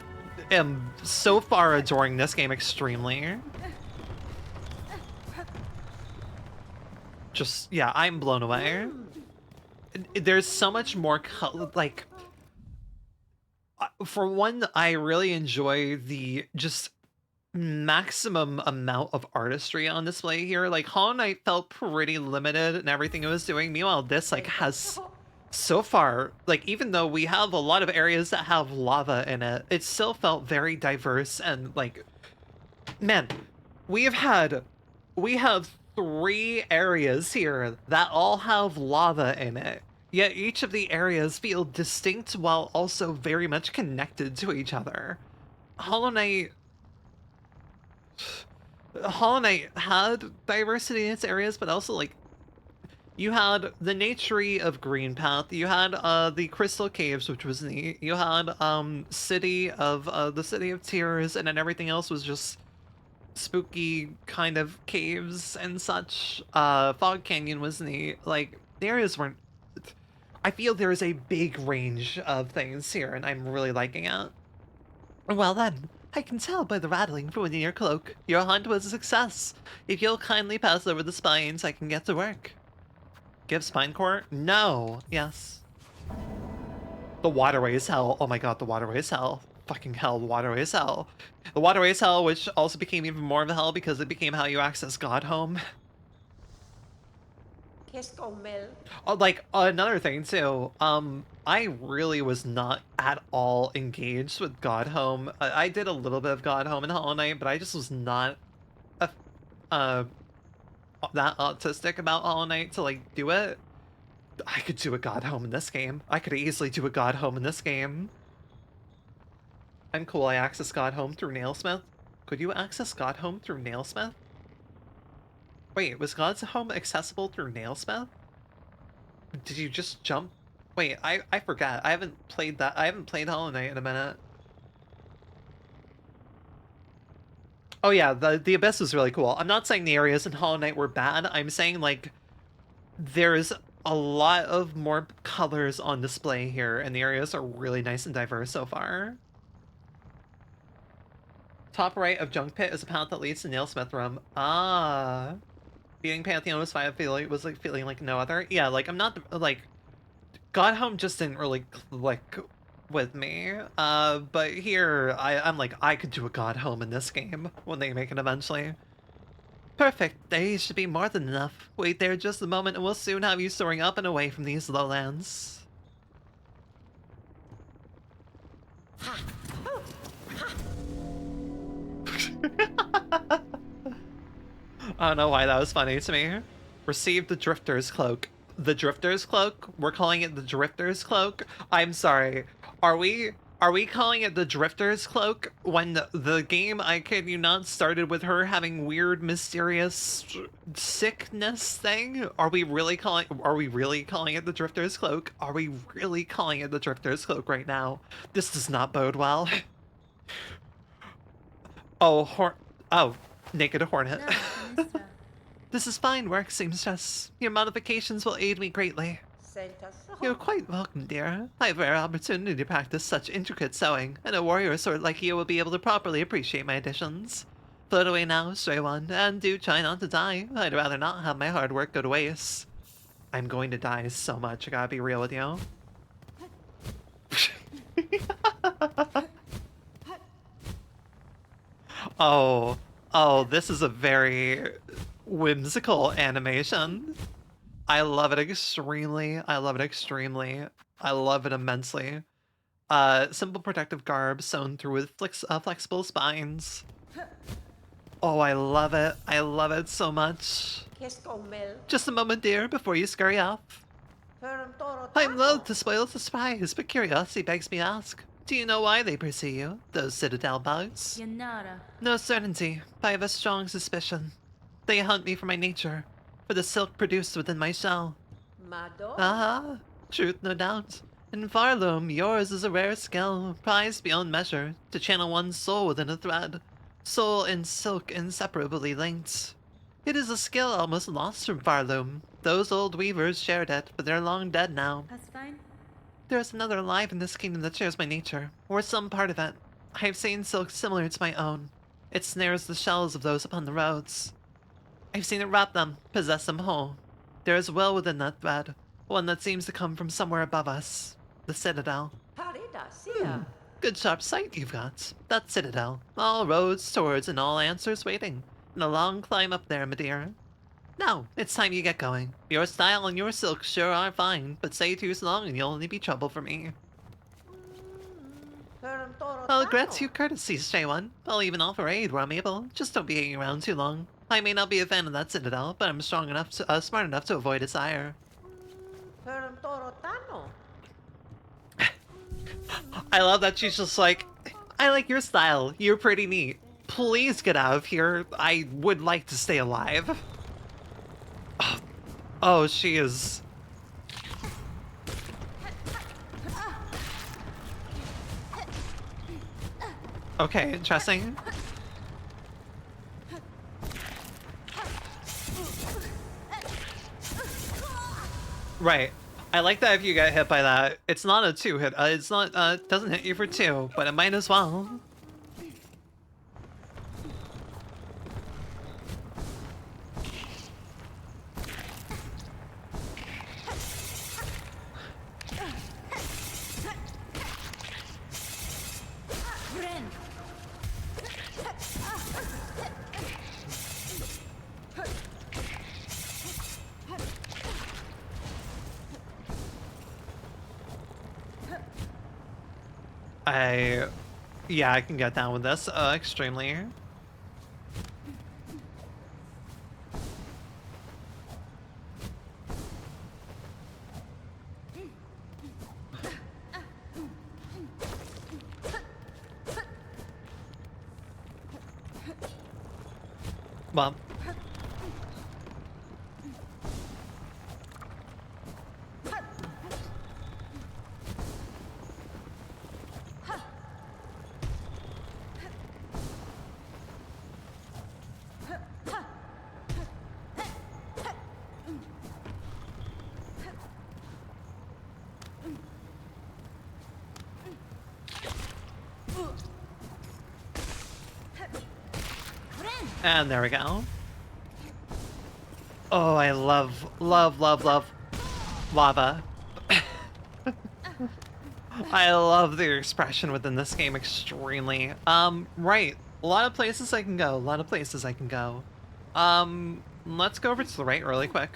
am so far adoring this game extremely. Just, yeah, I'm blown away. There's so much more like, for one, I really enjoy the just maximum amount of artistry on display here. Like, Hollow Knight felt pretty limited in everything it was doing. Meanwhile, this, like, has so far, like, even though we have a lot of areas that have lava in it, it still felt very diverse and, like, man, we have 3 areas here that all have lava in it. Yet each of the areas feel distinct while also very much connected to each other. Hollow Knight had diversity in its areas, but also, like, you had the nature of Green Path, you had the Crystal Caves, which was neat, you had the City of Tears, and then everything else was just spooky kind of caves and such. Fog Canyon was neat. Like, the areas weren't... I feel there is a big range of things here, and I'm really liking it. Well then, I can tell by the rattling from within your cloak. Your hunt was a success. If you'll kindly pass over the spines, I can get to work. Give spine core? No. Yes. The waterway is hell. Oh my god, the waterway is hell. Fucking hell, the waterway is hell. The waterway is hell, which also became even more of a hell because it became how you access Godhome. Oh, like, another thing too, I really was not at all engaged with Godhome. I did a little bit of Godhome in Hollow Knight, but I just was not that autistic about Hollow Knight to, like, do it. I could do a Godhome in this game. I could easily do a Godhome in this game. I'm cool, I access Godhome through Nailsmith. Could you access Godhome through Nailsmith? Wait, was Godhome accessible through Nailsmith? Did you just jump? Wait, I forgot. I haven't played Hollow Knight in a minute. Oh yeah, the Abyss was really cool. I'm not saying the areas in Hollow Knight were bad. I'm saying, like, there's a lot of more colors on display here, and the areas are really nice and diverse so far. Top right of Junk Pit is a path that leads to Nailsmith Room. Ah. Beating Pantheon was fine, feeling like no other. Yeah, like, I'm not, like, Godhome just didn't really click with me. But here, I'm like, I could do a Godhome in this game when they make it eventually. Perfect, there should be more than enough. Wait there just a moment and we'll soon have you soaring up and away from these lowlands. I don't know why that was funny to me. Receive the Drifter's Cloak. The Drifter's Cloak? We're calling it the Drifter's Cloak? I'm sorry. Are we calling it the Drifter's Cloak when the game, I kid you not, started with her having weird, mysterious sickness thing? Are we really calling it the Drifter's Cloak? Are we really calling it the Drifter's Cloak right now? This does not bode well. Oh, Naked Hornet. This is fine work, seamstress. Your modifications will aid me greatly. You're quite welcome, dear. I have a rare opportunity to practice such intricate sewing, and a warrior sword like you will be able to properly appreciate my additions. Float away now, stray one, and do try not to die. I'd rather not have my hard work go to waste. I'm going to die so much, I gotta be real with you. Oh, this is a very whimsical animation. I love it extremely. I love it extremely. I love it immensely. Simple protective garb sewn through with flexible spines. Oh, I love it. I love it so much. Just a moment, dear, before you scurry off. I'm loath to spoil the surprise, but curiosity begs me to ask. Do you know why they pursue you, those citadel bugs? No certainty, but I have a strong suspicion. They hunt me for my nature, for the silk produced within my shell. Ah, truth no doubt. In Varloom, yours is a rare skill, prized beyond measure, to channel one's soul within a thread. Soul and silk inseparably linked. It is a skill almost lost from Varloom. Those old weavers shared it, but they're long dead now. That's fine. There is another alive in this kingdom that shares my nature, or some part of it. I have seen silk similar to my own. It snares the shells of those upon the roads. I've seen it wrap them, possess them whole. There is will within that thread, one that seems to come from somewhere above us. The Citadel. Good sharp sight you've got. That Citadel. All roads towards and all answers waiting. And a long climb up there, my dear. Now, it's time you get going. Your style and your silk sure are fine, but stay too long and you'll only be trouble for me. I'll grant you courtesy, stray one. I'll even offer aid where I'm able. Just don't be hanging around too long. I may not be a fan of that Citadel, but I'm smart enough to avoid its ire. I love that she's just like, I like your style. You're pretty neat. Please get out of here. I would like to stay alive. Oh, she is... Okay, interesting. Right. I like that if you get hit by that, it's not a 2-hit. It's not, doesn't hit you for 2, but it might as well. Yeah, I can get down with this, extremely. Well. And there we go. Oh, I love lava. I love the expression within this game extremely. Right. A lot of places I can go. Let's go over to the right really quick.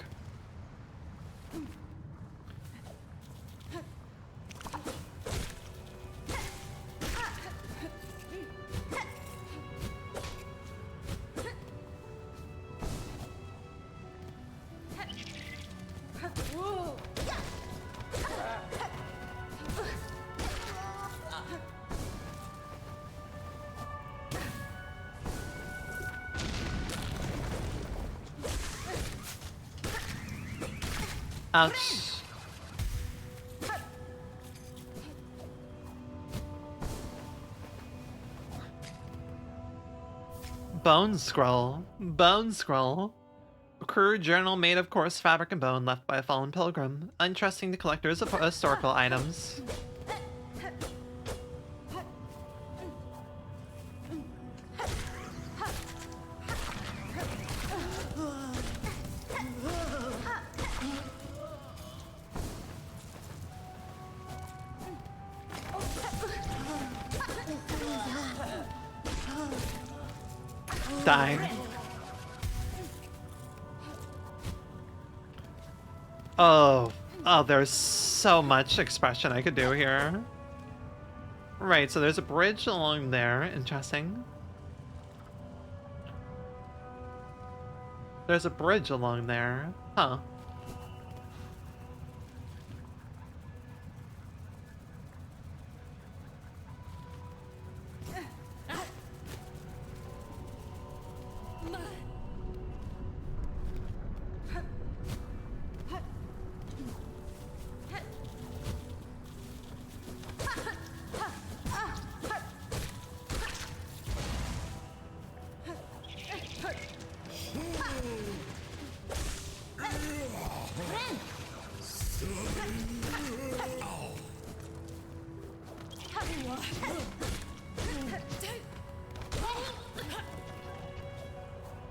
Ouch. Bone scroll. Bone scroll. A crude journal made of coarse fabric and bone left by a fallen pilgrim. Untrusting to collectors of historical items. Die. Oh, there's so much expression I could do here. Right, so there's a bridge along there. Interesting. There's a bridge along there. Huh.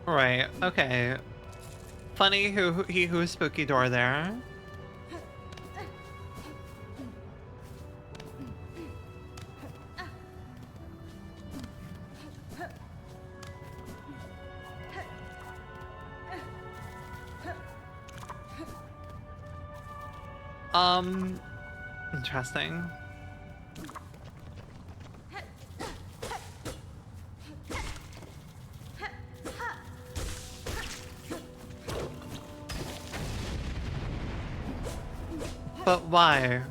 Right, okay. Funny who's spooky door there. Interesting. But why?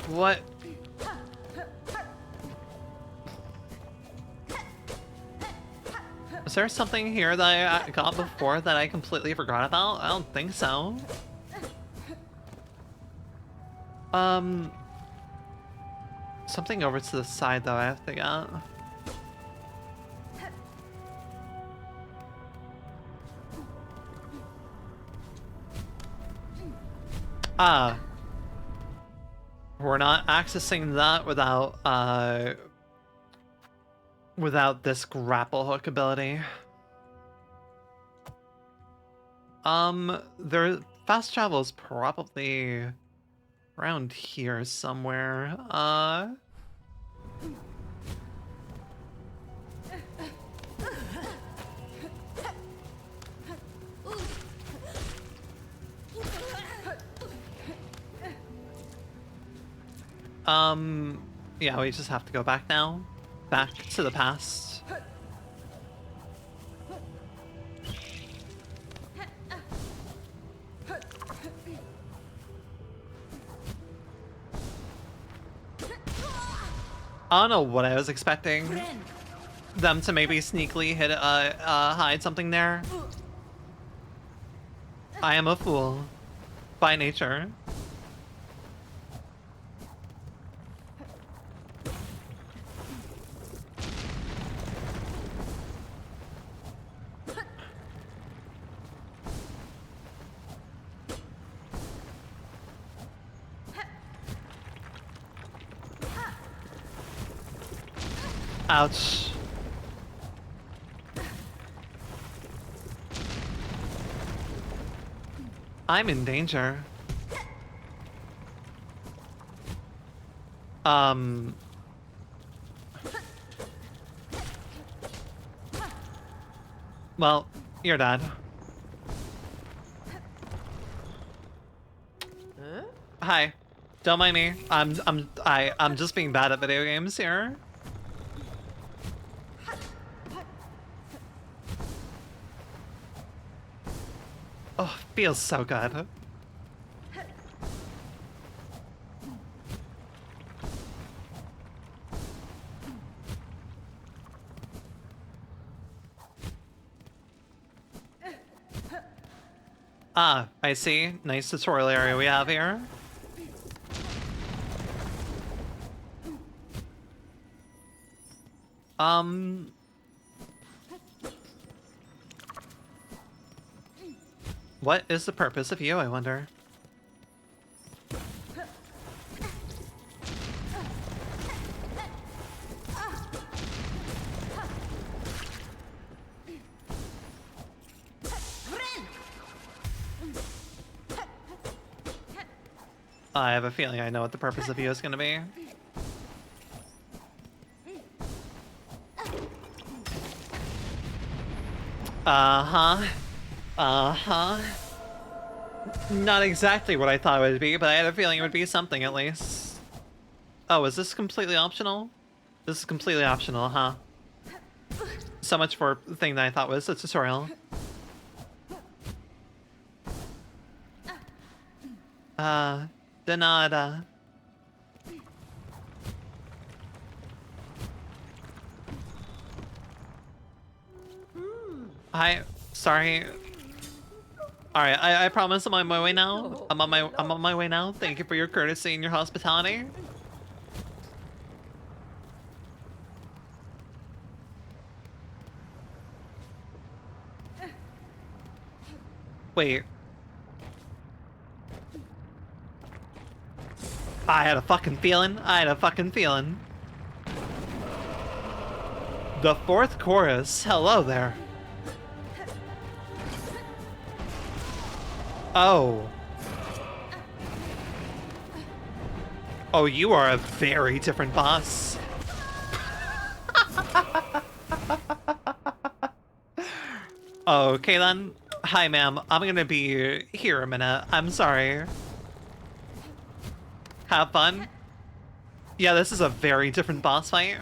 What? Is there something here that I got before that I completely forgot about? I don't think so. Something over to the side though I have to get. Ah. We're not accessing that without this grapple hook ability. There fast travel is probably around here somewhere. Yeah, we just have to go back now. Back to the past. I don't know what I was expecting. Them to maybe sneakily hide something there. I am a fool. By nature. Ouch. I'm in danger. Well, you're dead. Huh? Hi. Don't mind me. I'm just being bad at video games here. Oh, feels so good. Ah, I see. Nice tutorial area we have here. What is the purpose of you, I wonder? I have a feeling I know what the purpose of you is gonna be. Uh-huh. Uh-huh. Not exactly what I thought it would be, but I had a feeling it would be something at least. Oh, is this completely optional? This is completely optional, huh? So much for the thing that I thought was a tutorial. De nada. Sorry. Alright, I promise I'm on my way now. I'm on my way now. Thank you for your courtesy and your hospitality. Wait. I had a fucking feeling. The fourth chorus. Hello there. Oh. Oh, you are a very different boss. Okay then. Hi, ma'am. I'm gonna be here a minute. I'm sorry. Have fun. Yeah, this is a very different boss fight.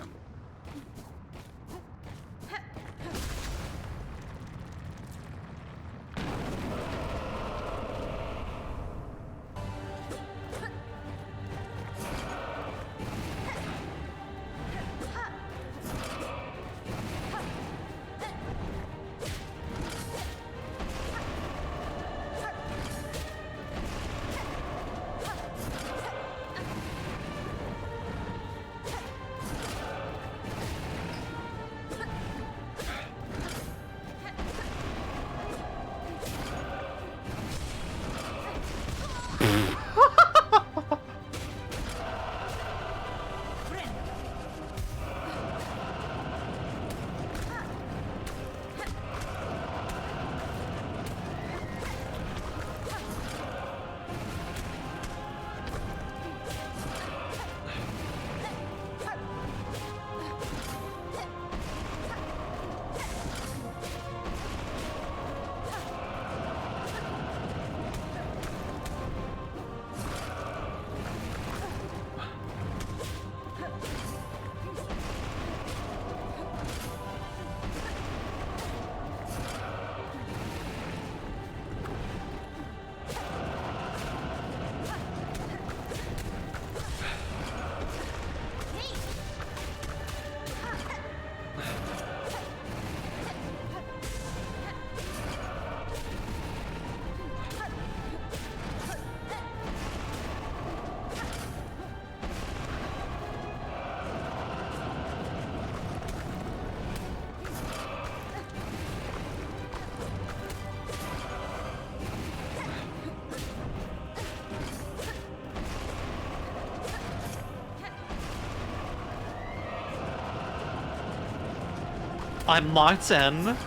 I'm locked in.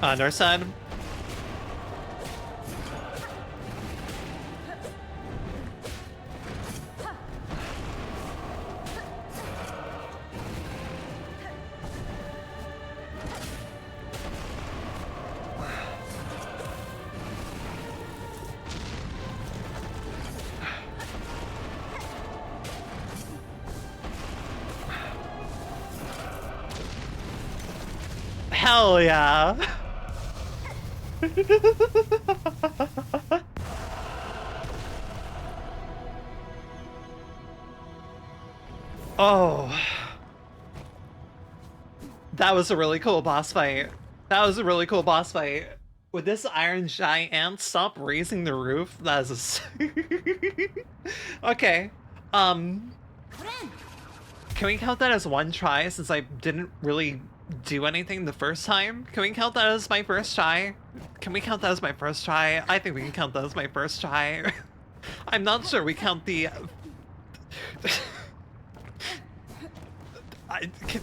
On our side. Hell yeah! Oh. That was a really cool boss fight. That was a really cool boss fight. Would this iron giant stop raising the roof? That is a... Okay. Can we count that as one try since I didn't really do anything the first time? Can we count that as my first try? Can we count that as my first try? I think we can count that as my first try. I'm not sure we count the...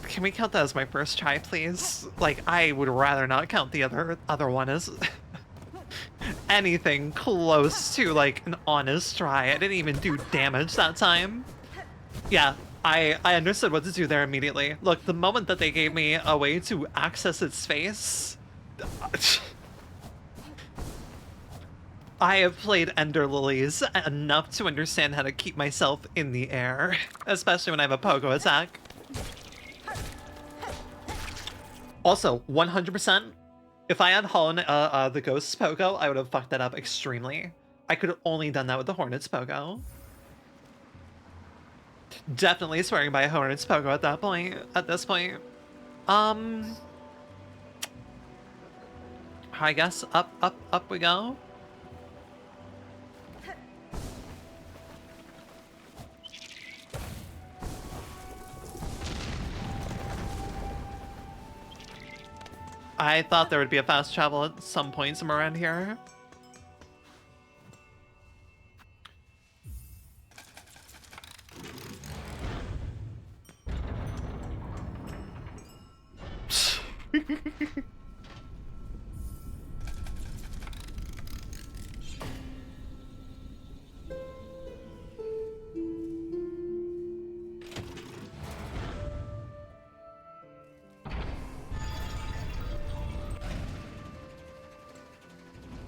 Can we count that as my first try, please? Like, I would rather not count the other one as anything close to, like, an honest try. I didn't even do damage that time. Yeah, I understood what to do there immediately. Look, the moment that they gave me a way to access its face... I have played Ender Lilies enough to understand how to keep myself in the air, especially when I have a pogo attack. Also, 100%, if I had Holland the Ghost's Pogo, I would have fucked that up extremely. I could have only done that with the Hornet's Pogo. Definitely swearing by a Hornet's Pogo at this point. I guess up we go. I thought there would be a fast travel at some point somewhere around here.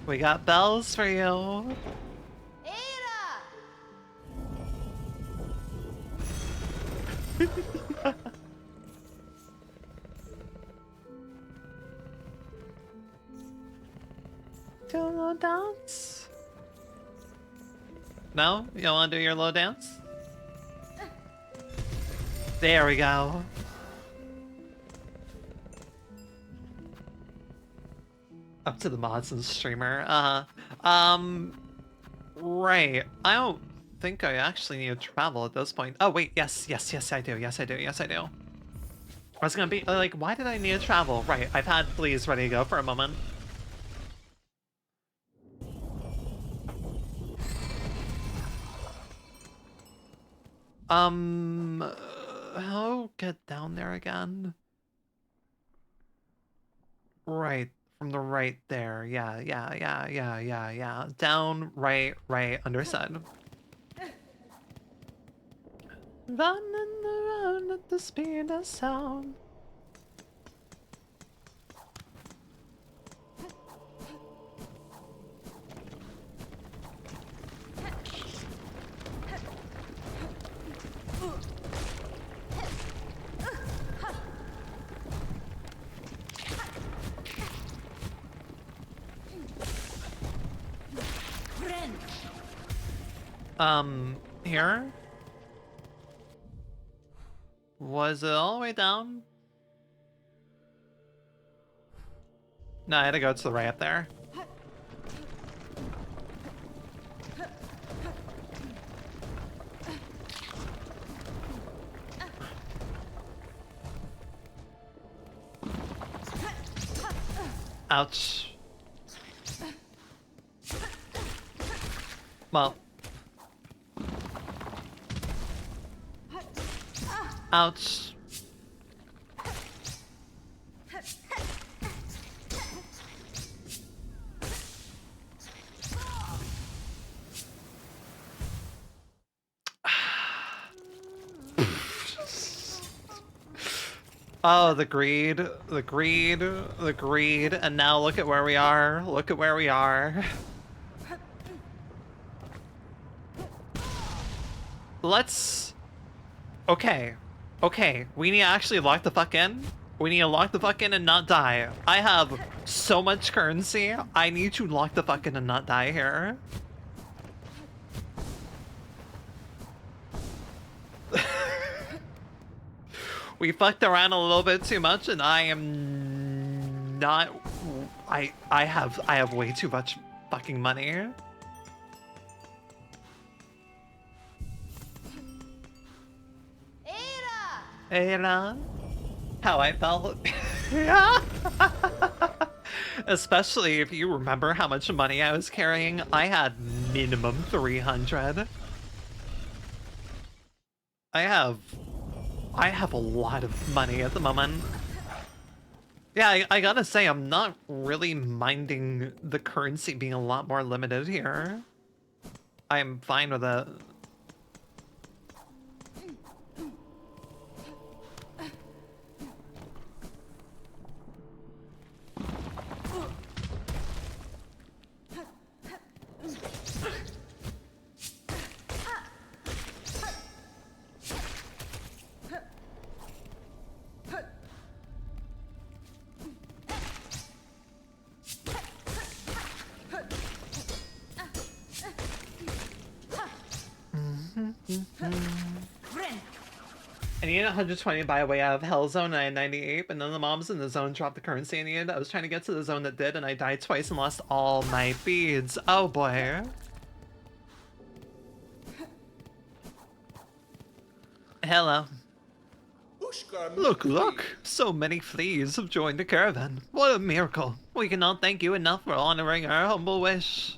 We got bells for you. Do a little dance? No? You don't want to do your little dance? There we go. Up to the mods and streamer. Right. I don't think I actually need to travel at this point. Oh wait, yes, I do. Yes, I do. I was gonna be like, why did I need to travel? Right, I've had fleas ready to go for a moment. How get down there again? Right. From the right there. Yeah. Down, right, understood. Running around at the speed of sound. Here? Was it all the way down? No, I had to go to the right up there. Ouch. Well. Ouch. Oh, the greed, and now look at where we are. Let's... Okay, we need to actually lock the fuck in. We need to lock the fuck in and not die. I have so much currency. I need to lock the fuck in and not die here. We fucked around a little bit too much, and I am not. I have way too much fucking money. Era. How I felt. Yeah. Especially if you remember how much money I was carrying. I had minimum 300. I have a lot of money at the moment. Yeah, I gotta say, I'm not really minding the currency being a lot more limited here. I'm fine with it. I needed 120 by way out of Hell Zone and I had 98, and then the mobs in the zone dropped the currency I needed. I was trying to get to the zone that did, and I died twice and lost all my beads. Oh boy. Hello. Look, look! So many fleas have joined the caravan. What a miracle. We cannot thank you enough for honoring our humble wish.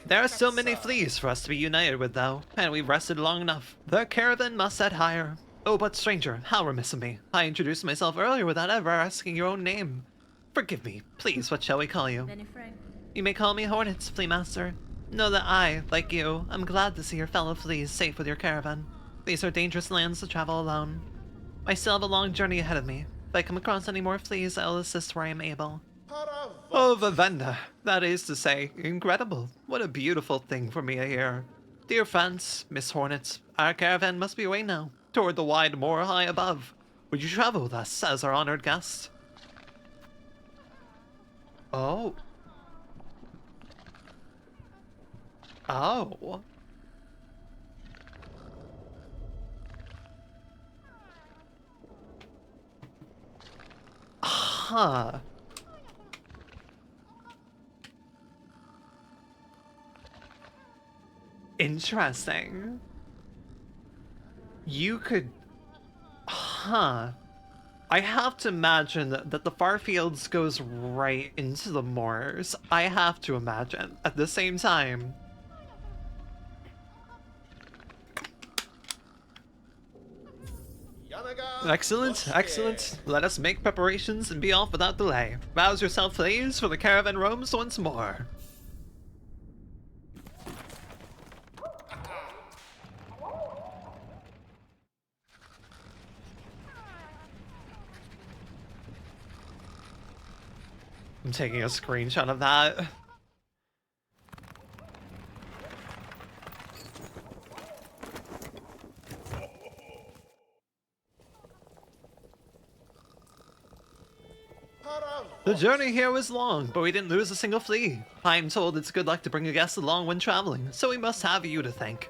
There are so many fleas for us to be united with, though, and we've rested long enough. The caravan must set higher. Oh, but stranger, how remiss of me. I introduced myself earlier without ever asking your own name. Forgive me. Please, what shall we call you? You may call me Hornets, Flea Master. Know that I, like you, am glad to see your fellow fleas safe with your caravan. These are dangerous lands to travel alone. I still have a long journey ahead of me. If I come across any more fleas, I'll assist where I am able. Oh, Vivenda. That is to say, incredible. What a beautiful thing for me to hear. Dear friends, Miss Hornet, our caravan must be away now, toward the wide moor high above. Would you travel with us as our honored guest? Oh. Oh. Huh. Interesting. You could... Huh. I have to imagine that the Farfields goes right into the moors. I have to imagine. At the same time... Excellent, excellent. Let us make preparations and be off without delay. Rouse yourself, please, for the caravan roams once more. I'm taking a screenshot of that. The journey here was long, but we didn't lose a single flea. I'm told it's good luck to bring a guest along when traveling, so we must have you to thank.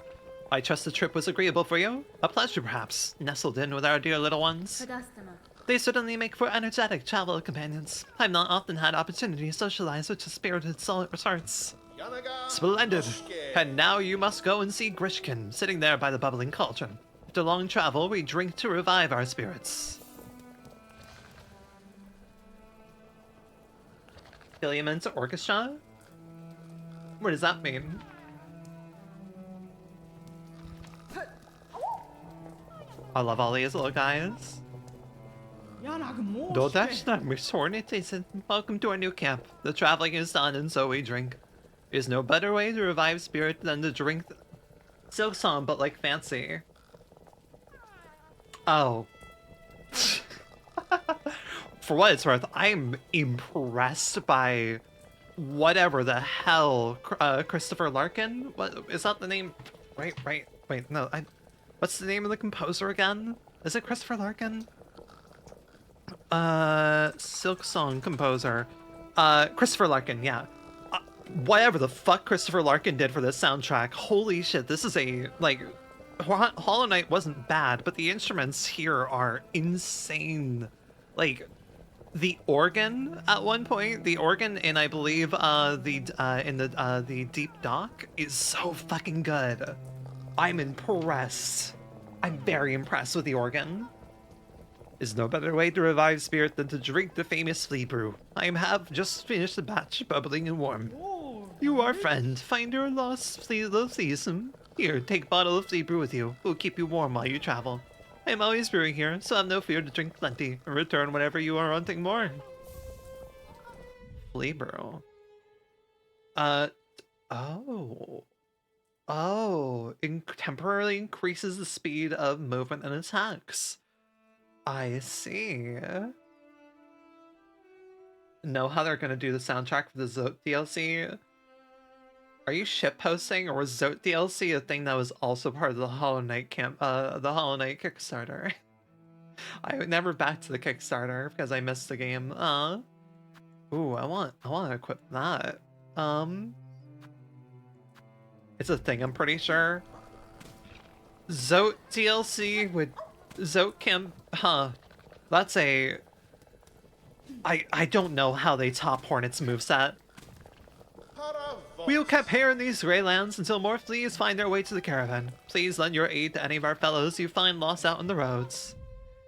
I trust the trip was agreeable for you? A pleasure, perhaps, nestled in with our dear little ones. They certainly make for energetic travel companions. I've not often had opportunity to socialize with spirited sorts. Splendid! And now you must go and see Grishkin, sitting there by the bubbling cauldron. After long travel, we drink to revive our spirits. Philiamen's Orchestra? What does that mean? I love all these little guys. Dodashna, Miss Hornet, welcome to our new camp. The traveling is done and so we drink. There's no better way to revive spirit than to drink Silksong, but like fancy. Oh. For what it's worth, I'm impressed by whatever the hell Christopher Larkin? What is that the name? Right. Wait, no, what's the name of the composer again? Is it Christopher Larkin? Silksong composer. Christopher Larkin, yeah. Whatever the fuck Christopher Larkin did for this soundtrack, holy shit, this is a, like, Hollow Knight wasn't bad, but the instruments here are insane. Like, the organ at one point, the organ in, I believe, the Deep Dock is so fucking good. I'm impressed. I'm very impressed with the organ. There's no better way to revive spirit than to drink the famous flea brew. I have just finished the batch, bubbling and warm. You, our friend, find your lost flea fleasome. Here, take a bottle of flea brew with you. It will keep you warm while you travel. I am always brewing here, so have no fear to drink plenty, and return whenever you are wanting more. Flea brew. Oh, temporarily increases the speed of movement and attacks. I see. Know how they're gonna do the soundtrack for the Zote DLC? Are you shitposting, or was Zote DLC a thing that was also part of the Hollow Knight Kickstarter? I never backed the Kickstarter because I missed the game. Ooh, I want to equip that. It's a thing, I'm pretty sure. Zote DLC with Zote Camp, that's a... I don't know how they top Hornet's moveset. We'll camp here in these gray lands until more fleas find their way to the caravan. Please lend your aid to any of our fellows you find lost out on the roads.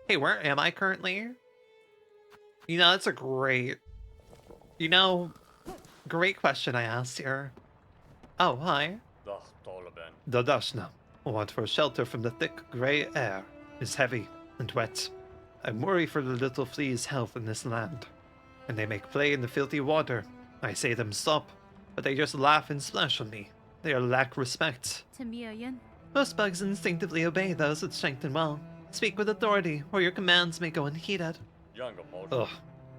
Hey, where am I currently? You know, that's a great... great question I asked here. Oh, hi. The Dashna. Want for shelter from the thick gray air. Is heavy and wet. I worry for the little flea's health in this land. And they make play in the filthy water. I say them stop, but they just laugh and splash on me. They lack respect. Most bugs instinctively obey those with strength and will. Speak with authority, or your commands may go unheeded. Ugh,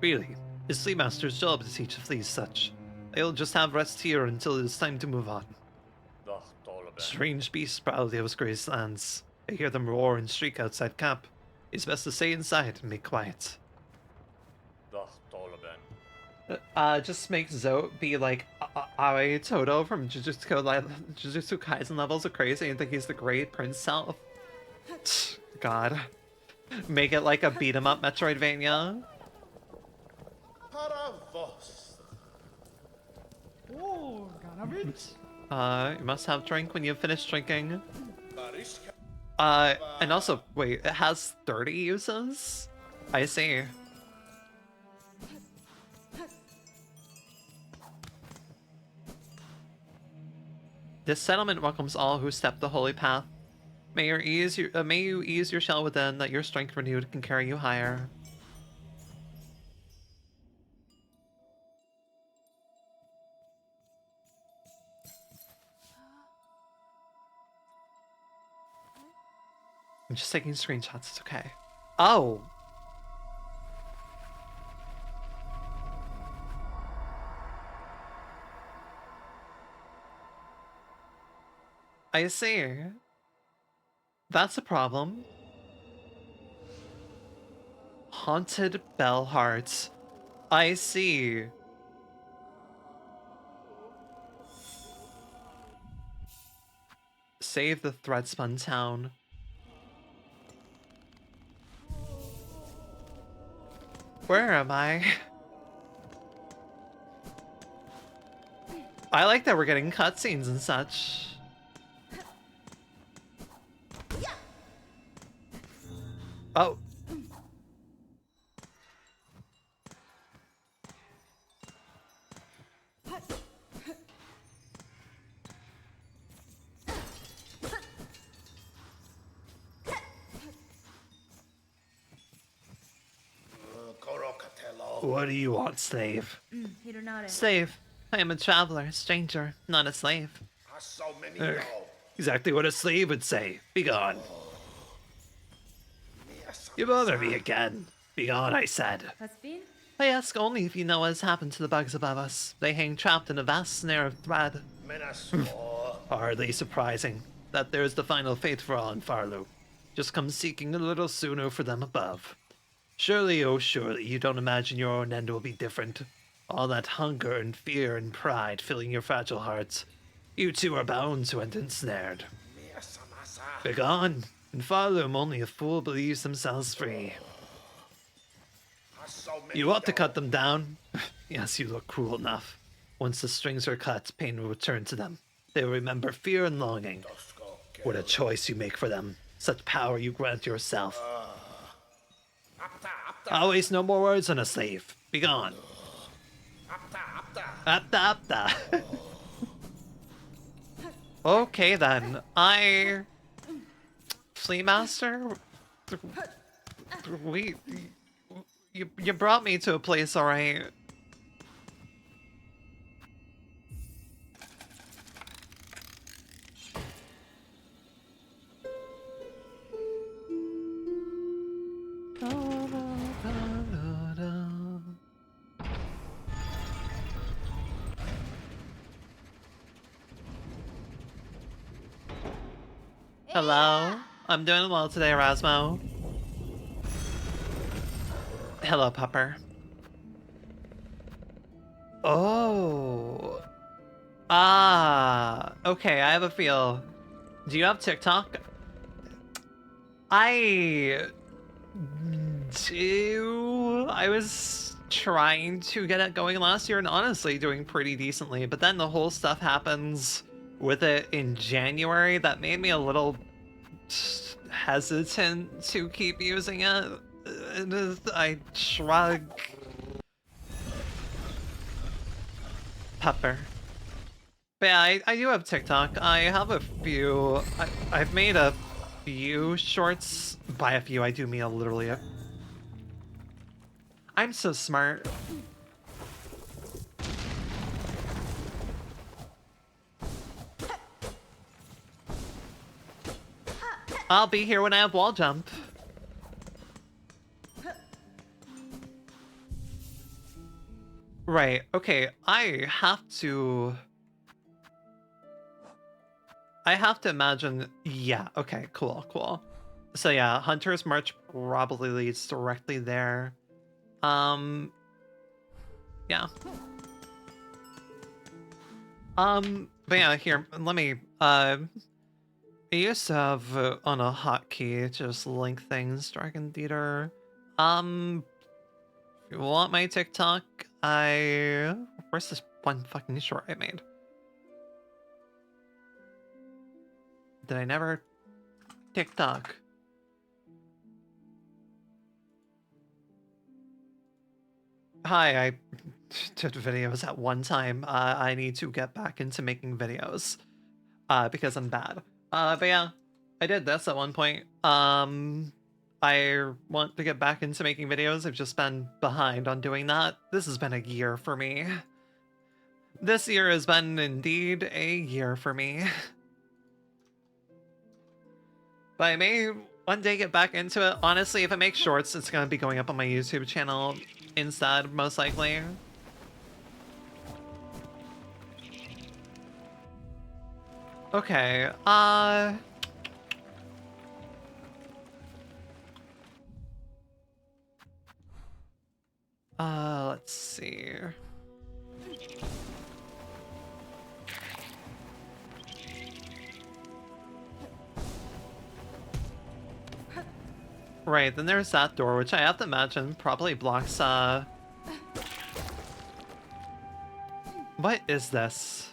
really? It's Flea Master's job to teach the fleas such. They'll just have rest here until it is time to move on. Strange beasts prowl those gracelands. I hear them roar and shriek outside camp. It's best to stay inside and be quiet. Just make Zote be like Aoi Todo from Jujutsu Kaisen levels of crazy and think he's the great prince self. God. Make it like a beat-em-up Metroidvania. You must have drink when you've finished drinking. And also, wait, it has 30 uses? I see. This settlement welcomes all who step the holy path. May you ease your shell within, that your strength renewed can carry you higher. I'm just taking screenshots, it's okay. Oh! I see. That's a problem. Haunted Bell Hearts. I see. Save the Threadspun town. Where am I? I like that we're getting cutscenes and such. Oh. What do you want, slave? Slave. I am a traveler, stranger, not a slave. Exactly what a slave would say. Be gone. You bother me again. Be gone, I said. I ask only if you know what has happened to the bugs above us. They hang trapped in a vast snare of thread. Hardly surprising. that there's the final fate for all in Farlow. Just come seeking a little sooner for them above. Surely, oh surely, you don't imagine your own end will be different. All that hunger and fear and pride filling your fragile hearts. You too are bound to and ensnared. Begone! In Farloom, only a fool believes themselves free. You ought to cut them down. Yes, you look cruel enough. Once the strings are cut, pain will return to them. They will remember fear and longing. What a choice you make for them. Such power you grant yourself. I'll waste no more words on a slave. Begone. Apta apta. Okay then. Flea Master? You brought me to a place, alright. Hello, I'm doing well today, Erasmo. Hello, Pupper. Oh. Ah. Okay, I have a feel. Do you have TikTok? I do. I was trying to get it going last year and honestly doing pretty decently, but then the whole stuff happens with it in January that made me a little hesitant to keep using it. I shrug. Pepper. But yeah, I do have TikTok. I have a few. I've made a few shorts. By a few, I do mean literally a. I'm so smart. I'll be here when I have wall jump. Right, okay, I have to imagine, yeah, okay, cool. So yeah, Hunter's March probably leads directly there. Yeah. But yeah, here, let me, I used to have on a hotkey just link things, Dragon Theater. If you want my TikTok, where's this one fucking short I made? Did I never TikTok? Hi, I did videos at one time. I need to get back into making videos. Because I'm bad. But yeah, I did this at one point. I want to get back into making videos. I've just been behind on doing that. This has been a year for me. This year has been indeed a year for me. But I may one day get back into it. Honestly, if I make shorts, it's gonna be going up on my YouTube channel instead, most likely. Okay, let's see. Right, then there's that door, which I have to imagine probably blocks, What is this?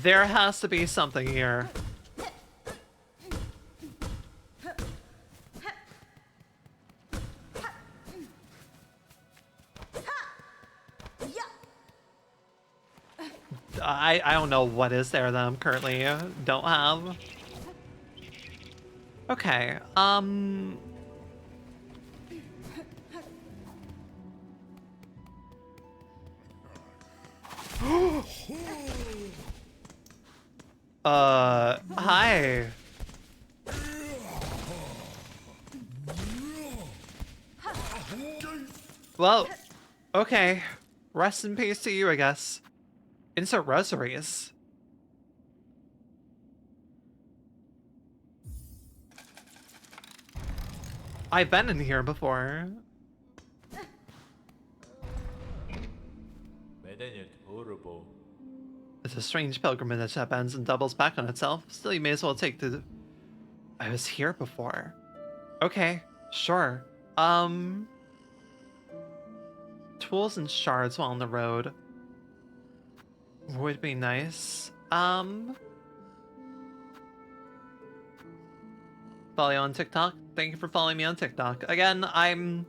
There has to be something here. I don't know what is there that I'm currently don't have. Okay, Hi. Well, okay. Rest in peace to you, I guess. Insert rosaries. I've been in here before. It's a strange pilgrimage that bends and doubles back on itself. Still, you may as well take the... I was here before. Okay, sure. Tools and shards while on the road would be nice. Follow you on TikTok? Thank you for following me on TikTok. Again, I'm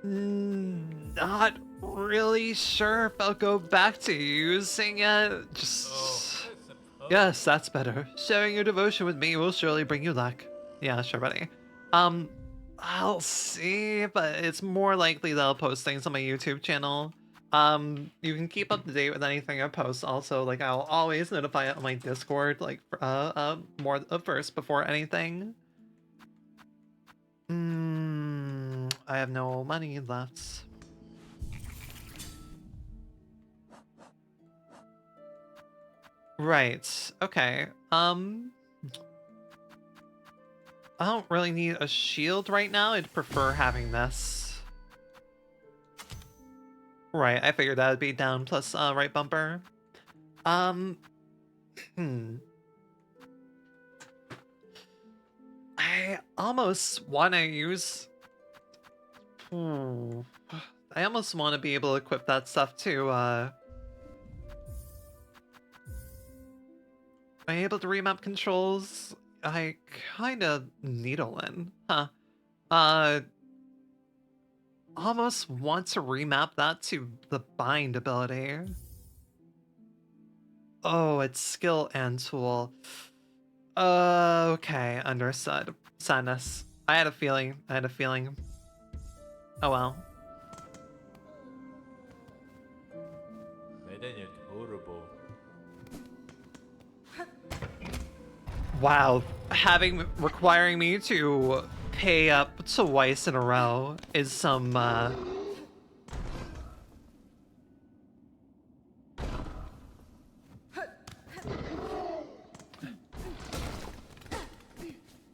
not really sure if I'll go back to using it. Just... Yes, that's better. Sharing your devotion with me will surely bring you luck. Yeah, sure, buddy. I'll see, but it's more likely that I'll post things on my YouTube channel. You can keep up to date with anything I post. Also, like, I'll always notify it on my Discord, like, more first before anything. I have no money left. Right. Okay. I don't really need a shield right now. I'd prefer having this. Right, I figured that would be down plus right bumper. I almost want to use... I almost want to be able to equip that stuff too. Am I able to remap controls? I kinda needle-in. Huh. Almost want to remap that to the bind ability. Oh, it's skill and tool. Okay, understood. Sadness. I had a feeling. Oh well. Wow, requiring me to pay up twice in a row is some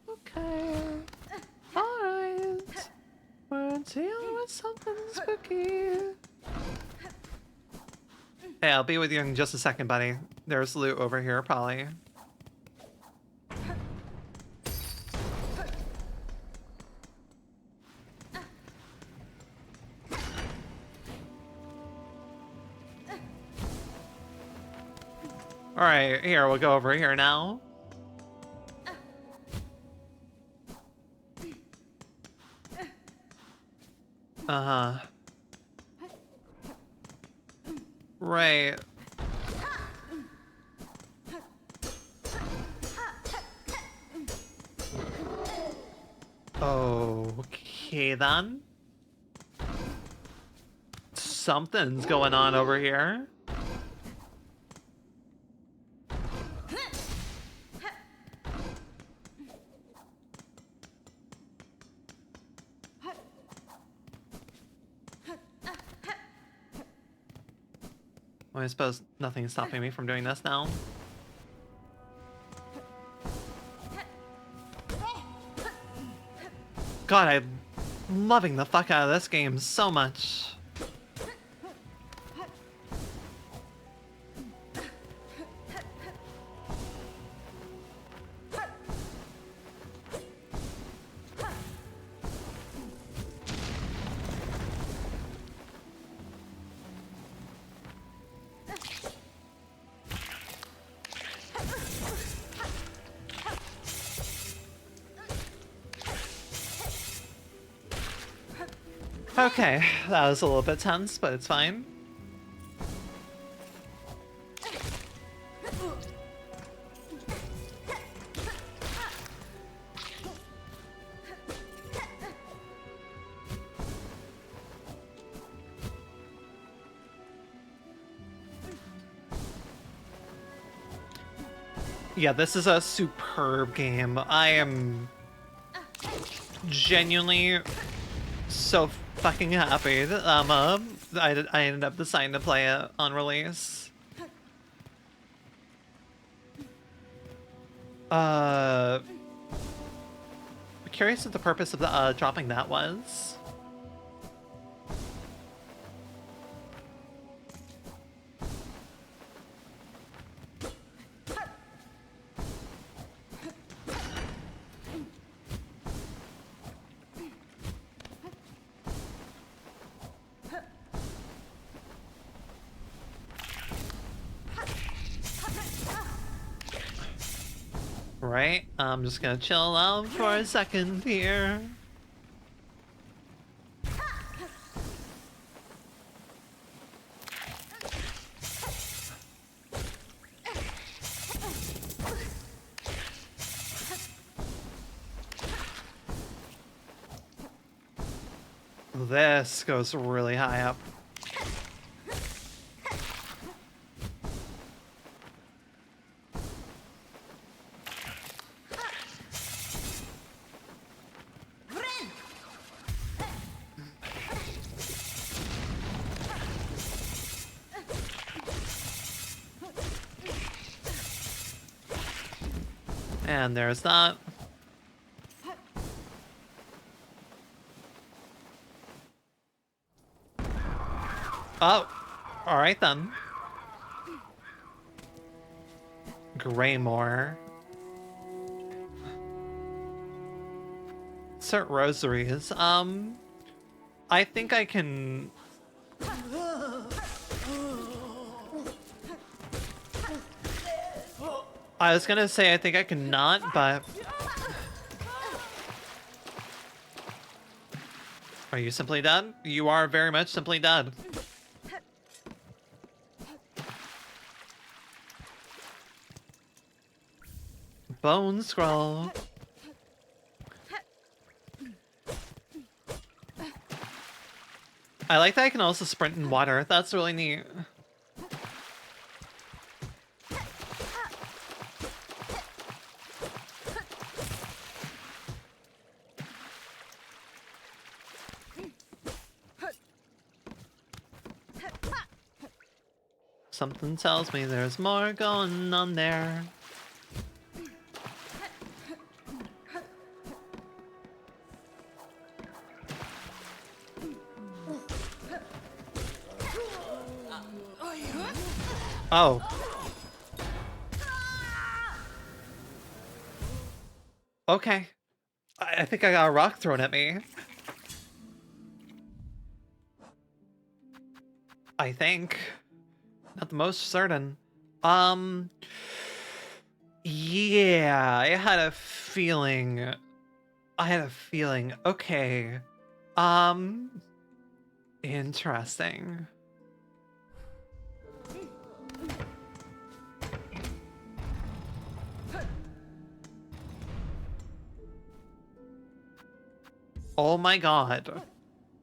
Okay. Alright. We're dealing with something spooky. Hey, I'll be with you in just a second, buddy. There's loot over here, probably. Alright, here, we'll go over here now. Uh-huh. Right. Okay, then. Something's going on over here. Well, I suppose nothing's stopping me from doing this now. God, I'm loving the fuck out of this game so much. Okay, that was a little bit tense, but it's fine. Yeah, this is a superb game. I am genuinely so fucking happy that I ended up deciding to play it on release. I'm curious what the purpose of the dropping that was. Right, I'm just gonna chill out for a second here. This goes really high up. And there's that. Oh, alright then. Greymore. Insert rosaries. I think I can... I was gonna say I think I can not, but... Are you simply dead? You are very much simply dead. Bone scroll. I like that I can also sprint in water. That's really neat. Something tells me there's more going on there. Oh. Okay. I think I got a rock thrown at me. I think. Not the most certain. Yeah, I had a feeling. Okay. Interesting. Oh my god.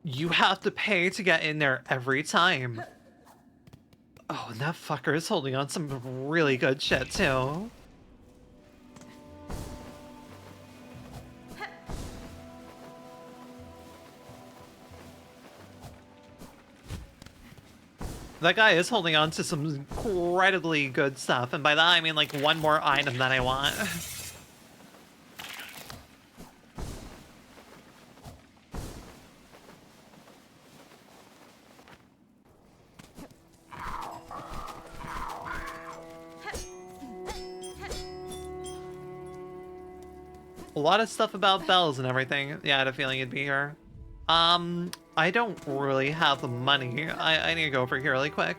You have to pay to get in there every time. Oh, and that fucker is holding on some really good shit, too. That guy is holding on to some incredibly good stuff, and by that I mean like one more item that I want. A lot of stuff about bells and everything. Yeah, I had a feeling you'd be here. I don't really have the money. I need to go over here really quick.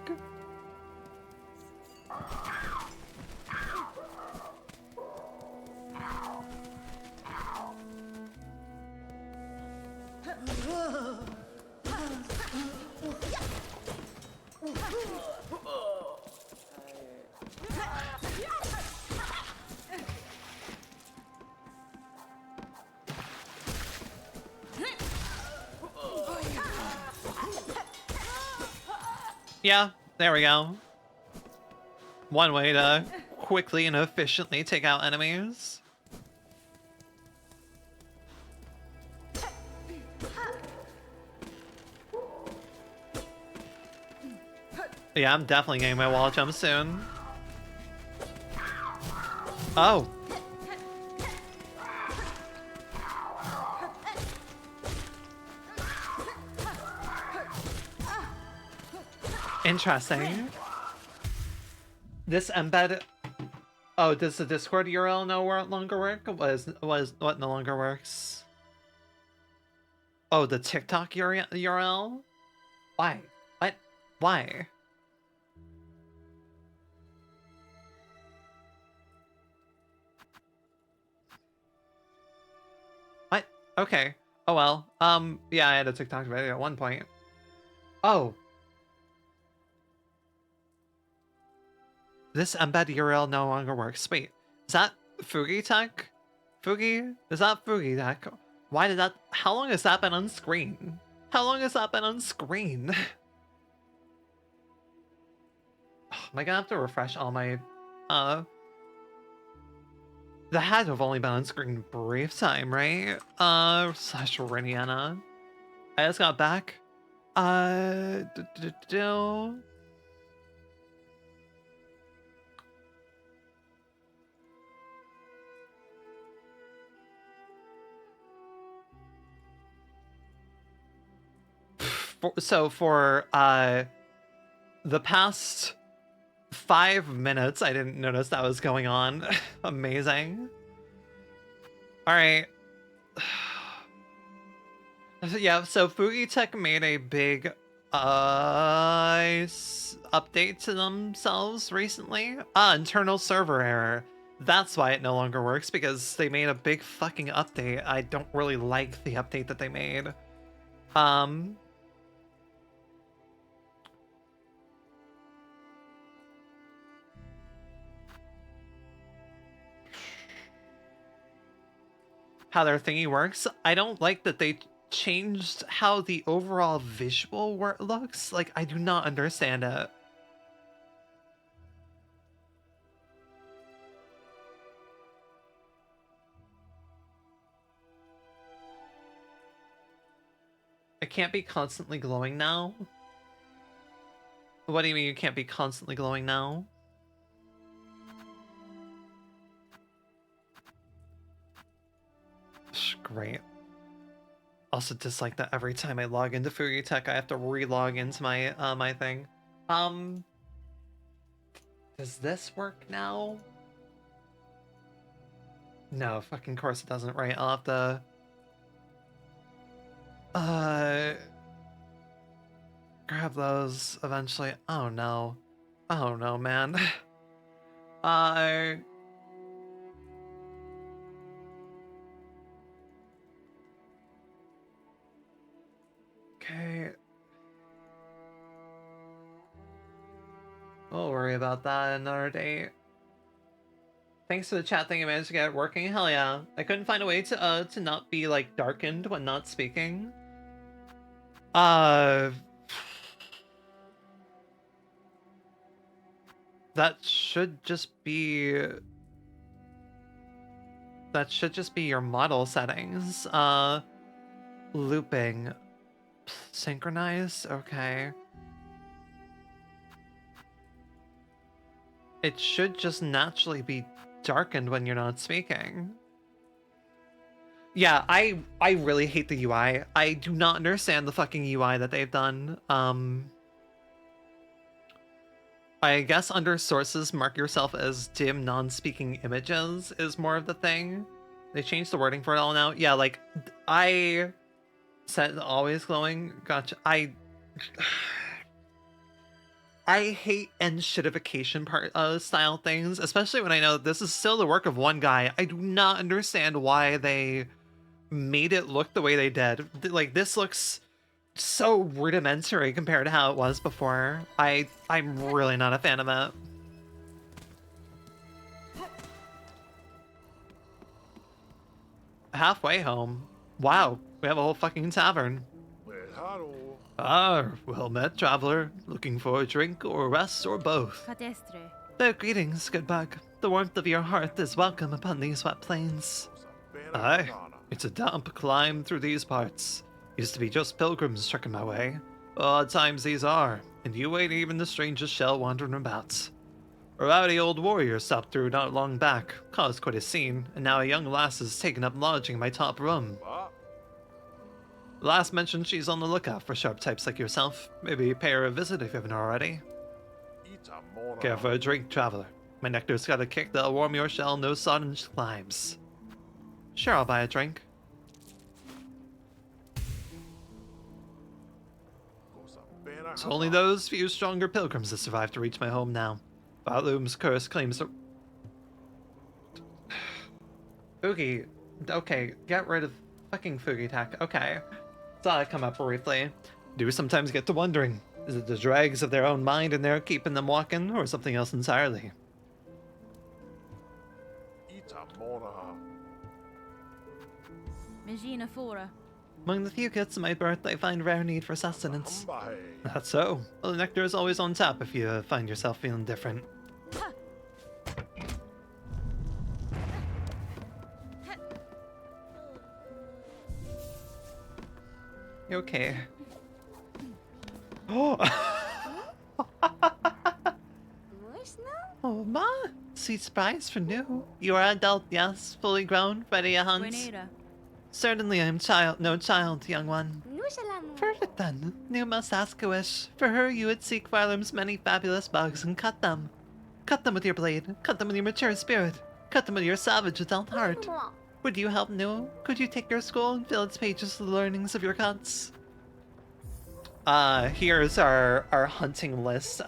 Yeah, there we go. One way to quickly and efficiently take out enemies. Yeah, I'm definitely getting my wall jump soon. Oh. Interesting. This embed... Oh, does the Discord URL no longer work? What no longer works? Oh, the TikTok URL? Why? What? Why? What? Okay. Oh well. Yeah, I had a TikTok video at one point. Oh. This embed URL no longer works. Wait, is that Fugi Tech? Fugi? Is that Fugi Tech? Why did that... How long has that been on screen? How long has that been on screen? Am I gonna have to refresh all my... That had to have only been on screen brief time, right? Slash Rinienna. I just got back. So for the past 5 minutes, I didn't notice that was going on. Amazing. All right. Yeah, so Fugi Tech made a big update to themselves recently. Internal server error. That's why it no longer works, because they made a big fucking update. I don't really like the update that they made. How their thingy works. I don't like that they changed how the overall visual looks. Like, I do not understand it. It can't be constantly glowing now? What do you mean you can't be constantly glowing now? Great. Also dislike that every time I log into Fugi Tech, I have to re-log into my my thing. Does this work now? No, fucking course it doesn't, right? I'll have to... grab those eventually. Oh no. Oh no, man. Okay. We'll worry about that another day. Thanks for the chat thing, I managed to get it working. Hell yeah. I couldn't find a way to not be like darkened when not speaking. That should just be your model settings. Looping. Synchronize? Okay. It should just naturally be darkened when you're not speaking. Yeah, I really hate the UI. I do not understand the fucking UI that they've done. I guess under sources, mark yourself as dim non-speaking images is more of the thing. They changed the wording for it all now. Yeah, like, I said always glowing. Gotcha. I hate end-shitification style things, especially when I know this is still the work of one guy. I do not understand why they made it look the way they did. Like, this looks so rudimentary compared to how it was before. I'm really not a fan of it. Halfway home. Wow, we have a whole fucking tavern. Ah, well met, traveler. Looking for a drink or rest or both? Greetings, good bug. The warmth of your heart is welcome upon these wet plains. Aye, it's a damp climb through these parts. Used to be just pilgrims trekking my way. Odd times these are, and you ain't even the strangest shell wandering about. A rowdy old warrior stopped through not long back, caused quite a scene, and now a young lass has taken up lodging in my top room. The lass mentioned she's on the lookout for sharp types like yourself. Maybe pay her a visit if you haven't already. Care for a drink, traveler? My nectar's got a kick that'll warm your shell no sudden climbs. Sure, I'll buy a drink. It's only those few stronger pilgrims that survive to reach my home now. Balloom's curse claims that... Fugi. Okay, get rid of fucking Fugi Tech. Okay. Saw it come up briefly. Do sometimes get to wondering, is it the dregs of their own mind in there keeping them walking, or something else entirely? Among the few gifts of my birth, I find rare need for sustenance. That's so. Well, the nectar is always on tap if you find yourself feeling different. You okay? Oh! Oh, ma! Sweet surprise for new. You are adult, yes, fully grown, ready to hunt. Certainly I am no child, young one. Perfect then. You must ask a wish. For her you would seek Farlam's many fabulous bugs and cut them. Cut them with your blade. Cut them with your mature spirit. Cut them with your savage adult heart. Would you help New? Could you take your scroll and fill its pages with the learnings of your cuts? Here's our hunting list,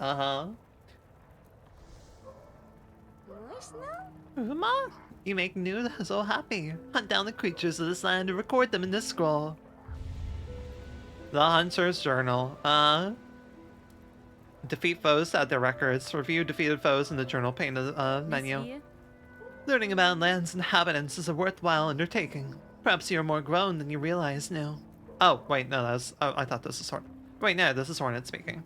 Ma, you make New so happy. Hunt down the creatures of this land and record them in this scroll. The Hunter's Journal. Defeat foes to add their records. Review defeated foes in the journal pane menu. Learning about land's inhabitants is a worthwhile undertaking. Perhaps you're more grown than you realize now. Oh, wait, no, that's... Oh, I thought this was Hornet. Wait, no, this is Hornet speaking.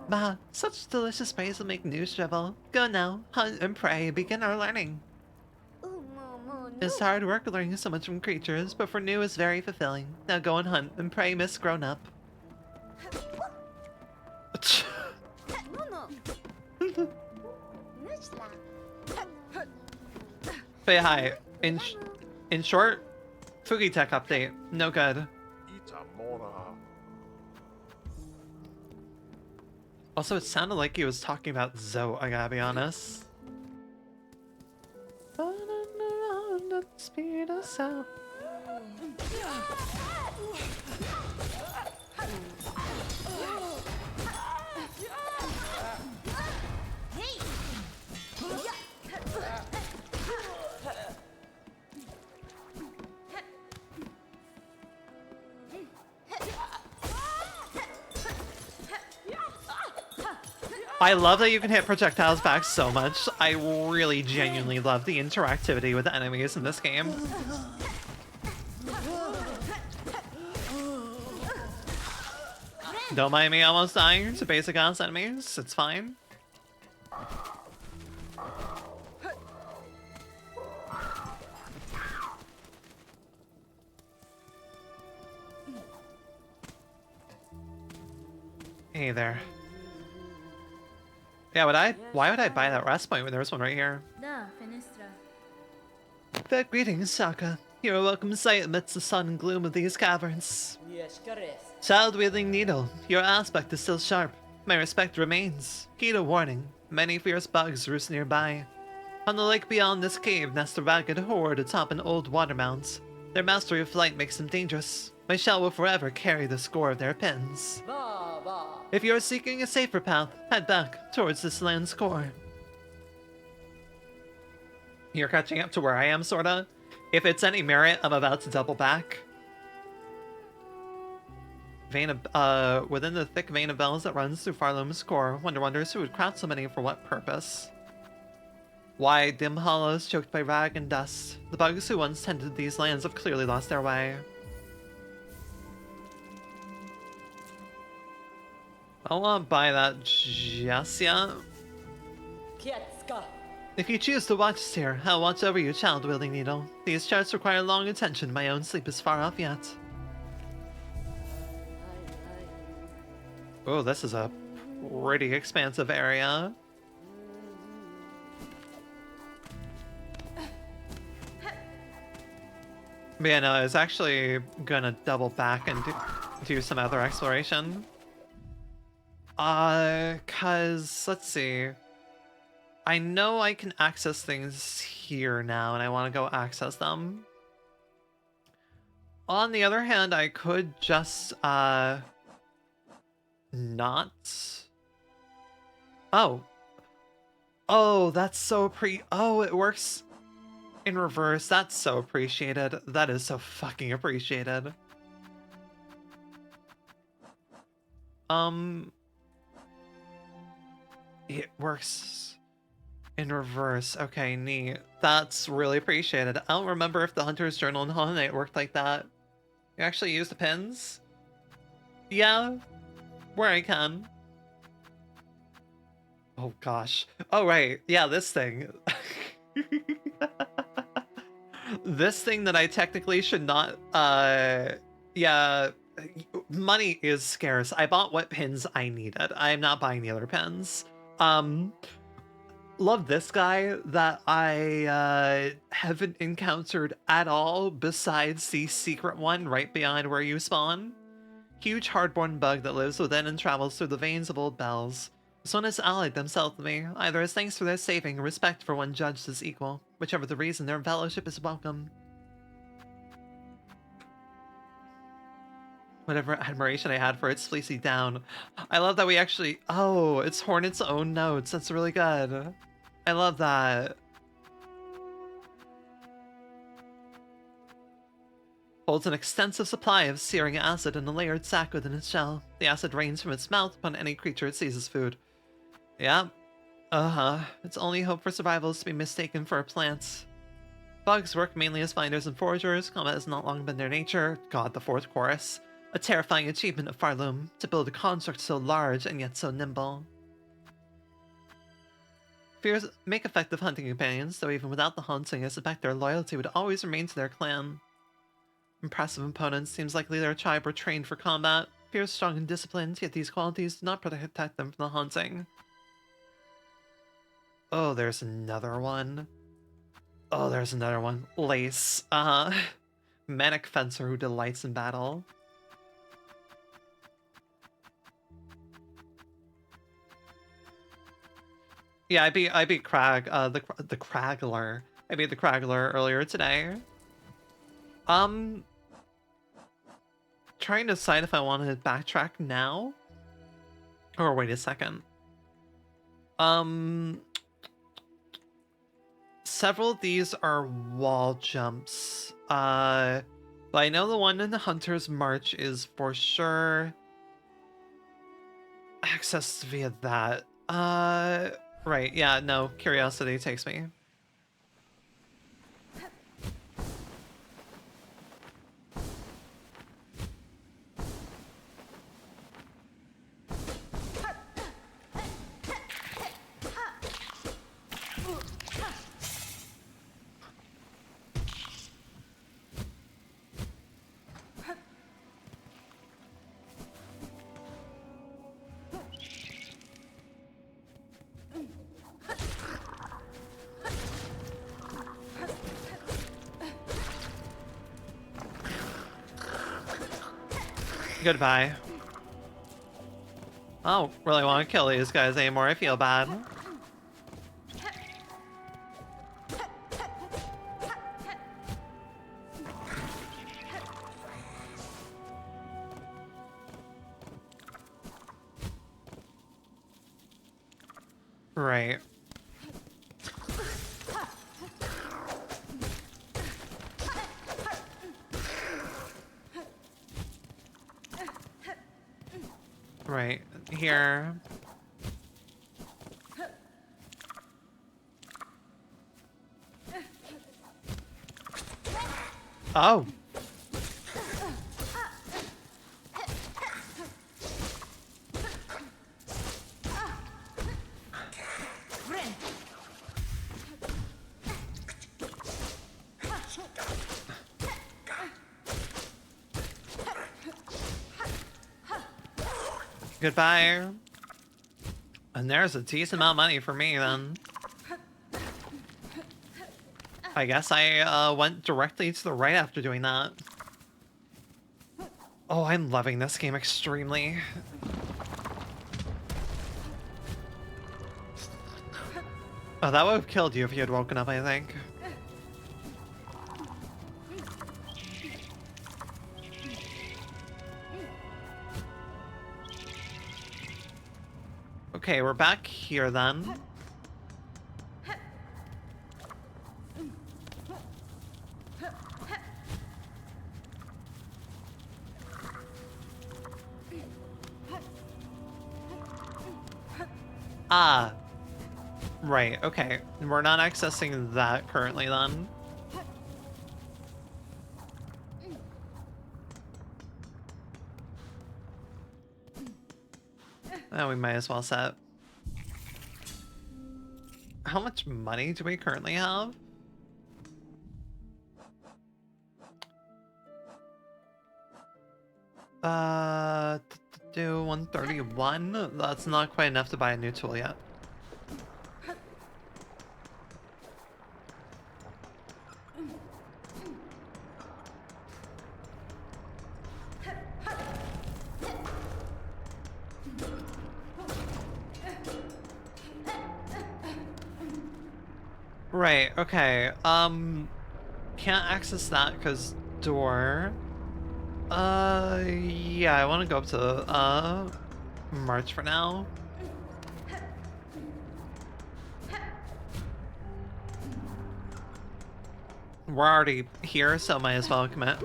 Bah, such delicious praise will make New shrivel. Go now, hunt and pray, begin our learning. It's hard work learning so much from creatures, but for New is very fulfilling. Now go and hunt and pray, Miss Grown Up. But hi, in short, Fugi Tech update, no good. Also, it sounded like he was talking about Zoe, I gotta be honest. Speed of sound. I love that you can hit projectiles back so much. I really genuinely love the interactivity with the enemies in this game. Don't mind me almost dying to basic ass enemies, it's fine. Hey there. Yeah, why would I buy that rest point when there was one right here? Fair greetings, Saka. You're a welcome sight amidst the sun and gloom of these caverns. Child-wielding needle, your aspect is still sharp. My respect remains. Heed a warning. Many fierce bugs roost nearby. On the lake beyond this cave nest a ragged horde atop an old water mount. Their mastery of flight makes them dangerous. My shell will forever carry the score of their pins. If you are seeking a safer path, head back towards this land's core. You're catching up to where I am, sorta. If it's any merit, I'm about to double back. Within the thick vein of bells that runs through Farlam's core, Wonder wonders who would craft so many and for what purpose. Wide, dim hollows choked by rag and dust. The bugs who once tended these lands have clearly lost their way. I don't want to buy that just yet. If you choose to watch us here, I'll watch over you, child-wielding needle. These charts require long attention. My own sleep is far off yet. Oh, this is a pretty expansive area. But yeah, no, I was actually gonna double back and do some other exploration. Cause, let's see. I know I can access things here now, and I want to go access them. On the other hand, I could just, not. Oh. Oh, that's so oh, it works in reverse. That's so appreciated. That is so fucking appreciated. It works in reverse. Okay, neat. That's really appreciated. I don't remember if the Hunter's Journal in Hollow Knight worked like that. You actually use the pins? Yeah, where I can. Oh gosh. Oh right, yeah, this thing. This thing that I technically should not, yeah, money is scarce. I bought what pins I needed. I'm not buying the other pins. Love this guy that I haven't encountered at all besides the secret one right behind where you spawn. Huge hardborn bug that lives within and travels through the veins of old bells. This one has allied themselves with me, either as thanks for their saving or respect for one judged as equal. Whichever the reason, their fellowship is welcome. Whatever admiration I had for its fleecy down. I love that we actually... Oh, it's Hornet's own notes. That's really good. I love that. Holds an extensive supply of searing acid in a layered sac within its shell. The acid rains from its mouth upon any creature it sees as food. Yeah. Its only hope for survival is to be mistaken for a plant. Bugs work mainly as finders and foragers. Combat has not long been their nature. God, the fourth chorus. A terrifying achievement of Farloom, to build a construct so large and yet so nimble. Fears make effective hunting companions, though even without the hunting, I suspect their loyalty would always remain to their clan. Impressive opponents, seems likely their tribe were trained for combat. Fierce, strong, and disciplined, yet these qualities do not protect them from the hunting. Oh, there's another one. Oh, there's another one. Lace. Manic fencer who delights in battle. Yeah, I beat Crag, the Craggler. I beat the Craggler earlier today. Trying to decide if I want to backtrack now. Or wait a second. Several of these are wall jumps. But I know the one in the Hunter's March is for sure accessed via that. Right, yeah, no, curiosity takes me. Goodbye. I don't really want to kill these guys anymore. I feel bad. Right. Right here. Oh. Goodbye. And there's a decent amount of money for me then. I guess I went directly to the right after doing that. Oh, I'm loving this game extremely. Oh, that would have killed you if you had woken up, I think. Okay, we're back here then. Ah. Right, okay. We're not accessing that currently then. Oh, we might as well set. How much money do we currently have? Do 131? That's not quite enough to buy a new tool yet. Right, okay. Can't access that because door. Yeah, I want to go up to, March for now. We're already here, so might as well commit.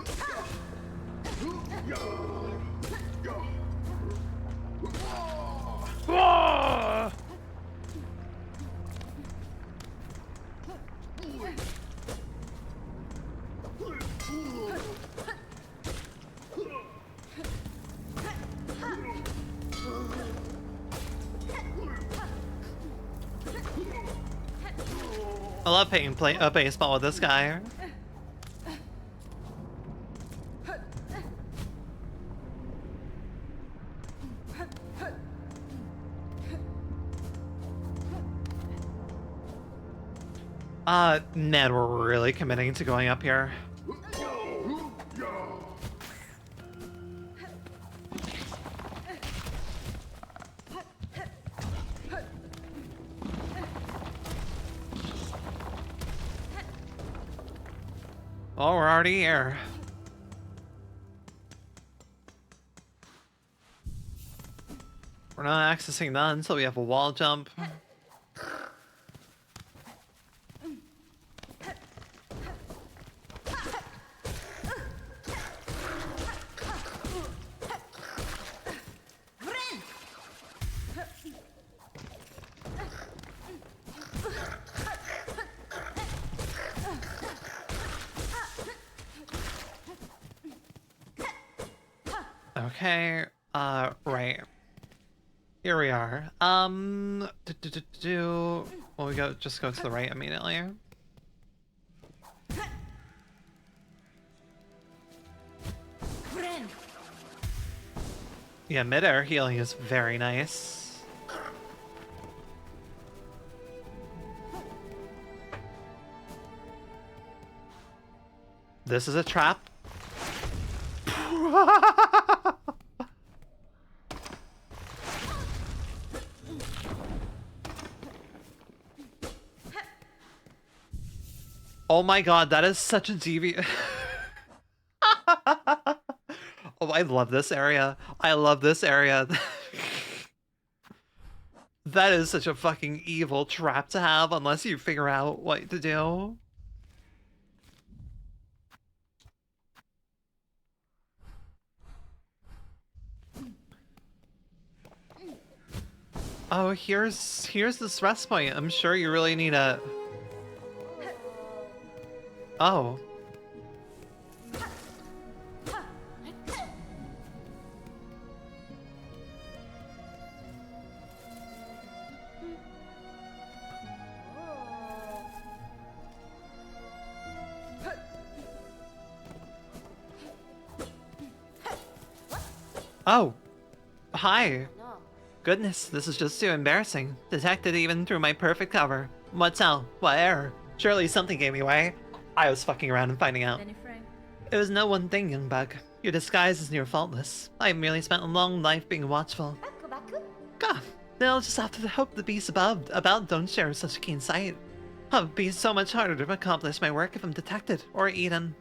I love playing baseball with this guy. Ned, we're really committing to going up here. Oh, we're already here. We're not accessing that until we have a wall jump. Okay, right. Here we are. Well, we just go to the right immediately. Yeah, mid-air healing is very nice. This is a trap. Oh my god, that is such a deviant. Oh, I love this area. I love this area. That is such a fucking evil trap to have unless you figure out what to do. Oh, here's this rest point. I'm sure you really need a... Oh. Oh. Hi. Goodness, this is just too embarrassing. Detected even through my perfect cover. What tell? What error? Surely something gave me away. I was fucking around and finding out. It was no one thing, young bug. Your disguise is near faultless. I have merely spent a long life being watchful. Gah! Then I'll just have to hope the beasts about don't share such a keen sight. It'll be so much harder to accomplish my work if I'm detected or eaten.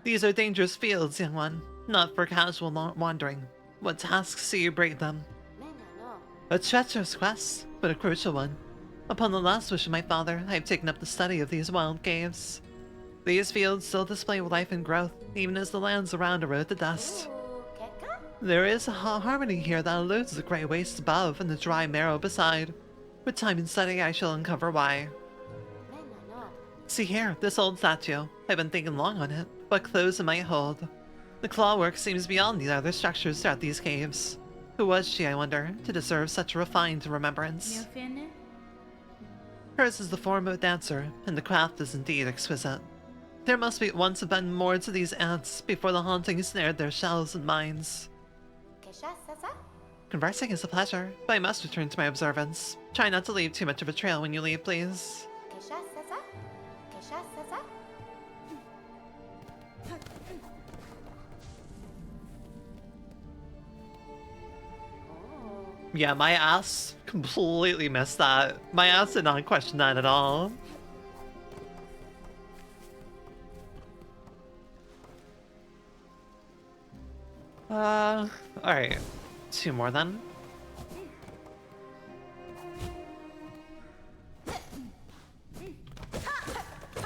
These are dangerous fields, young one. Not for casual wandering. What tasks see you break them? A treacherous quest, but a crucial one. Upon the last wish of my father, I have taken up the study of these wild caves. These fields still display life and growth, even as the lands around erode to dust. There is a harmony here that eludes the grey wastes above and the dry marrow beside. With time and study, I shall uncover why. See here, this old statue. I've been thinking long on it. What clues it might hold. The clawwork seems beyond the other structures throughout these caves. Who was she, I wonder, to deserve such a refined remembrance? Hers is the form of a dancer, and the craft is indeed exquisite. There must be once have been more to these ants before the haunting snared their shells and minds. Conversing is a pleasure, but I must return to my observance. Try not to leave too much of a trail when you leave, please. Yeah, my ass completely missed that. My ass did not question that at all. Alright. 2 more then.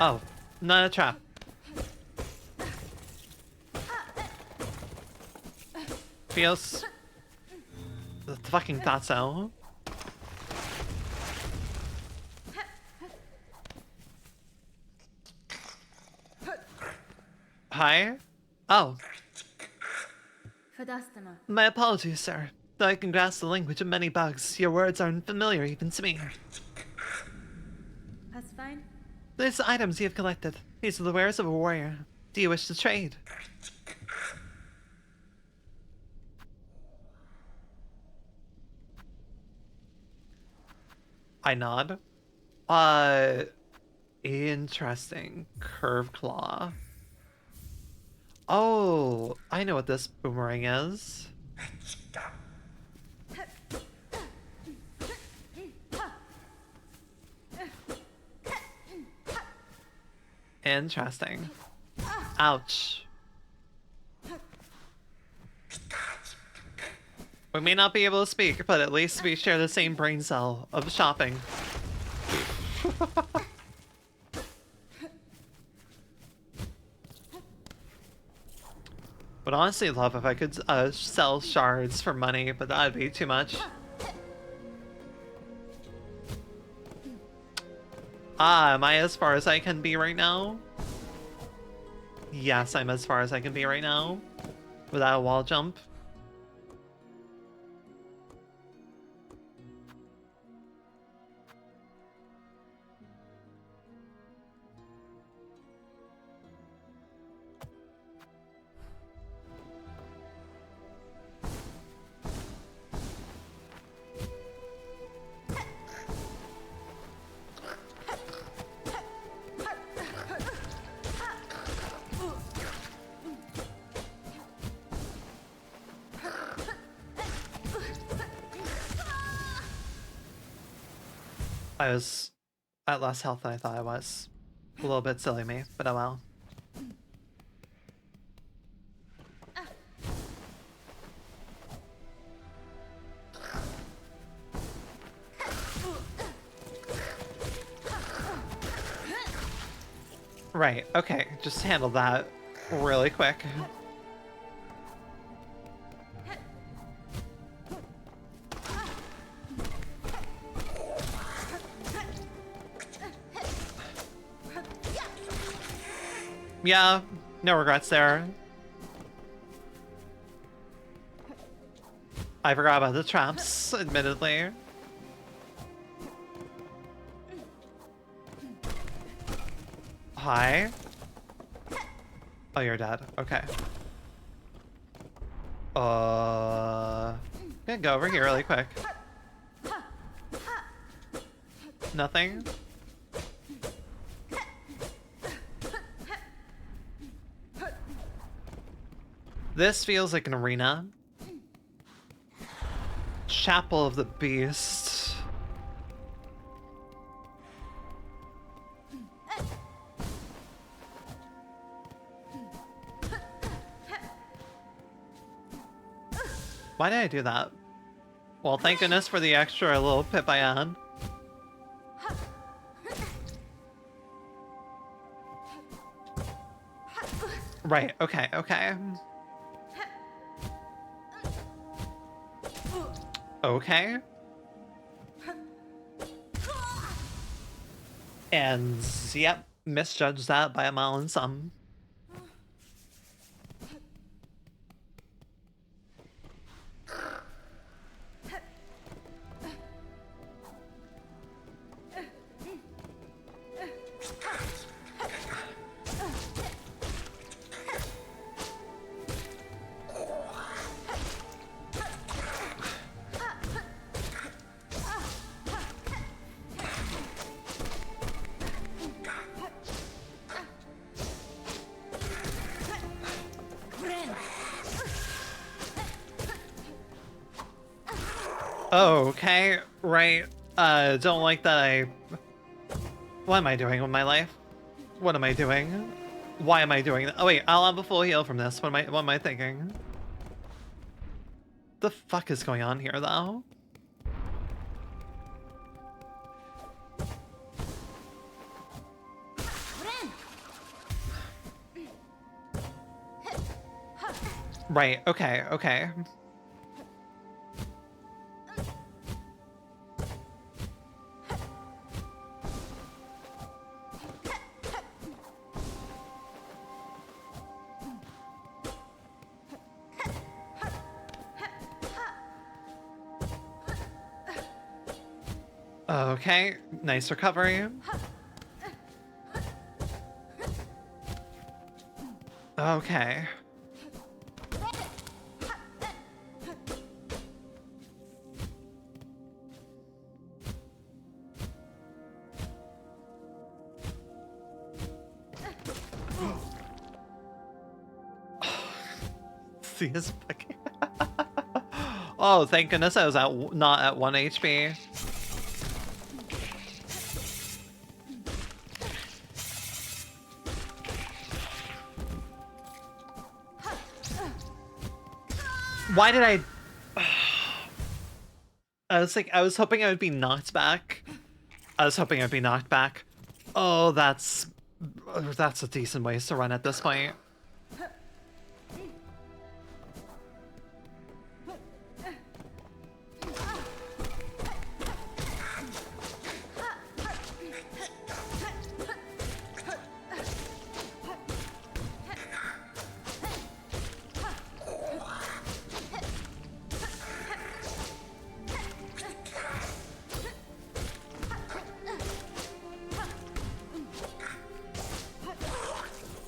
Oh, not a trap. Feels... the fucking thought so. Hi? Oh. My apologies, sir. Though I can grasp the language of many bugs, your words are unfamiliar even to me. That's fine. These items you have collected. These are the wares of a warrior. Do you wish to trade? I nod. Interesting. Curved claw. Oh, I know what this boomerang is. Interesting. Ouch. We may not be able to speak, but at least we share the same brain cell of shopping. Would honestly love if I could sell shards for money, but that'd be too much. Ah, am I as far as I can be right now? Yes, I'm as far as I can be right now. Without a wall jump. I was at less health than I thought I was. A little bit silly me, but oh well. Right, okay, just handle that really quick. Yeah, no regrets there. I forgot about the traps, admittedly. Hi? Oh, you're dead. Okay. Gonna go over here really quick. Nothing? This feels like an arena. Chapel of the Beast. Why did I do that? Well, thank goodness for the extra little pip I had. Right, okay, okay. Okay. And, yep, misjudged that by a mile and some. Okay, right. Don't like that I... What am I doing with my life? What am I doing? Why am I doing that? Oh wait, I'll have a full heal from this. What am I thinking? The fuck is going on here, though? Right, okay, okay. Okay, nice recovery. Okay. See his fucking... Oh, thank goodness I was not at 1 HP. Why did I was hoping I would be knocked back. I was hoping I'd be knocked back. Oh, that's a decent ways to run at this point.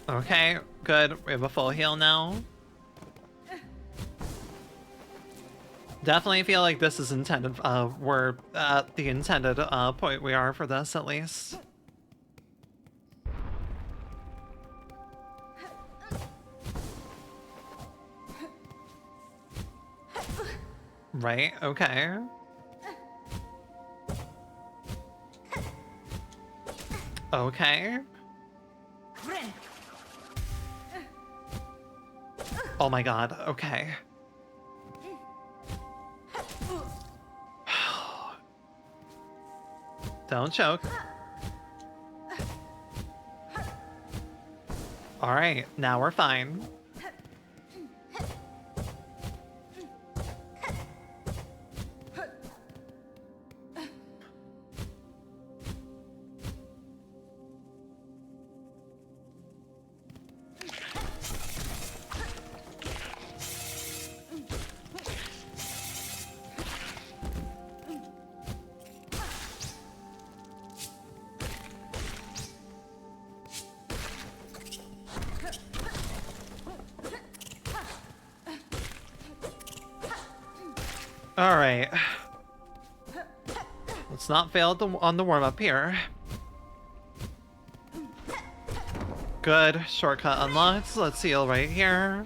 Okay, good. We have a full heal now. Definitely feel like this is intended, we're at the intended point we are for this, at least. Right, okay. Okay. Oh my god, okay. Don't choke. Alright, now we're fine. All right. Let's not fail on the warm-up here. Good. Shortcut unlocked. Let's heal right here.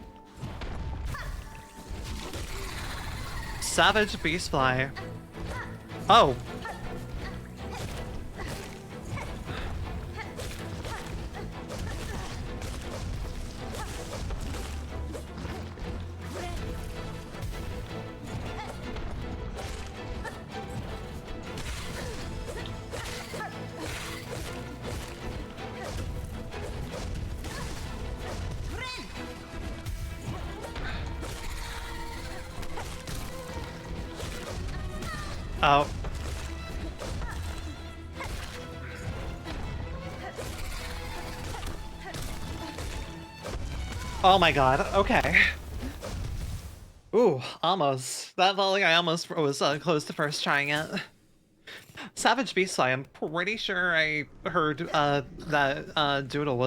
Savage Beastfly. Oh. Oh. Oh my god, okay. Ooh, almost. That volley, I almost was close to first trying it. Savage Beastfly, I'm pretty sure I heard that Doodle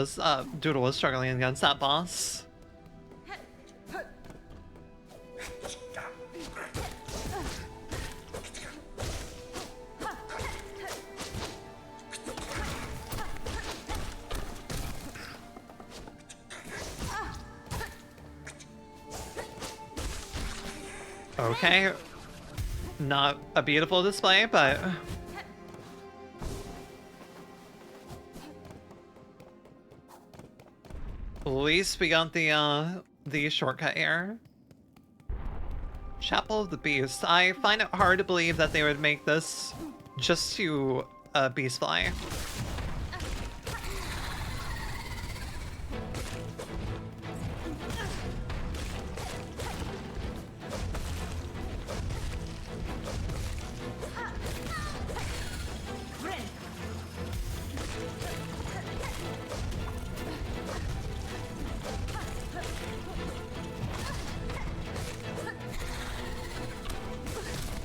was struggling against that boss. Okay. Not a beautiful display, but... at least we got the shortcut here. Chapel of the Beast. I find it hard to believe that they would make this just to Beastfly.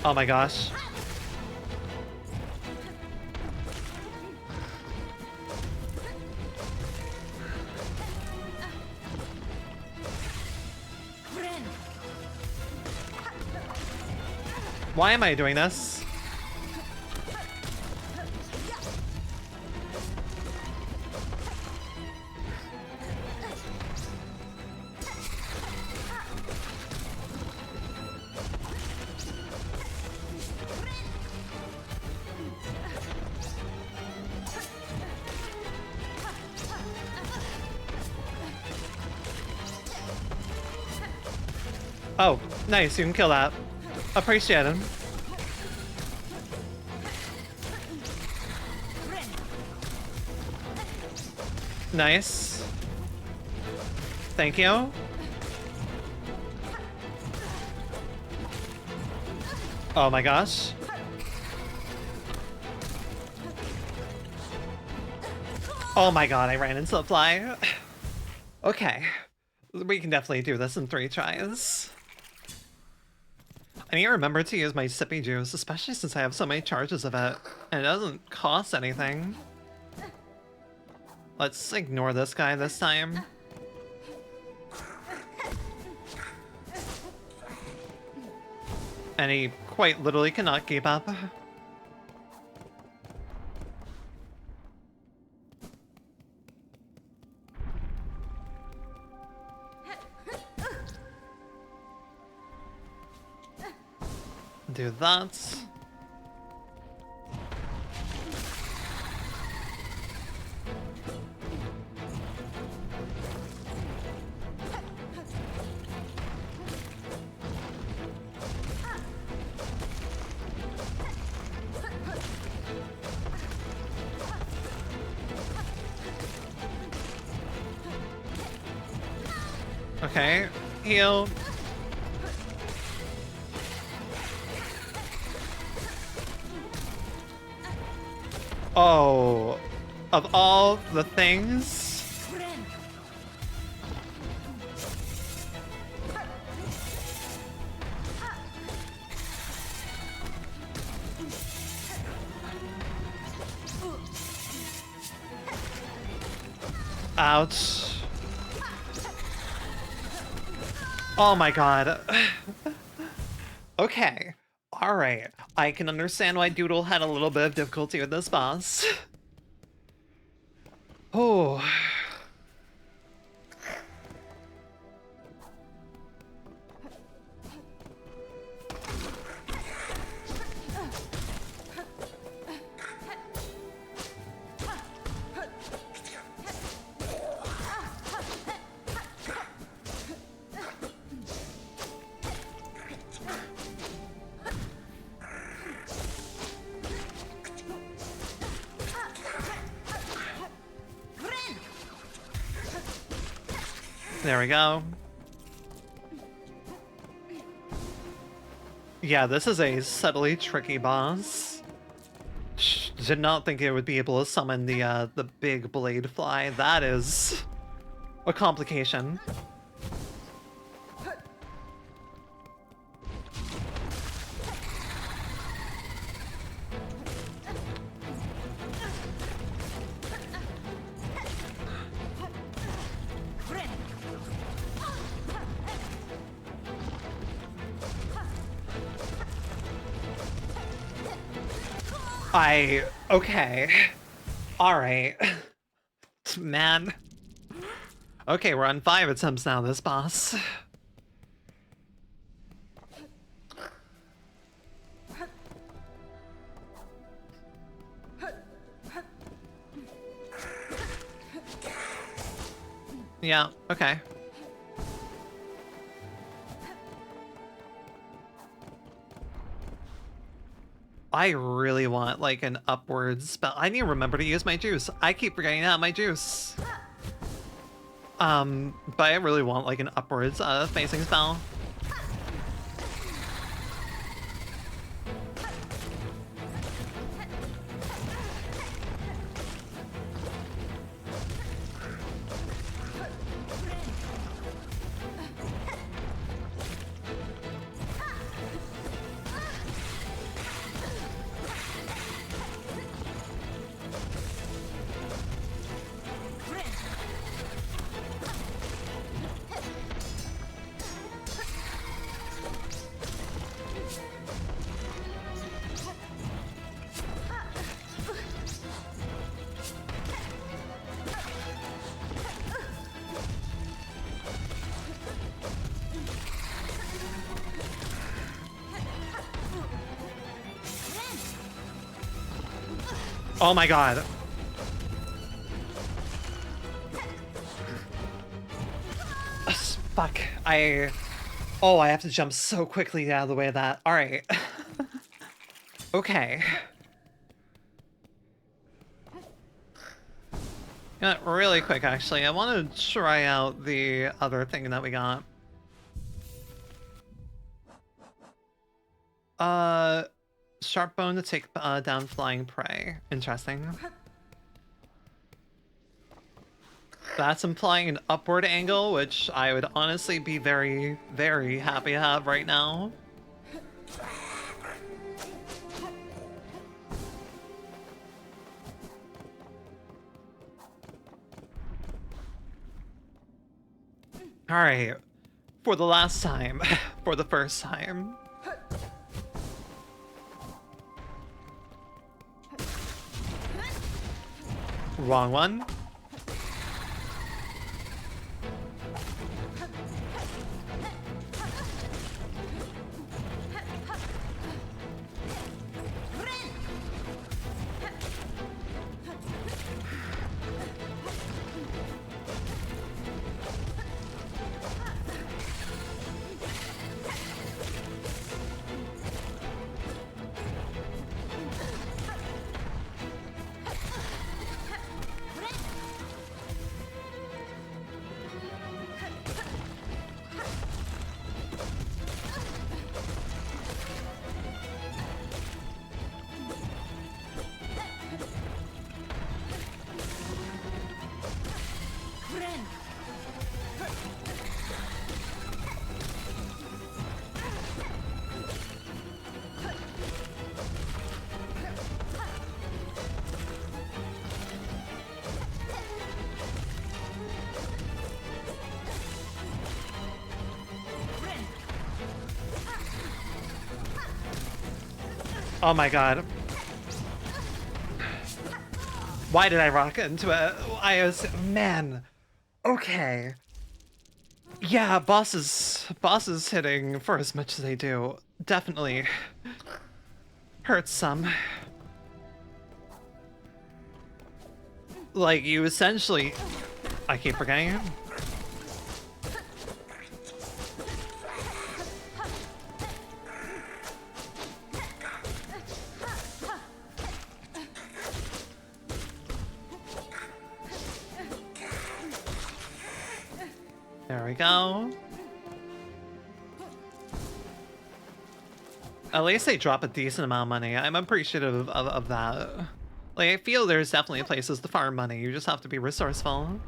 Oh my gosh. Why am I doing this? Oh, nice, you can kill that. Appreciate it. Nice. Thank you. Oh my gosh. Oh my god, I ran into the fly. Okay. We can definitely do this in 3 tries. I need to remember to use my sippy juice, especially since I have so many charges of it, and it doesn't cost anything. Let's ignore this guy this time. And he quite literally cannot keep up. Do that. Okay, heal. Oh, of all the things. Ouch. Oh my god. Okay. Alright, I can understand why Doodle had a little bit of difficulty with this boss. Oh. There we go. Yeah, this is a subtly tricky boss. Did not think it would be able to summon the big blade fly. That is a complication. Okay. Alright. Man. Okay, we're on 5 attempts now, this boss. Yeah, okay. I really want, like, an upwards spell. I need to remember to use my juice. I keep forgetting to have my juice. But I really want, like, an upwards facing spell. Oh my god. Fuck. Oh, I have to jump so quickly out of the way of that. Alright. Okay. Really quick, actually. I want to try out the other thing that we got. Sharp bone to take down flying prey. Interesting. That's implying an upward angle, which I would honestly be very, very happy to have right now. Alright. For the last time. For the first time. Wrong one. Oh my god. Why did I rock into it? I was, man. Okay. Yeah, bosses hitting for as much as they do definitely hurts some. Like, you essentially... I keep forgetting. There we go. At least they drop a decent amount of money. I'm appreciative of that. Like, I feel there's definitely places to farm money. You just have to be resourceful.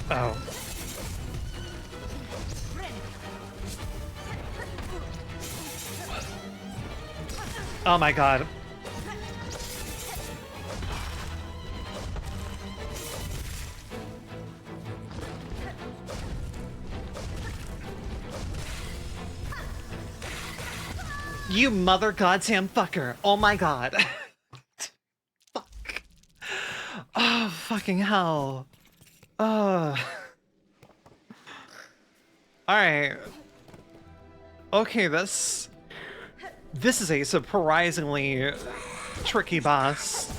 Oh. Oh my god. You mother goddamn fucker. Oh my god. Fuck. Oh, fucking hell. Alright. Okay, this is a surprisingly tricky boss.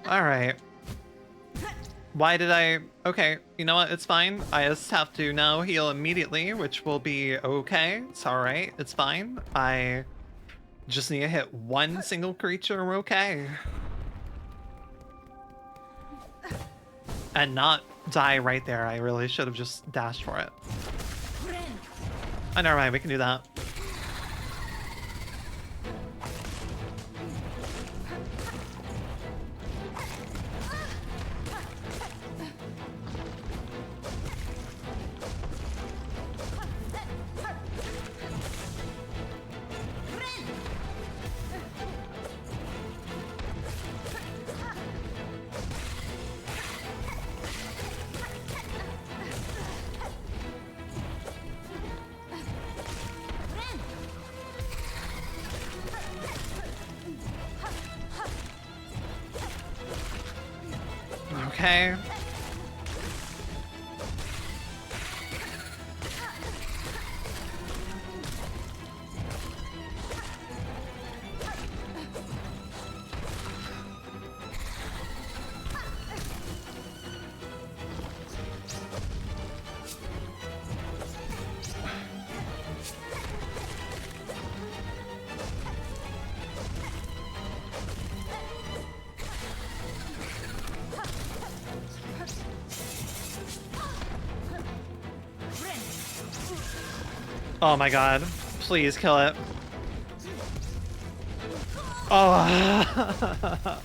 Alright. Why did I... Okay, you know what? It's fine. I just have to now heal immediately, which will be okay. It's alright. It's fine. I just need to hit one single creature. We're okay. And not die right there. I really should have just dashed for it. Oh, never mind. We can do that. Okay. Oh my god. Please kill it. Oh.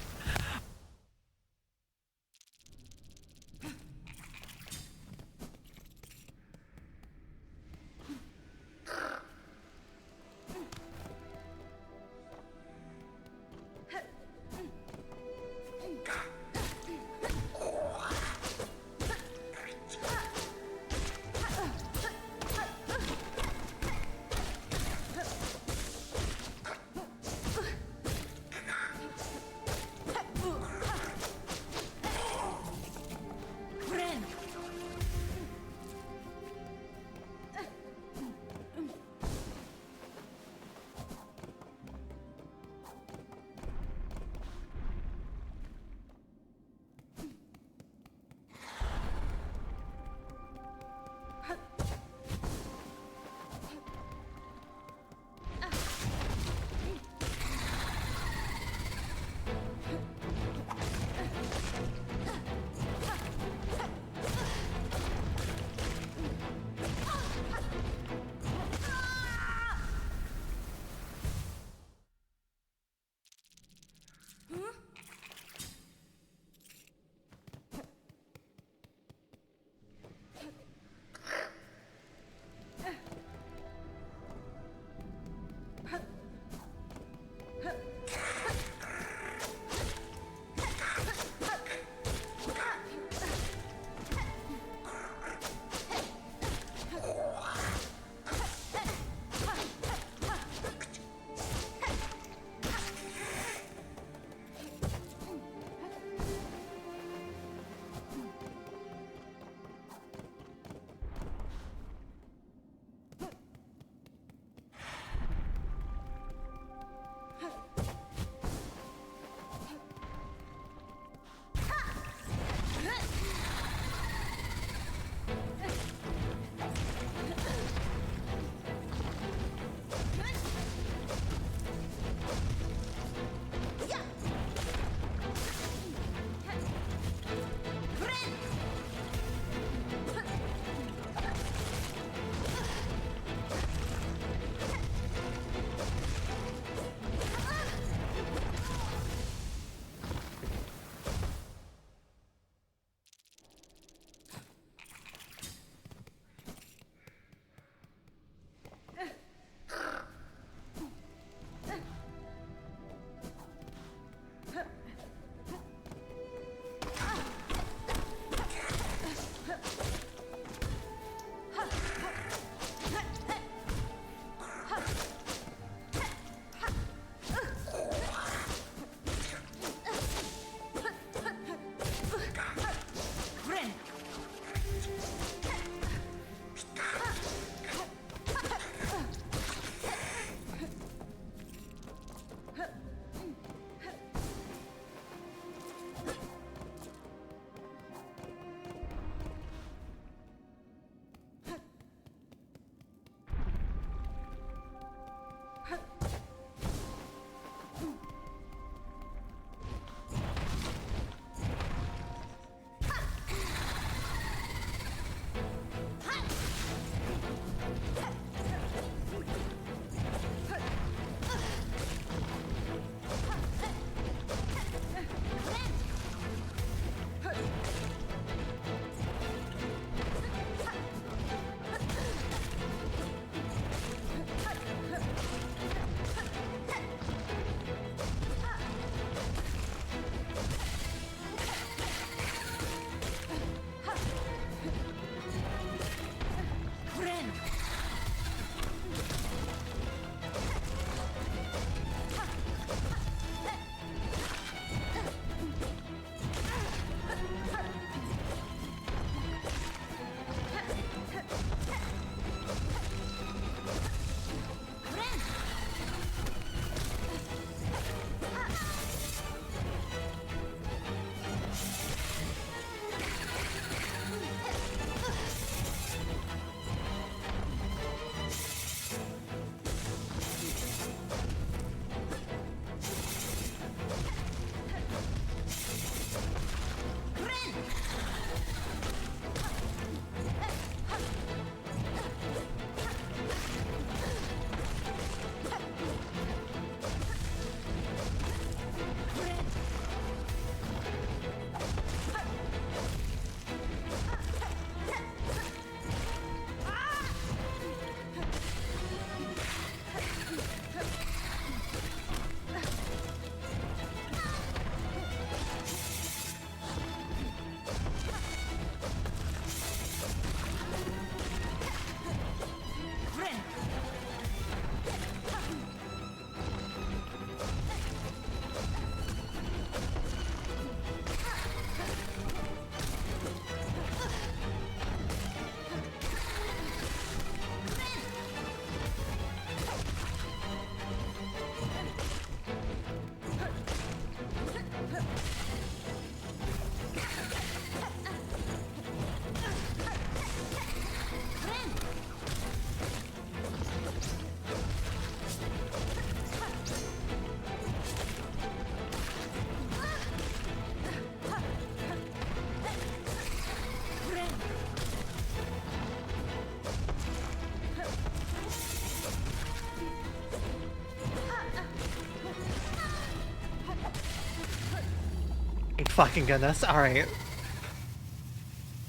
Thank fucking goodness. Alright.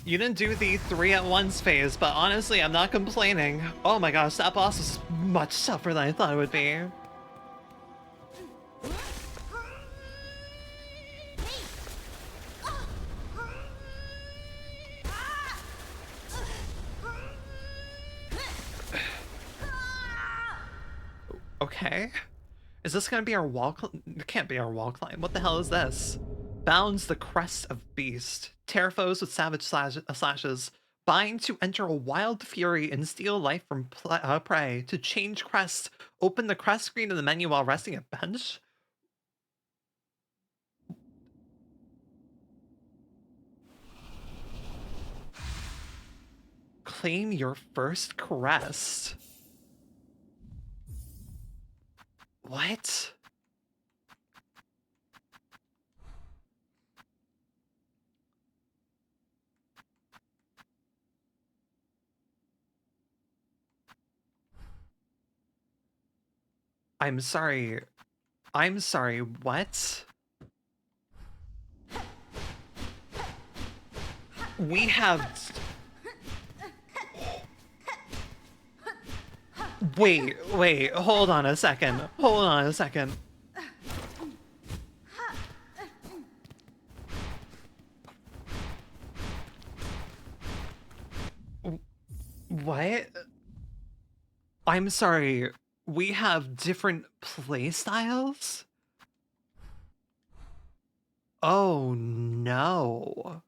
You didn't do the 3 at once phase, but honestly, I'm not complaining. Oh my gosh, that boss is much tougher than I thought it would be. Okay. Is this gonna be our wall climb? It can't be our wall climb. What the hell is this? Bounds the crest of beast. Tear foes with savage slashes. Bind to enter a wild fury and steal life from prey. To change crest, open the crest screen in the menu while resting at bench. Claim your first crest. What? I'm sorry. I'm sorry, what? We have... Wait, hold on a second. Hold on a second. What? I'm sorry. We have different playstyles? Oh no.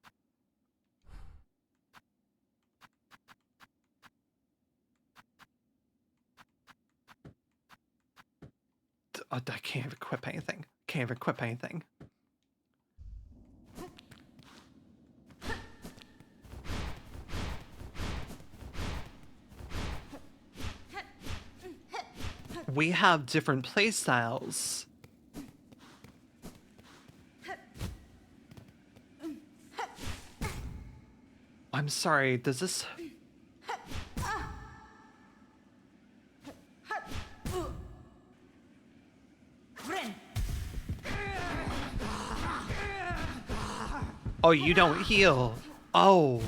I can't equip anything. Can't equip anything. We have different playstyles. I'm sorry, does this... Oh, you don't heal. Oh.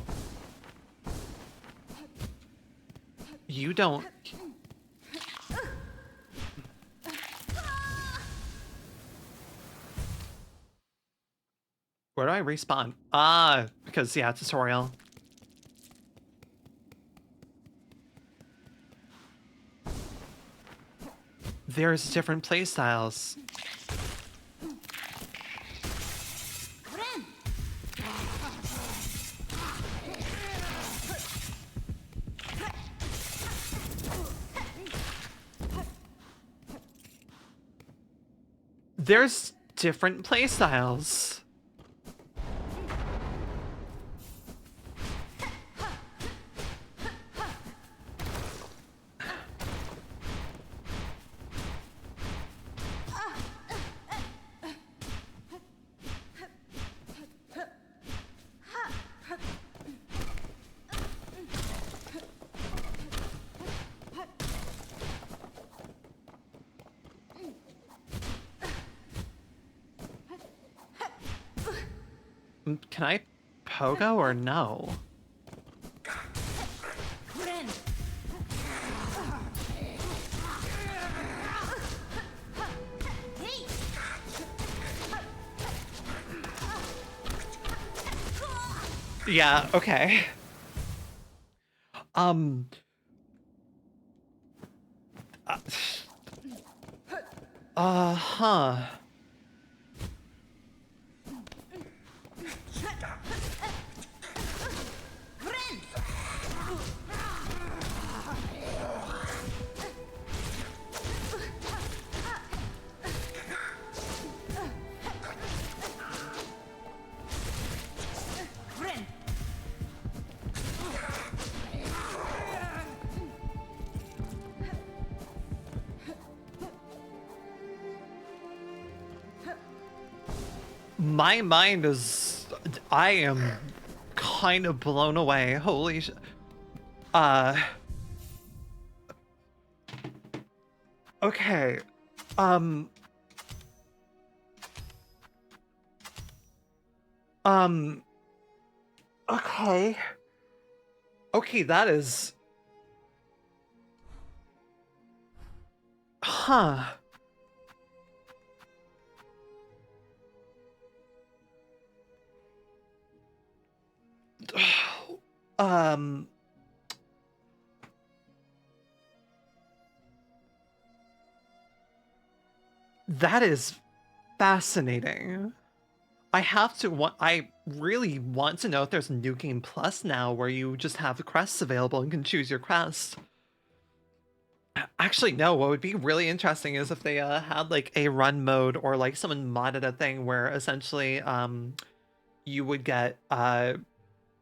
You don't... Where do I respawn? Ah, because, yeah, tutorial. There's different playstyles. There's different playstyles. Can I pogo or no? Yeah, okay. Huh. My mind is... I am kind of blown away. Holy sh... Okay. Um, okay. Okay, that is... Huh. um... That is fascinating. I really want to know if there's New Game Plus now where you just have the crests available and can choose your crest. Actually, no, what would be really interesting is if they had like a run mode or like someone modded a thing where essentially you would get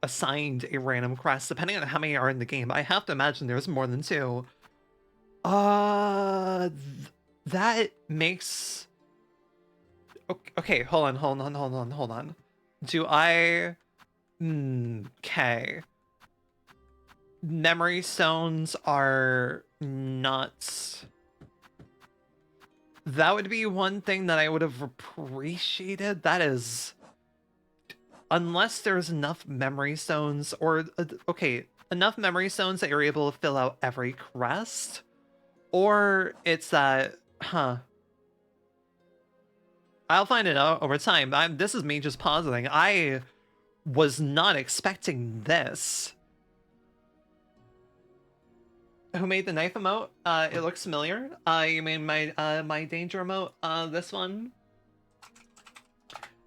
assigned a random crest depending on how many are in the game. I have to imagine there's more than two. Uh, that makes... Okay, hold on. Do I... Okay. Memory stones are not... That would be one thing that I would have appreciated. That is... Unless there's enough memory stones, or... okay, enough memory stones that you're able to fill out every crest, or it's that... Huh. I'll find it out over time. This is me just positing. I was not expecting this. Who made the knife emote? It looks familiar. You mean my danger emote? This one?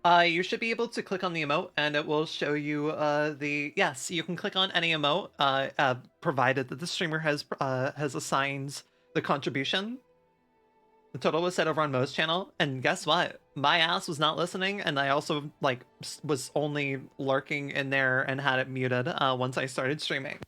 You should be able to click on the emote and it will show you yes, you can click on any emote provided that the streamer has assigned the contribution. The total was set over on Mo's channel, and guess what? My ass was not listening, and I also like was only lurking in there and had it muted once I started streaming.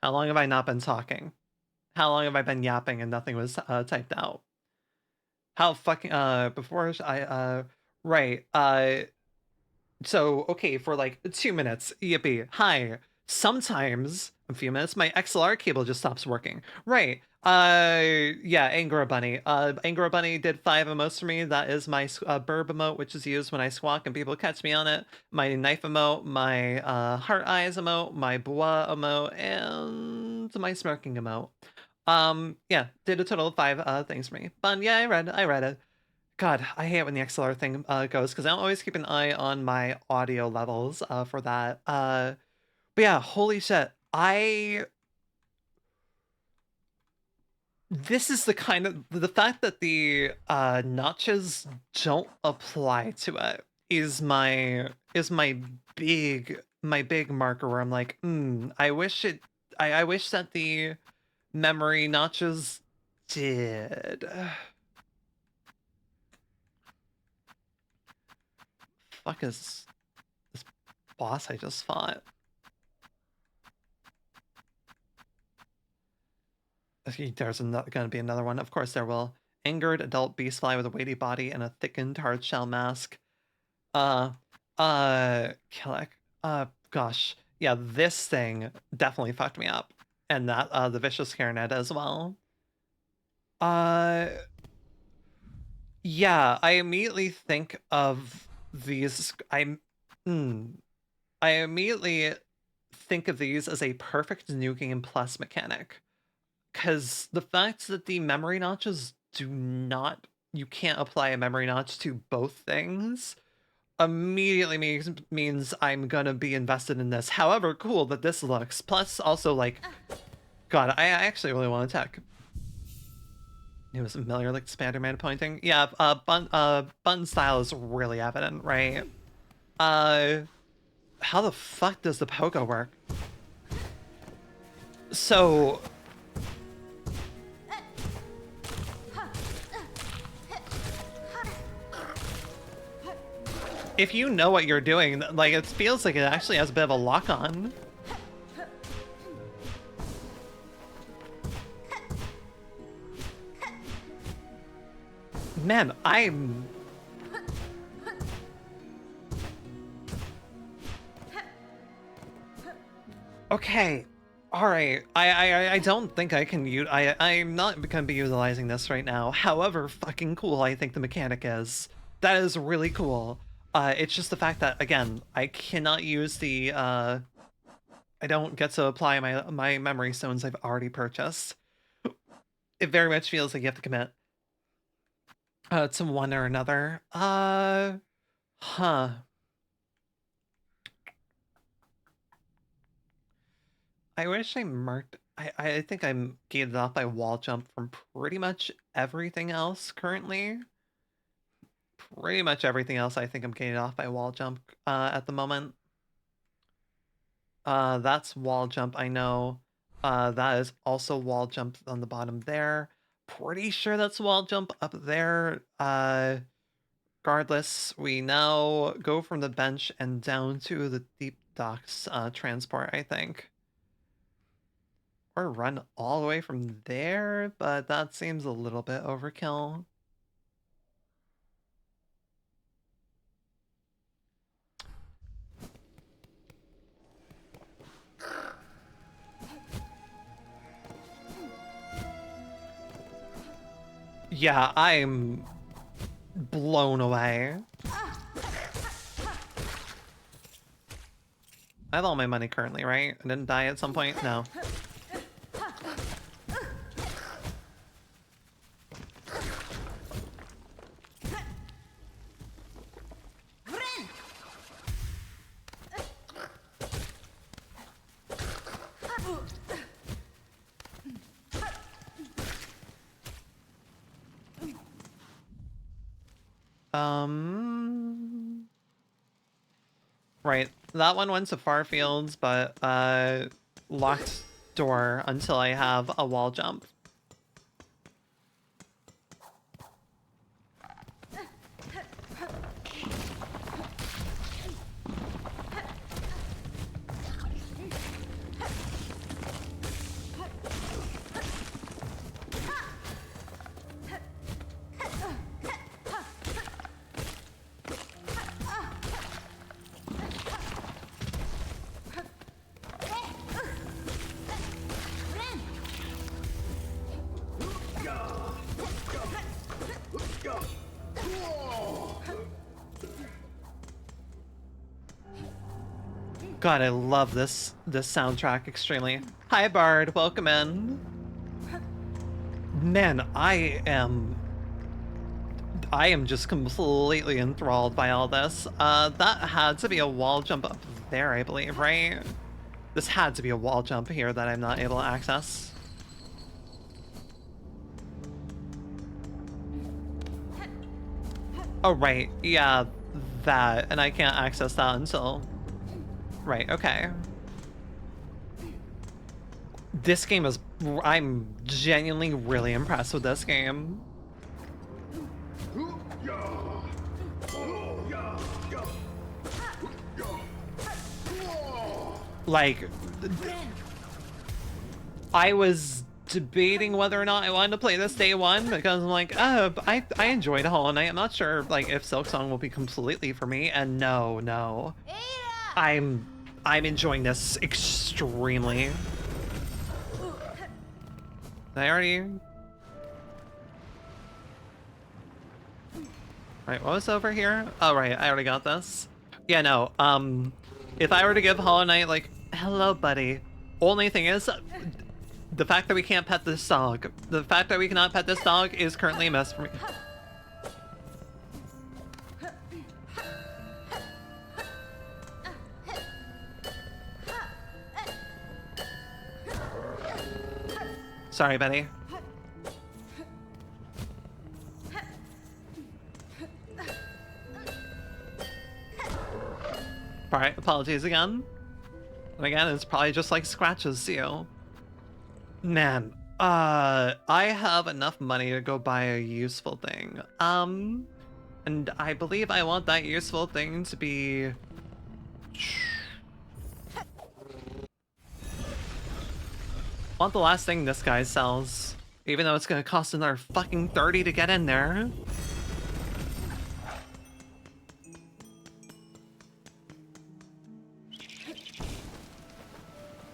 How long have I not been talking? How long have I been yapping and nothing was typed out? How fucking before I right so okay, for like 2 minutes, yippee, hi. Sometimes a few minutes my XLR cable just stops working. Right. Yeah, Angora Bunny. Angora Bunny did 5 emotes for me. That is my burb emote, which is used when I squawk and people catch me on it. My knife emote, my heart eyes emote, my bois emote, and my smirking emote. Yeah, did a total of 5 things for me. But yeah, I read it. God, I hate when the XLR thing goes because I don't always keep an eye on my audio levels for that. But yeah, holy shit. This is the kind of... The fact that the notches don't apply to it is my big marker where I'm like, I wish it I wish that the memory notches did. Fuck is this boss I just fought? There's gonna be another one. Of course there will. Angered adult beast fly with a weighty body and a thickened hard shell mask. Killick. Gosh. Yeah, this thing definitely fucked me up. And that, the vicious Keranet as well. Yeah, I immediately think of these. I immediately think of these as a perfect New Game Plus mechanic. Because the fact that the memory notches do not, you can't apply a memory notch to both things, immediately means I'm gonna be invested in this. However cool that this looks. Plus, also, like, God, I actually really want to attack. It was familiar, like Spider-Man pointing. Yeah, button style is really evident, right? How the fuck does the pogo work? So... if you know what you're doing, like, it feels like it actually has a bit of a lock-on. Man, I'm... okay. Alright. I don't think I can use... I'm not gonna be utilizing this right now. However fucking cool I think the mechanic is. That is really cool. It's just the fact that, again, I cannot use the, I don't get to apply my memory stones I've already purchased. It very much feels like you have to commit to one or another. Huh. I wish I marked... I think I'm gated off by wall jump from pretty much everything else currently. Pretty much everything else I think I'm gated off by wall jump at the moment. That's wall jump, I know. That is also wall jump on the bottom there. Pretty sure that's wall jump up there. Regardless, we now go from the bench and down to the deep docks transport, I think. Or run all the way from there, but that seems a little bit overkill. Yeah, I'm blown away. I have all my money currently, right? I didn't die at some point? No. Right, that one went to far fields, but locked door until I have a wall jump. God, I love this soundtrack extremely. Hi, Bard. Welcome in. Man, I am just completely enthralled by all this. That had to be a wall jump up there, I believe, right? This had to be a wall jump here that I'm not able to access. Oh, right. Yeah, that. And I can't access that until... right, okay. This game is... I'm genuinely really impressed with this game. Like, I was debating whether or not I wanted to play this day one because I'm like, I enjoyed Hollow Knight. I'm not sure like if Silksong will be completely for me, and no. I'm enjoying this extremely. Did I already... Right, what was over here? Oh, right, I already got this. Yeah, no, if I were to give Hollow Knight, like, hello, buddy. Only thing is, the fact that we can't pet this dog. The fact that we cannot pet this dog is currently a mess for me. Sorry, Betty. Alright, apologies again. And again, it's probably just like scratches to you. Man, I have enough money to go buy a useful thing. And I believe I want that useful thing to be... I want the last thing this guy sells, even though it's gonna cost another fucking 30 to get in there.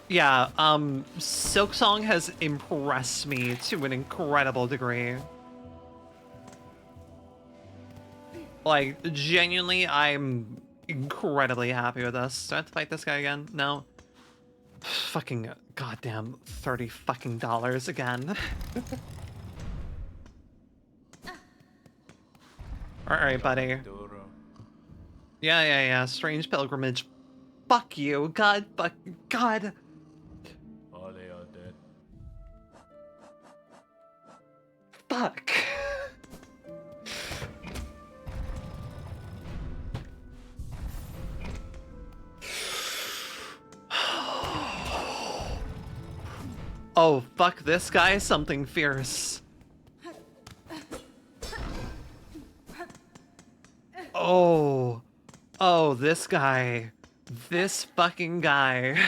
Yeah, Silksong has impressed me to an incredible degree. Like, genuinely, I'm incredibly happy with this. Do I have to fight this guy again? No. Fucking goddamn $30 fucking again. Alright, buddy. Yeah. Strange pilgrimage. Fuck you. God. Fuck. Oh, fuck this guy, something fierce. Oh, this guy. This fucking guy.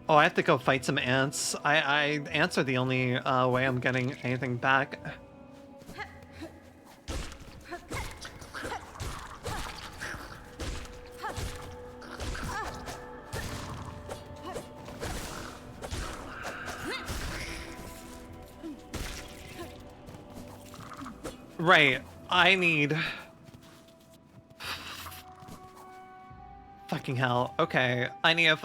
Oh, I have to go fight some ants. Ants are the only way I'm getting anything back. Right, I need... Fucking hell. Okay, I need a...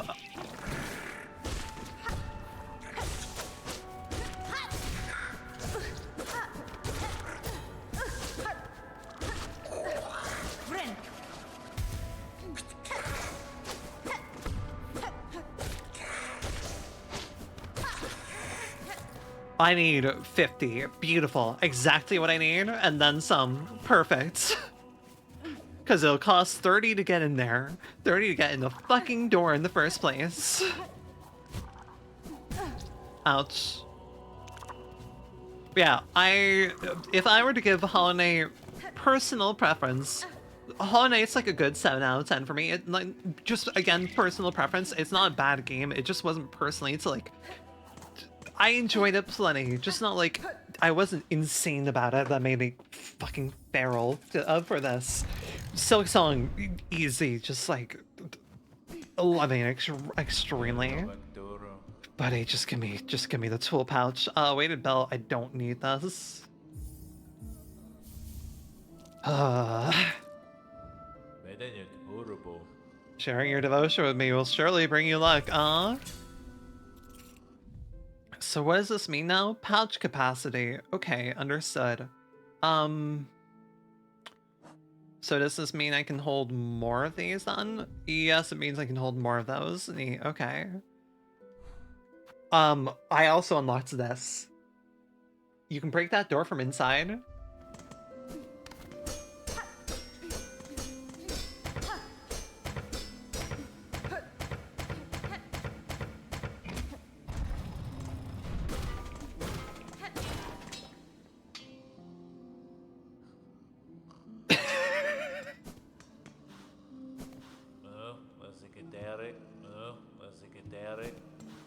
I need 50. Beautiful. Exactly what I need, and then some. Perfect. Because it'll cost 30 to get in there. 30 to get in the fucking door in the first place. Ouch. Yeah, if I were to give Hollow Knight personal preference, Hollow Knight's like a good 7 out of 10 for me. It, like, just, again, personal preference. It's not a bad game. It just wasn't personally. It's like... I enjoyed it plenty, just not like I wasn't insane about it. That made me fucking feral for this. Silksong, easy, just like loving it extremely. Buddy, just give me the tool pouch. Weighted belt, I don't need this. Sharing your devotion with me will surely bring you luck, So what does this mean now? Pouch capacity. Okay, understood. So does this mean I can hold more of these then? Yes, it means I can hold more of those. Neat, okay. I also unlocked this. You can break that door from inside.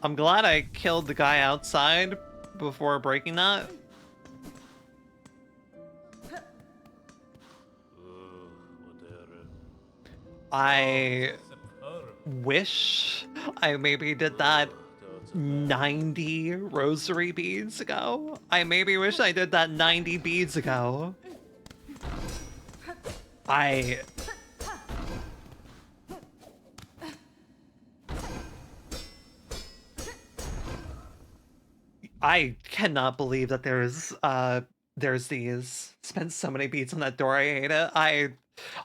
I'm glad I killed the guy outside before breaking that. I wish I maybe did that 90 rosary beads ago. I maybe wish I did that 90 beads ago. I cannot believe that there's these. Spent so many beats on that door. I hate it.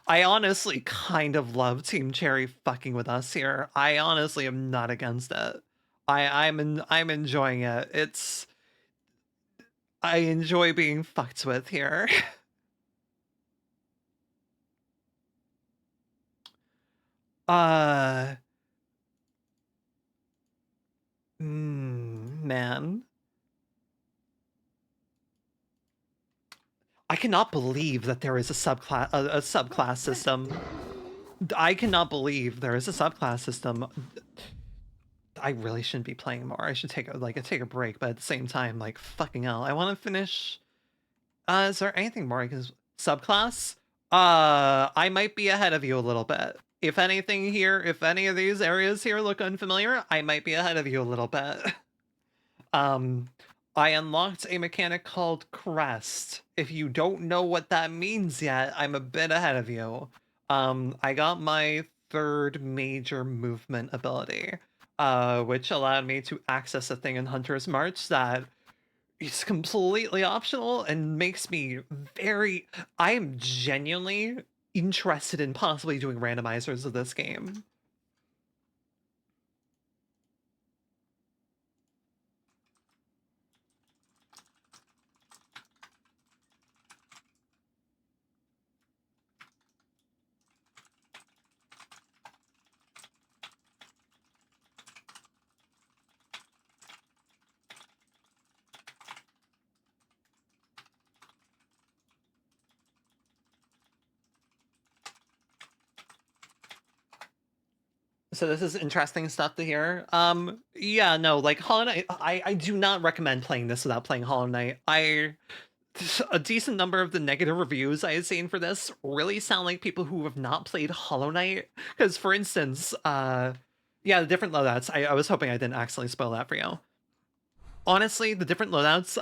I honestly kind of love Team Cherry fucking with us here. I honestly am not against it. I'm enjoying it. I enjoy being fucked with here. Man. I cannot believe that there is a subclass system. I cannot believe there is a subclass system. I really shouldn't be playing more. I should take a break, but at the same time, like, fucking hell, I want to finish. Is there anything more I can subclass? I might be ahead of you a little bit. If anything here, if any of these areas here look unfamiliar, I might be ahead of you a little bit. I unlocked a mechanic called Crest. If you don't know what that means yet, I'm a bit ahead of you. I got my third major movement ability, which allowed me to access a thing in Hunter's March that is completely optional and makes me I am genuinely interested in possibly doing randomizers of this game. So this is interesting stuff to hear. Yeah, no, like Hollow Knight, I do not recommend playing this without playing Hollow Knight. A decent number of the negative reviews I had seen for this really sound like people who have not played Hollow Knight. Because, for instance, yeah, the different loadouts, I was hoping I didn't accidentally spoil that for you. Honestly, the different loadouts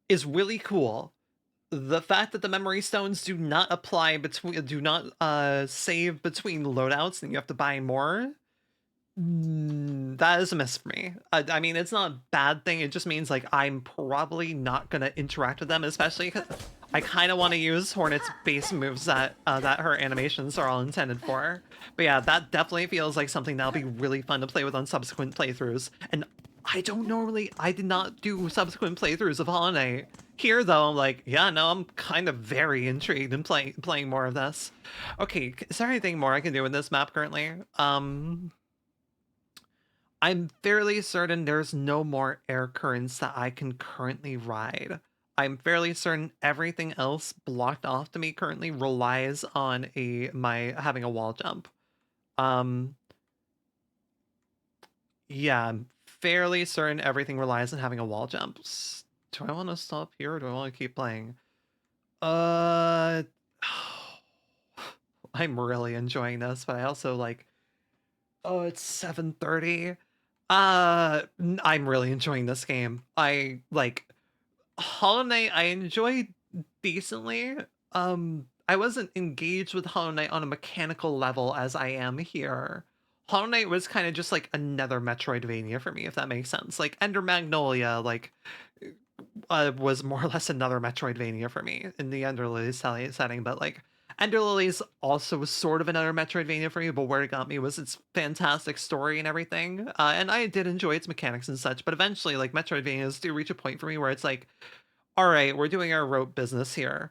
is really cool. The fact that the memory stones do not save between loadouts and you have to buy more, that is a miss for me. I mean, it's not a bad thing. It just means like I'm probably not gonna interact with them, especially because I kind of want to use Hornet's base moves that her animations are all intended for. But yeah, that definitely feels like something that'll be really fun to play with on subsequent playthroughs. And I did not do subsequent playthroughs of Hollow Knight. Here, though, I'm like, yeah, no, I'm kind of very intrigued in playing more of this. Okay, is there anything more I can do with this map currently? I'm fairly certain there's no more air currents that I can currently ride. I'm fairly certain everything else blocked off to me currently relies on my having a wall jump. Yeah, I'm fairly certain everything relies on having a wall jump. Do I want to stop here or do I want to keep playing? I'm really enjoying this, but I also like, oh, it's 7:30. I'm really enjoying this game. I like Hollow Knight, I enjoyed decently. I wasn't engaged with Hollow Knight on a mechanical level as I am here. Hollow Knight was kind of just like another Metroidvania for me, if that makes sense. Like Ender Magnolia, like was more or less another Metroidvania for me in the Ender Lilies setting, but like Ender Lilies also was sort of another Metroidvania for me, but where it got me was its fantastic story and everything. And I did enjoy its mechanics and such, but eventually, like, Metroidvanias do reach a point for me where it's like, all right, we're doing our rope business here.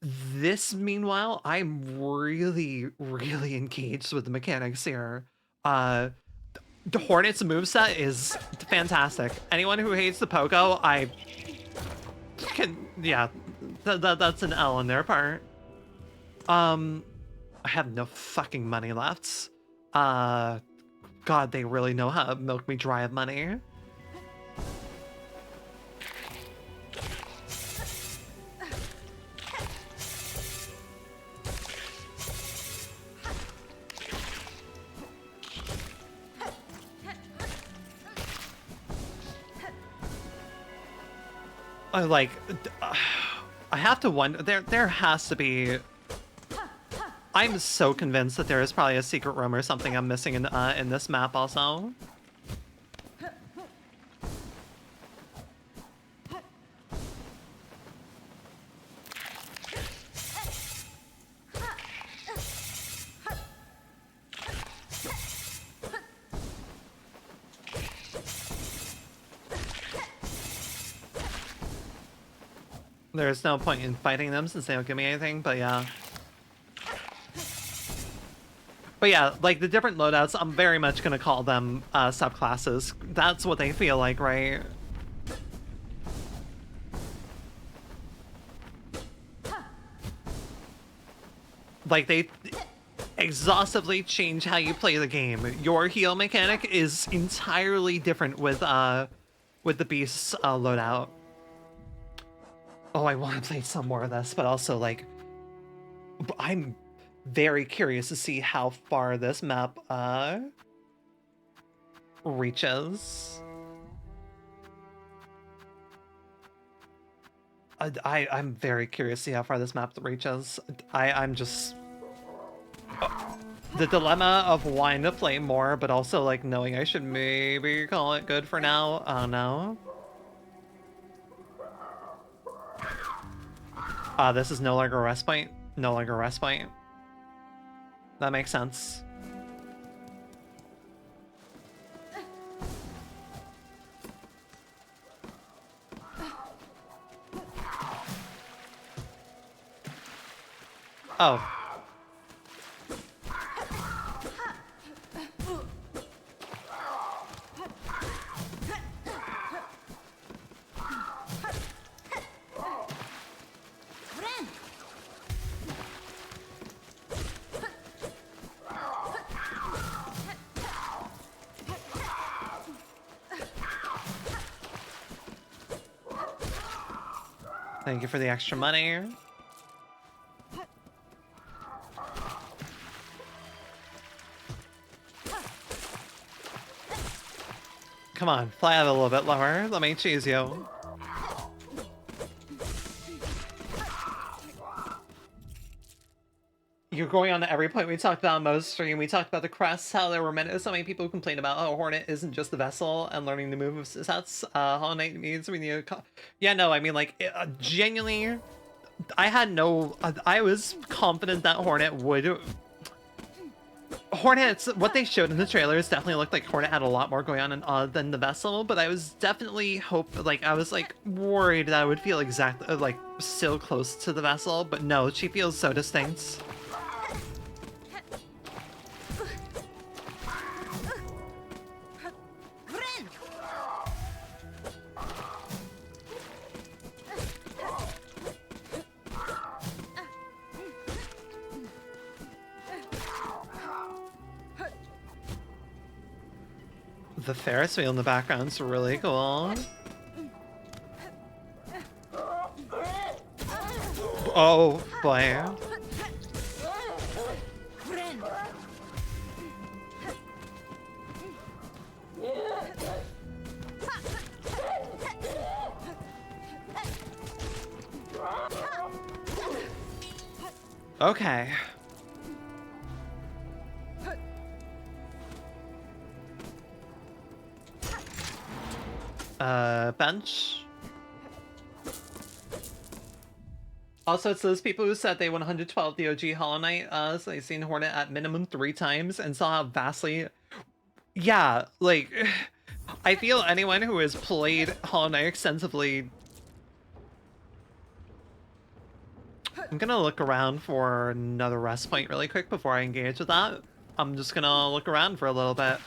This, meanwhile, I'm really, really engaged with the mechanics here. The Hornet's moveset is fantastic. Anyone who hates the Pogo, yeah, that's an L on their part. I have no fucking money left. God, they really know how to milk me dry of money. Like, I have to wonder, there has to be, I'm so convinced that there is probably a secret room or something I'm missing in this map also. There's no point in fighting them since they don't give me anything, but yeah. But yeah, like the different loadouts, I'm very much gonna call them subclasses. That's what they feel like, right? Like they exhaustively change how you play the game. Your heal mechanic is entirely different with the beast's loadout. Oh, I want to play some more of this, but also, like, I'm very curious to see how far this map reaches. I'm very curious to see how far this map reaches. I'm just... the dilemma of wanting to play more, but also, like, knowing I should maybe call it good for now. Oh, no. This is no longer a rest point. No longer a rest point. That makes sense. Oh. Thank you for the extra money. Come on, fly out a little bit lower. Let me cheese you. You're going on to every point we talked about in most stream. We talked about the crests, how there were so many people who complained about how Hornet isn't just the vessel and learning the move sets. Hollow Knight means we need a... Yeah, no, I mean, like, genuinely, I had no... I was confident that Hornet would... Hornet's... What they showed in the trailers definitely looked like Hornet had a lot more going on than the vessel, but I was definitely I was, like, worried that I would feel exactly, like, still close to the vessel, but no, she feels so distinct. The Ferris wheel in the background's really cool. Oh boy. Okay. Bench. Also, it's those people who said they 112 the OG Hollow Knight, so they've seen Hornet at minimum 3 times and saw how vastly... Yeah, like, I feel anyone who has played Hollow Knight extensively... I'm gonna look around for another rest point really quick before I engage with that. I'm just gonna look around for a little bit.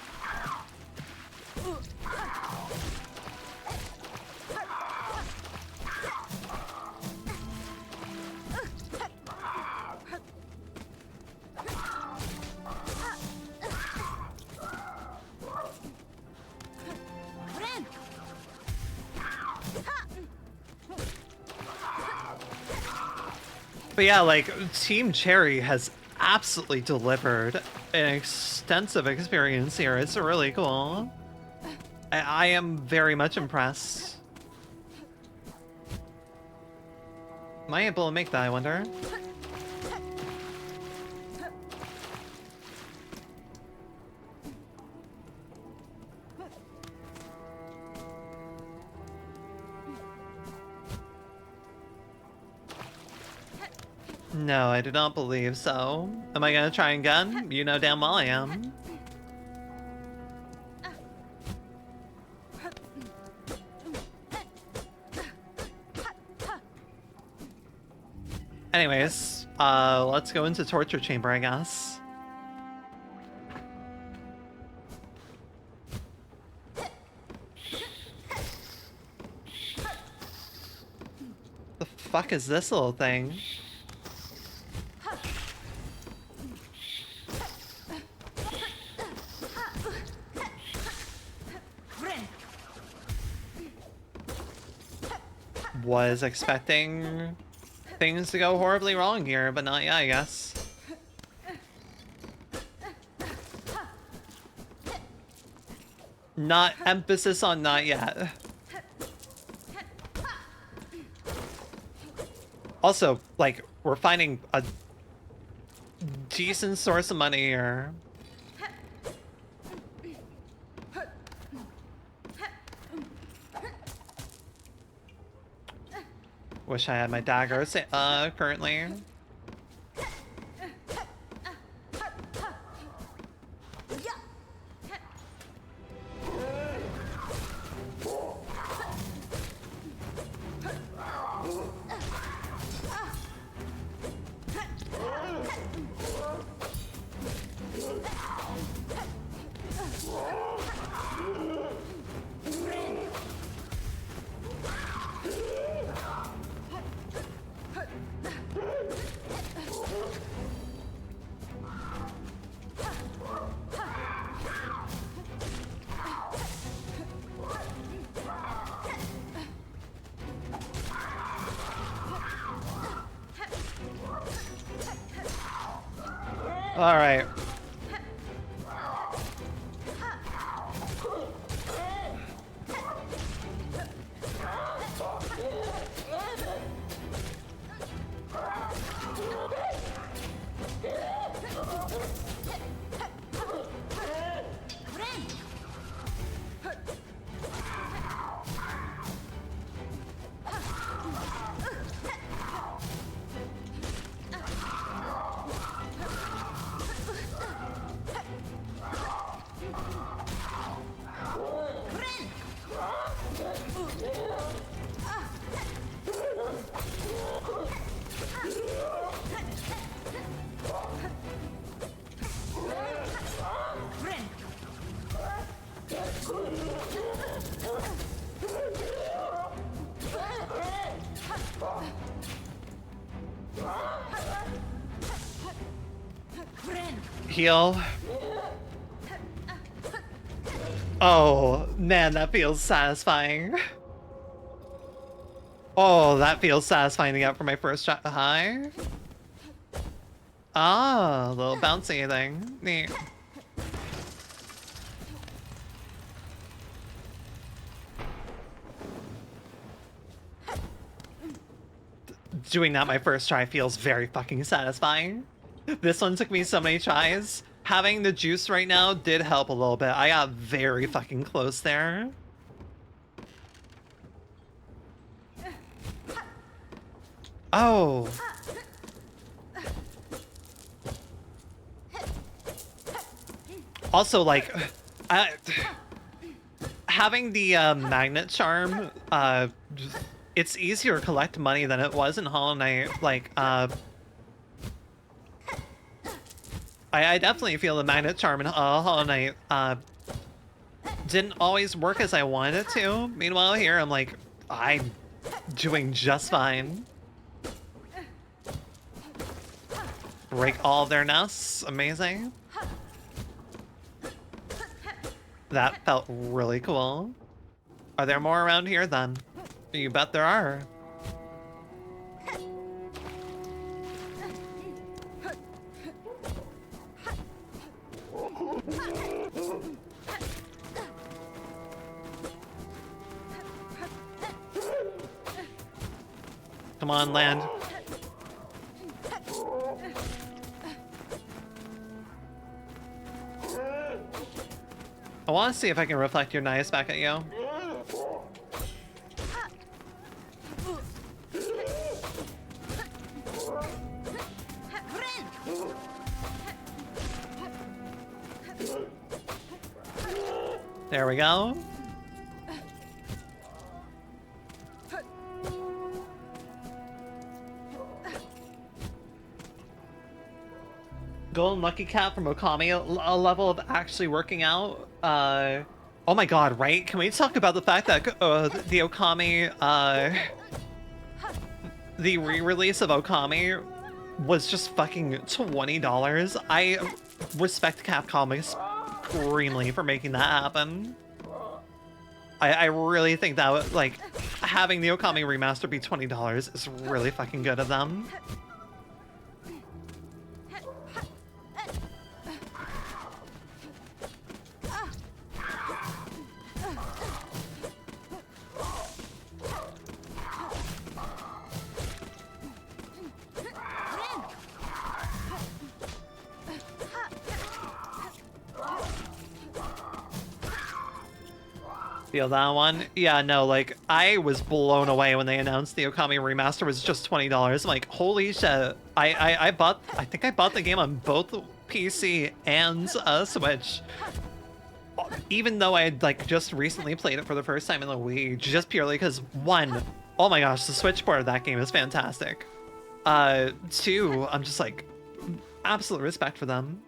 But yeah, like, Team Cherry has absolutely delivered an extensive experience here. It's really cool. I am very much impressed. Am I able to make that, I wonder? No, I do not believe so. Am I gonna try again? You know damn well I am. Anyways, let's go into torture chamber, I guess. The fuck is this little thing? Was expecting things to go horribly wrong here, but not yet, I guess. Not emphasis on not yet. Also, like, we're finding a decent source of money here. Wish I had my daggers, currently. All right. Heal. Oh, man, that feels satisfying. Oh, that feels satisfying to get for my first shot. Hi. Ah, a little bouncy thing. Neat. Doing that my first try feels very fucking satisfying. This one took me so many tries. Having the juice right now did help a little bit. I got very fucking close there. Oh. Also, like, having the magnet charm, it's easier to collect money than it was in Hollow Knight. Like, I definitely feel the magnet charm in Hollow Knight didn't always work as I wanted it to. Meanwhile, here I'm like, I'm doing just fine. Break all of their nests. Amazing. That felt really cool. Are there more around here then? You bet there are. Come on, land. I want to see if I can reflect your nice back at you. There we go. Golden Lucky Cat from Okami, a level of actually working out. Oh my god, right? Can we talk about the fact that the Okami, the re-release of Okami was just fucking $20? I respect Capcom extremely for making that happen. I really think that, like, having the Okami remaster be $20 is really fucking good of them. Feel that one? Yeah, no, like, I was blown away when they announced the Okami remaster was just $20. I'm like, holy shit. I think I bought the game on both PC and Switch. Even though I had, like, just recently played it for the first time in the Wii, just purely because, one, oh my gosh, the Switch port of that game is fantastic. Two, I'm just like, absolute respect for them.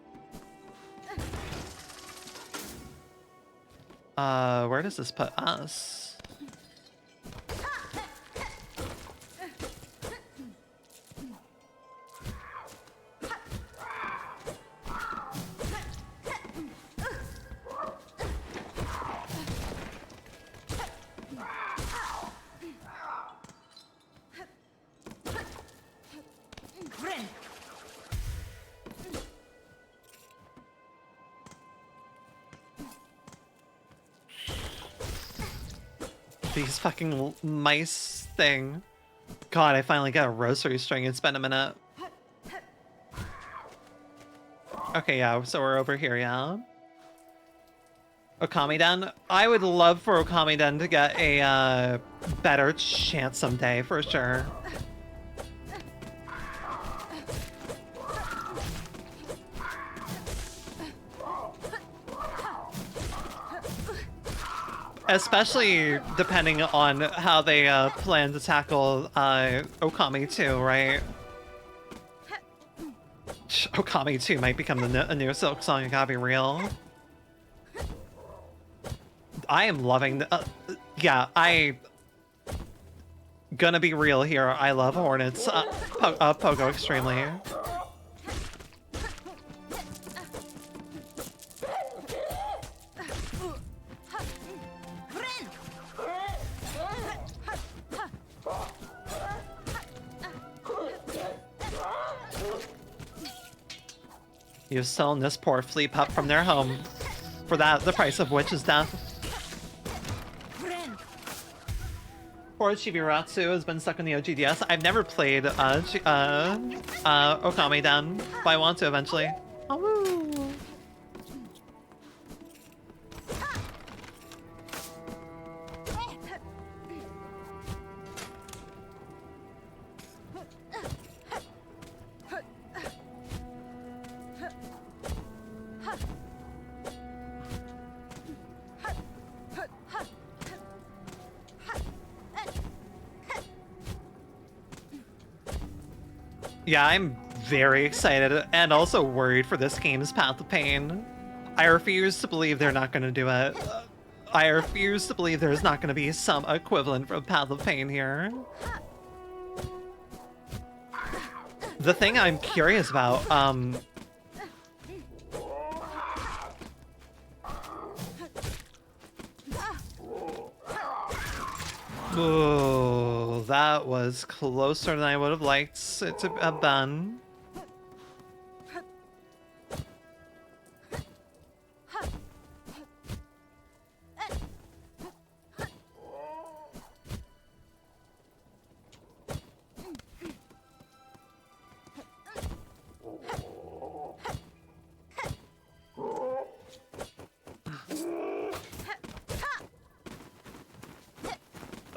Where does this put us? These fucking mice thing. God, I finally got a rosary string and spent a minute. Okay, yeah, so we're over here, yeah? Okami-den? I would love for Okami-den to get a better chance someday, for sure. Especially depending on how they plan to tackle Okami 2, right? Okami 2 might become a new Silksong, I gotta be real. I am loving the... yeah, gonna be real here, I love Hornets. Pogo extremely. You've stolen this poor flea pup from their home, for that the price of which is death. Poor Chibiratsu has been stuck in the OGDS. I've never played Okami-den, but I want to eventually. Oh, woo. Yeah, I'm very excited and also worried for this game's Path of Pain. I refuse to believe they're not going to do it. I refuse to believe there's not going to be some equivalent for Path of Pain here. The thing I'm curious about, ooh, that was closer than I would have liked it to have been.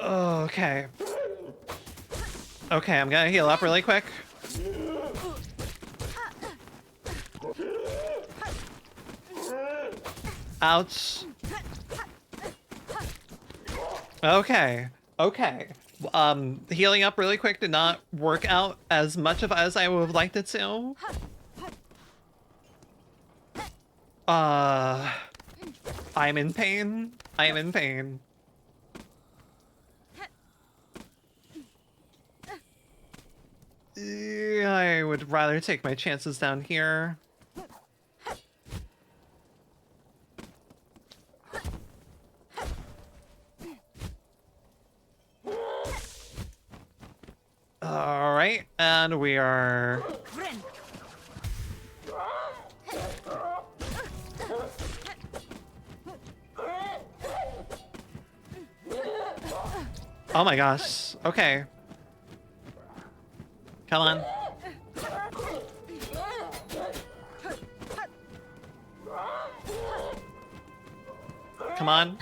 Okay. Okay, I'm gonna heal up really quick. Ouch. Okay. Okay. Healing up really quick did not work out as much as I would have liked it to. I'm in pain. I am in pain. I would rather take my chances down here. All right, and we are... Oh my gosh. Okay. Come on. Come on.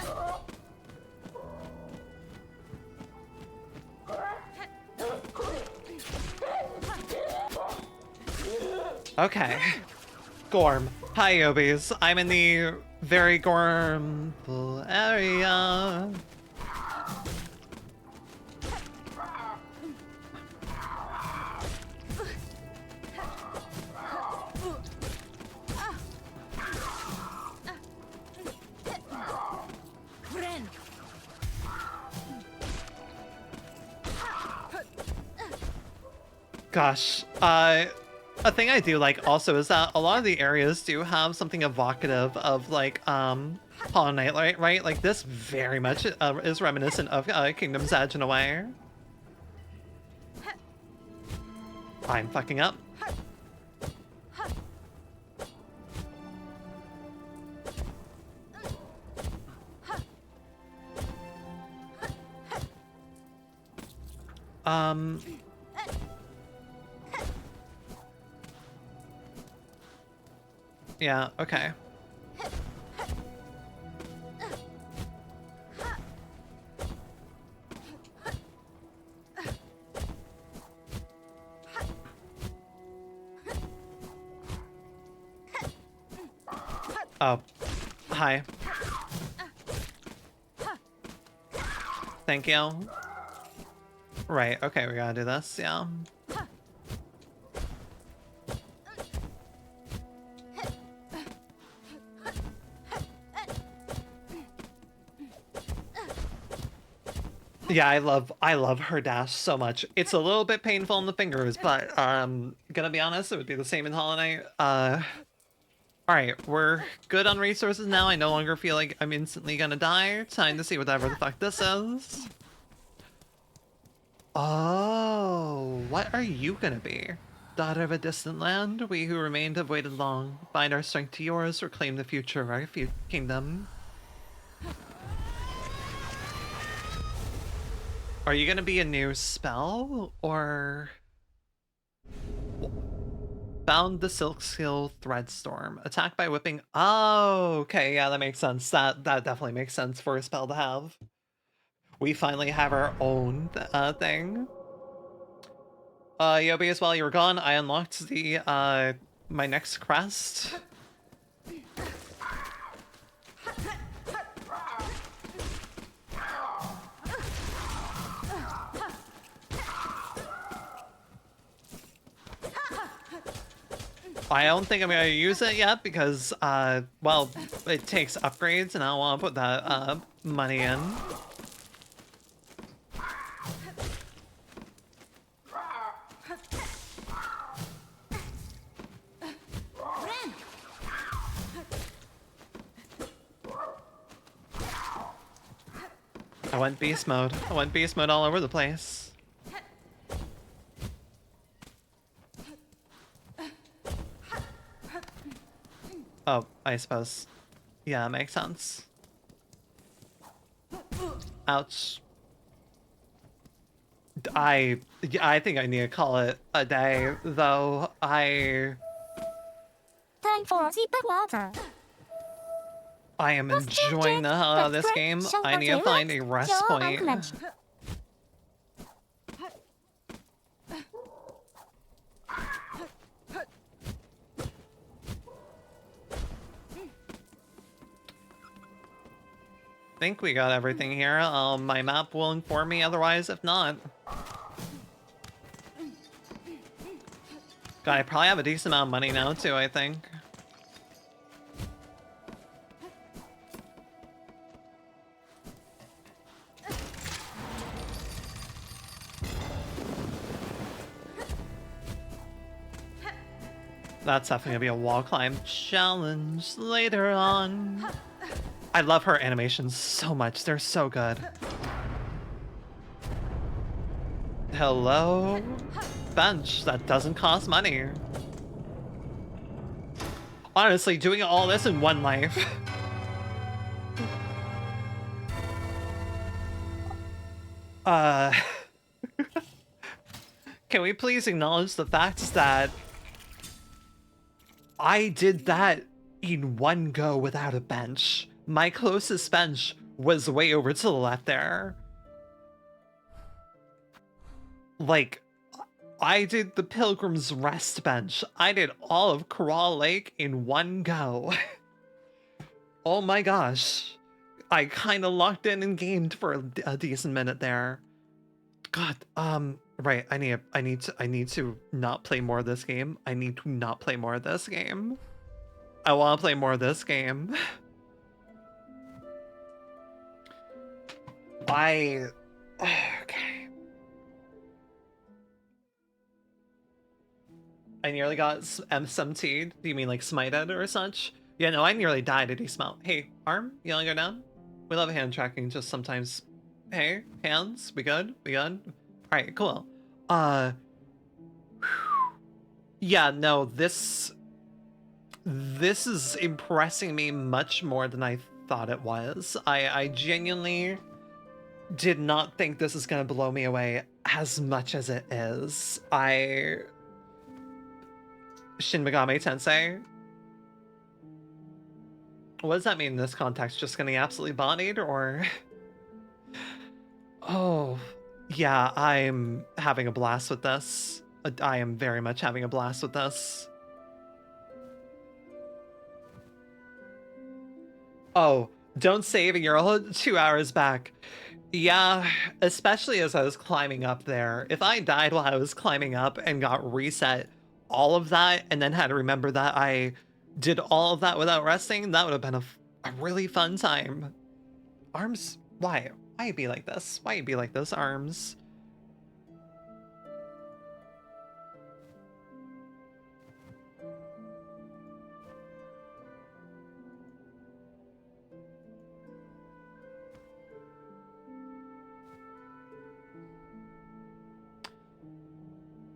Okay. Gorm. Hi, Yobis. I'm in the very gormful area. Gosh, a thing I do like also is that a lot of the areas do have something evocative of like Hollow Knight, right? Like this very much is reminiscent of Kingdom's Edge in a way. I'm fucking up. Yeah, okay. Oh, hi. Thank you. Right, okay, we gotta do this, yeah. Yeah, I love her dash so much. It's a little bit painful in the fingers, but gonna be honest, it would be the same in Hollow Knight. Alright, we're good on resources now. I no longer feel like I'm instantly gonna die. Time to see whatever the fuck this is. Oh, what are you gonna be? Daughter of a distant land, we who remained have waited long. Bind our strength to yours, reclaim the future of our kingdom. Are you gonna be a new spell, or... Bound the Silksong Threadstorm. Attack by whipping... Oh, okay, yeah, that makes sense. That definitely makes sense for a spell to have. We finally have our own thing. Yobi, as while you were gone, I unlocked the, my next quest. I don't think I'm gonna use it yet because, well, it takes upgrades and I don't want to put that, money in. I went beast mode. I went beast mode all over the place. Oh, I suppose. Yeah, makes sense. Ouch. I think I need to call it a day, though. Time for a sip of water. I am enjoying the hell out of this game. I need to find a rest point. think we got everything here. My map will inform me otherwise if not. God, I probably have a decent amount of money now too, I think. That's definitely gonna be a wall climb challenge later on. I love her animations so much. They're so good. Hello? Bench that doesn't cost money. Honestly, doing all this in one life. Can we please acknowledge the fact that I did that in one go without a bench? My closest bench was way over to the left there. Like, I did the Pilgrim's Rest bench. I did all of Coral Lake in one go. Oh my gosh. I kind of locked in and gamed for a decent minute there. God, right, I need to not play more of this game. I need to not play more of this game. I want to play more of this game. Okay. I nearly got SMT'd. Do you mean like smited or such? Yeah, no, I nearly died at dismount. Hey, arm, you wanna go down? We love hand tracking just sometimes. Hey, hands, we good? We good? Alright, cool. Yeah, no, this is impressing me much more than I thought it was. I genuinely did not think this is gonna blow me away as much as it is. Shin Megami Tensei? What does that mean in this context? Just getting absolutely bodied, or? Oh, yeah, I'm having a blast with this. I am very much having a blast with this. Oh, don't save and you're all 2 hours back. Yeah, especially as I was climbing up there. If I died while I was climbing up and got reset all of that and then had to remember that I did all of that without resting, that would have been a really fun time. Arms, why? Why you be like this? Why you be like this, Arms?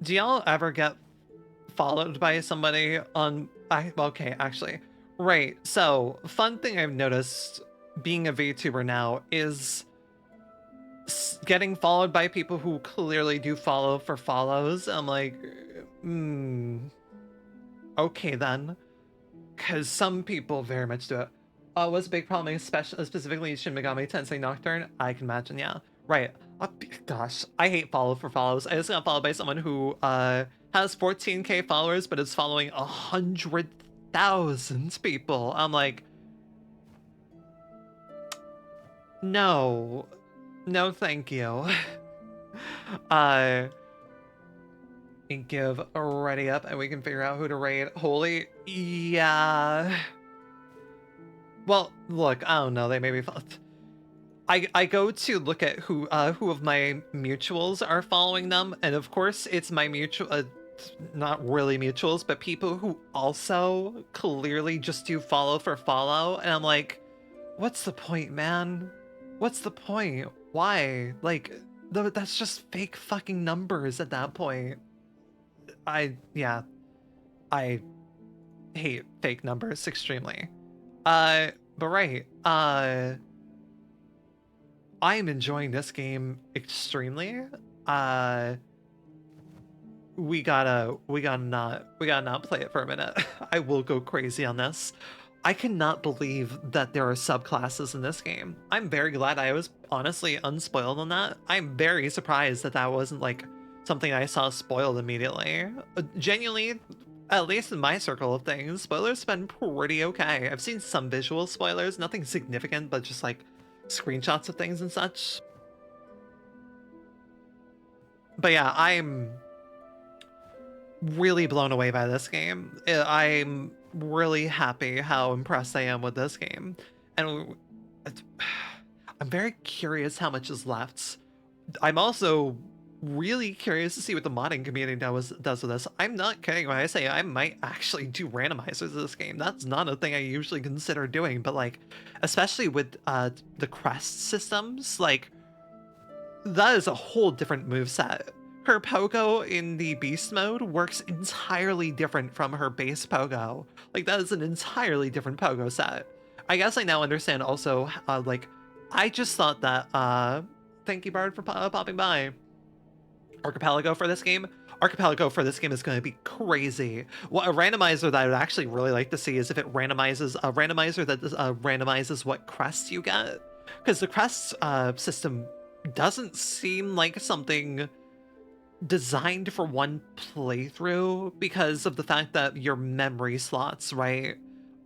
Do y'all ever get followed by somebody on... okay, actually. Right, so, fun thing I've noticed being a VTuber now is getting followed by people who clearly do follow for follows. I'm like, okay then. Because some people very much do it. What's a big problem, specifically Shin Megami Tensei Nocturne? I can imagine, yeah. Right. Gosh, I hate follow for follows. I just got followed by someone who has 14k followers, but is following 100,000 people. I'm like, no, thank you. Give a ready up and we can figure out who to raid. Holy, yeah. Well, look, I don't know. They maybe. I go to look at who of my mutuals are following them, and of course it's my mutual, not really mutuals, but people who also clearly just do follow for follow, and I'm like, what's the point, man? What's the point? Why? Like, that's just fake fucking numbers at that point. I hate fake numbers extremely. But right, I am enjoying this game extremely. We gotta not play it for a minute. I will go crazy on this. I cannot believe that there are subclasses in this game. I'm very glad I was honestly unspoiled on that. I'm very surprised that that wasn't like something I saw spoiled immediately. Genuinely, at least in my circle of things, spoilers have been pretty okay. I've seen some visual spoilers, nothing significant, but just like screenshots of things and such. But yeah, I'm really blown away by this game. I'm really happy how impressed I am with this game. And I'm very curious how much is left. I'm also really curious to see what the modding community does with this. I'm not kidding when I say I might actually do randomizers of this game. That's not a thing I usually consider doing, but like, especially with the crest systems, like, that is a whole different moveset. Her pogo in the beast mode works entirely different from her base pogo. Like, that is an entirely different pogo set. I guess I now understand also, like, I just thought that, thank you, Bard, for popping by. Archipelago for this game? Archipelago for this game is going to be crazy. What a randomizer that I would actually really like to see is if it randomizes, a randomizer that randomizes what crests you get. Because the crest system doesn't seem like something designed for one playthrough because of the fact that your memory slots, right?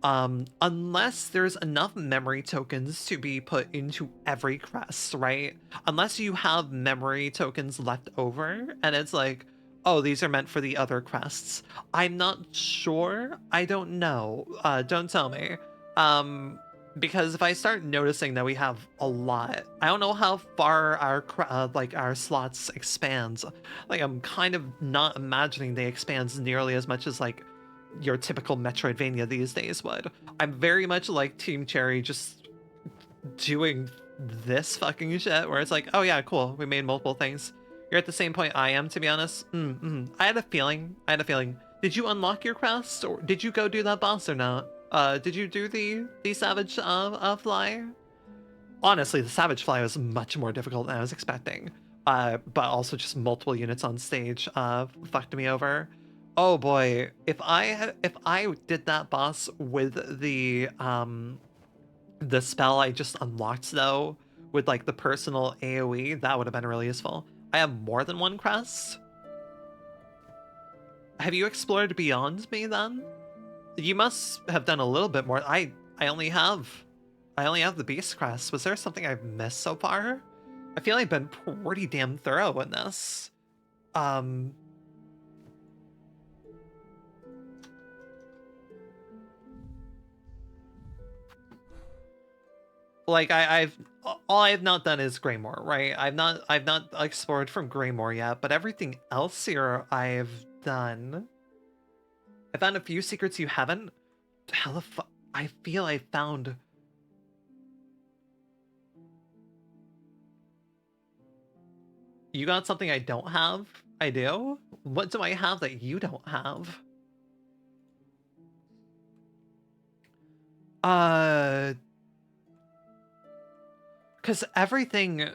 Unless there's enough memory tokens to be put into every crest, right? Unless you have memory tokens left over and it's like, oh, these are meant for the other crests. I'm not sure. I don't know. Don't tell me. Because if I start noticing that we have a lot, I don't know how far our like our slots expands. Like, I'm kind of not imagining they expands nearly as much as like your typical Metroidvania these days would. I'm very much like Team Cherry, just doing this fucking shit where it's like, oh yeah, cool, we made multiple things. You're at the same point I am, to be honest. I had a feeling. Did you unlock your quest, or did you go do that boss or not? Did you do the Savage Fly? Honestly, the Savage Fly was much more difficult than I was expecting. But also just multiple units on stage fucked me over. Oh boy, if I did that boss with the spell I just unlocked though, with like the personal AoE, that would have been really useful. I have more than one quest. Have you explored beyond me then? You must have done a little bit more. I only have the beast crest. Was there something I've missed so far? I feel like I've been pretty damn thorough in this. Like all I've not done is Greymoor, right? I've not explored from Greymoor yet, but everything else here I've done. I found a few secrets you haven't. How the fuck? I feel I found. You got something I don't have? I do? What do I have that you don't have? Because everything...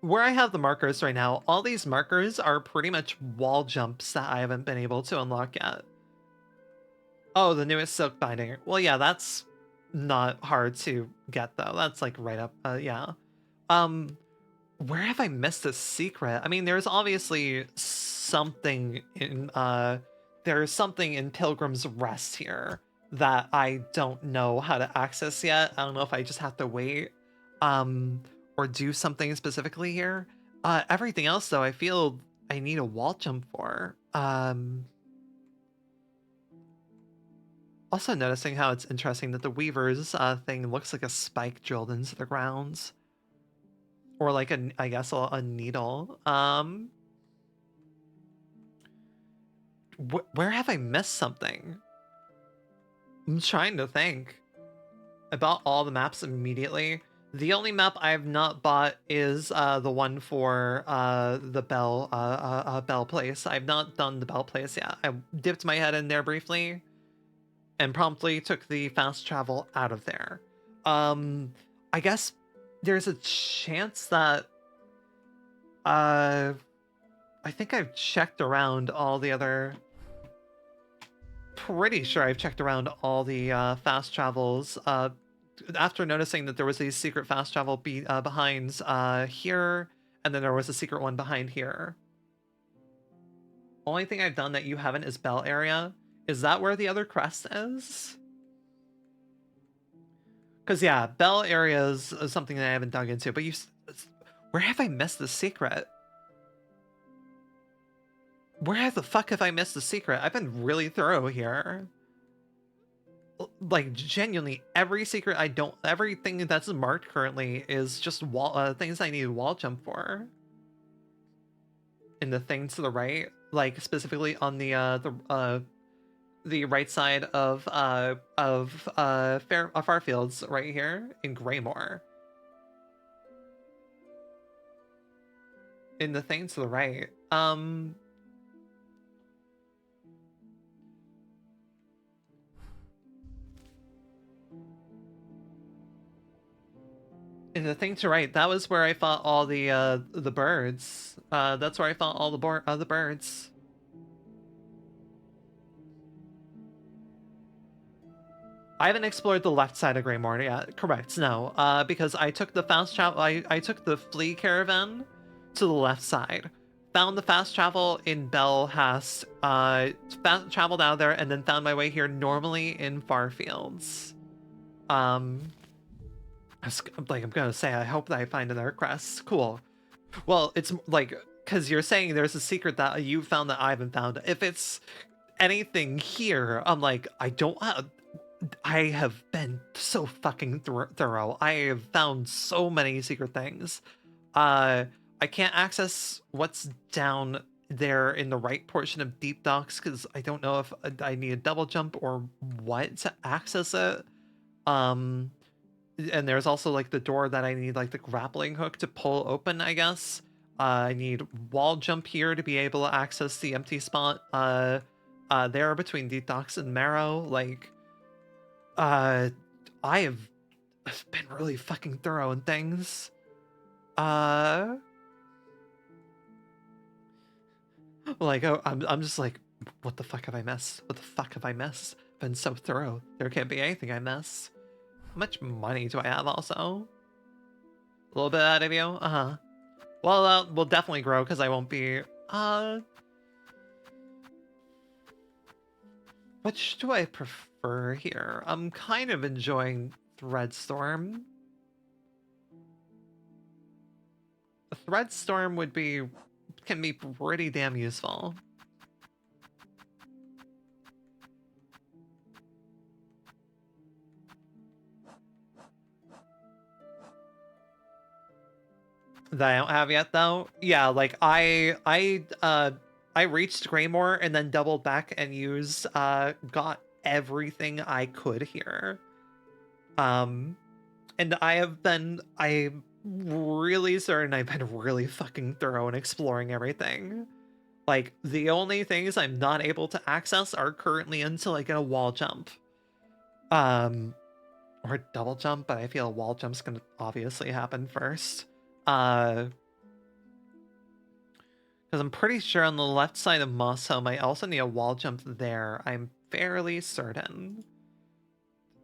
Where I have the markers right now, all these markers are pretty much wall jumps that I haven't been able to unlock yet. Oh, the newest silk binding. Well, yeah, that's not hard to get, though. That's, like, right up, yeah. Where have I missed a secret? I mean, there's obviously something in, there's something in Pilgrim's Rest here that I don't know how to access yet. I don't know if I just have to wait, or do something specifically here. Everything else, though, I feel I need a wall jump for. Also noticing how it's interesting that the Weaver's thing looks like a spike drilled into the grounds. Or like I guess a needle. Where have I missed something? I'm trying to think. I bought all the maps immediately. The only map I have not bought is the one for the Bell place. I've not done the Bell place yet. I dipped my head in there briefly and promptly took the fast travel out of there. I guess there's a chance that I think I've checked around all the other... Pretty sure I've checked around all the fast travels after noticing that there was a secret fast travel behind here, and then there was a secret one behind here. Only thing I've done that you haven't is Bell area. Is that where the other crest is? Because, yeah, Bell area is something that I haven't dug into, but where have I missed the secret? Where the fuck have I missed the secret? I've been really thorough here. Like, genuinely, every secret everything that's marked currently is just things I need wall jump for. And the thing to the right, like, specifically on the right side of Farfields right here in Greymore. In the thing to the right. In the thing to right, that was where I fought all the birds. That's where I fought all the birds. I haven't explored the left side of Greymore yet. Correct, no. Because I took the fast travel. I took the flea caravan to the left side. Found the fast travel in Belhast. Traveled out there and then found my way here normally in Farfields. I'm gonna say, I hope that I find another crest. Cool. Well, it's like, because you're saying there's a secret that you found that I haven't found. If it's anything here, I'm like, I have been so fucking thorough. I have found so many secret things. I can't access what's down there in the right portion of Deep Docks because I don't know if I need a double jump or what to access it. And there's also like the door that I need like the grappling hook to pull open, I guess. I need wall jump here to be able to access the empty spot there between Deep Docks and Marrow. Like, I have been really fucking thorough in things. Like, I'm just like, what the fuck have I missed? What the fuck have I missed? Been so thorough. There can't be anything I miss. How much money do I have also? A little bit out of you? Uh-huh. Well, we'll definitely grow because I won't be, which do I prefer here? I'm kind of enjoying Threadstorm. Threadstorm can be pretty damn useful. That I don't have yet though. Yeah, like I reached Greymore and then doubled back and used got everything I could here. And I'm really certain I've been really fucking thorough in exploring everything. Like, the only things I'm not able to access are currently until I get a wall jump. Or a double jump, but I feel a wall jump's gonna obviously happen first. Because I'm pretty sure on the left side of Moss Home, I also need a wall jump there. I'm fairly certain.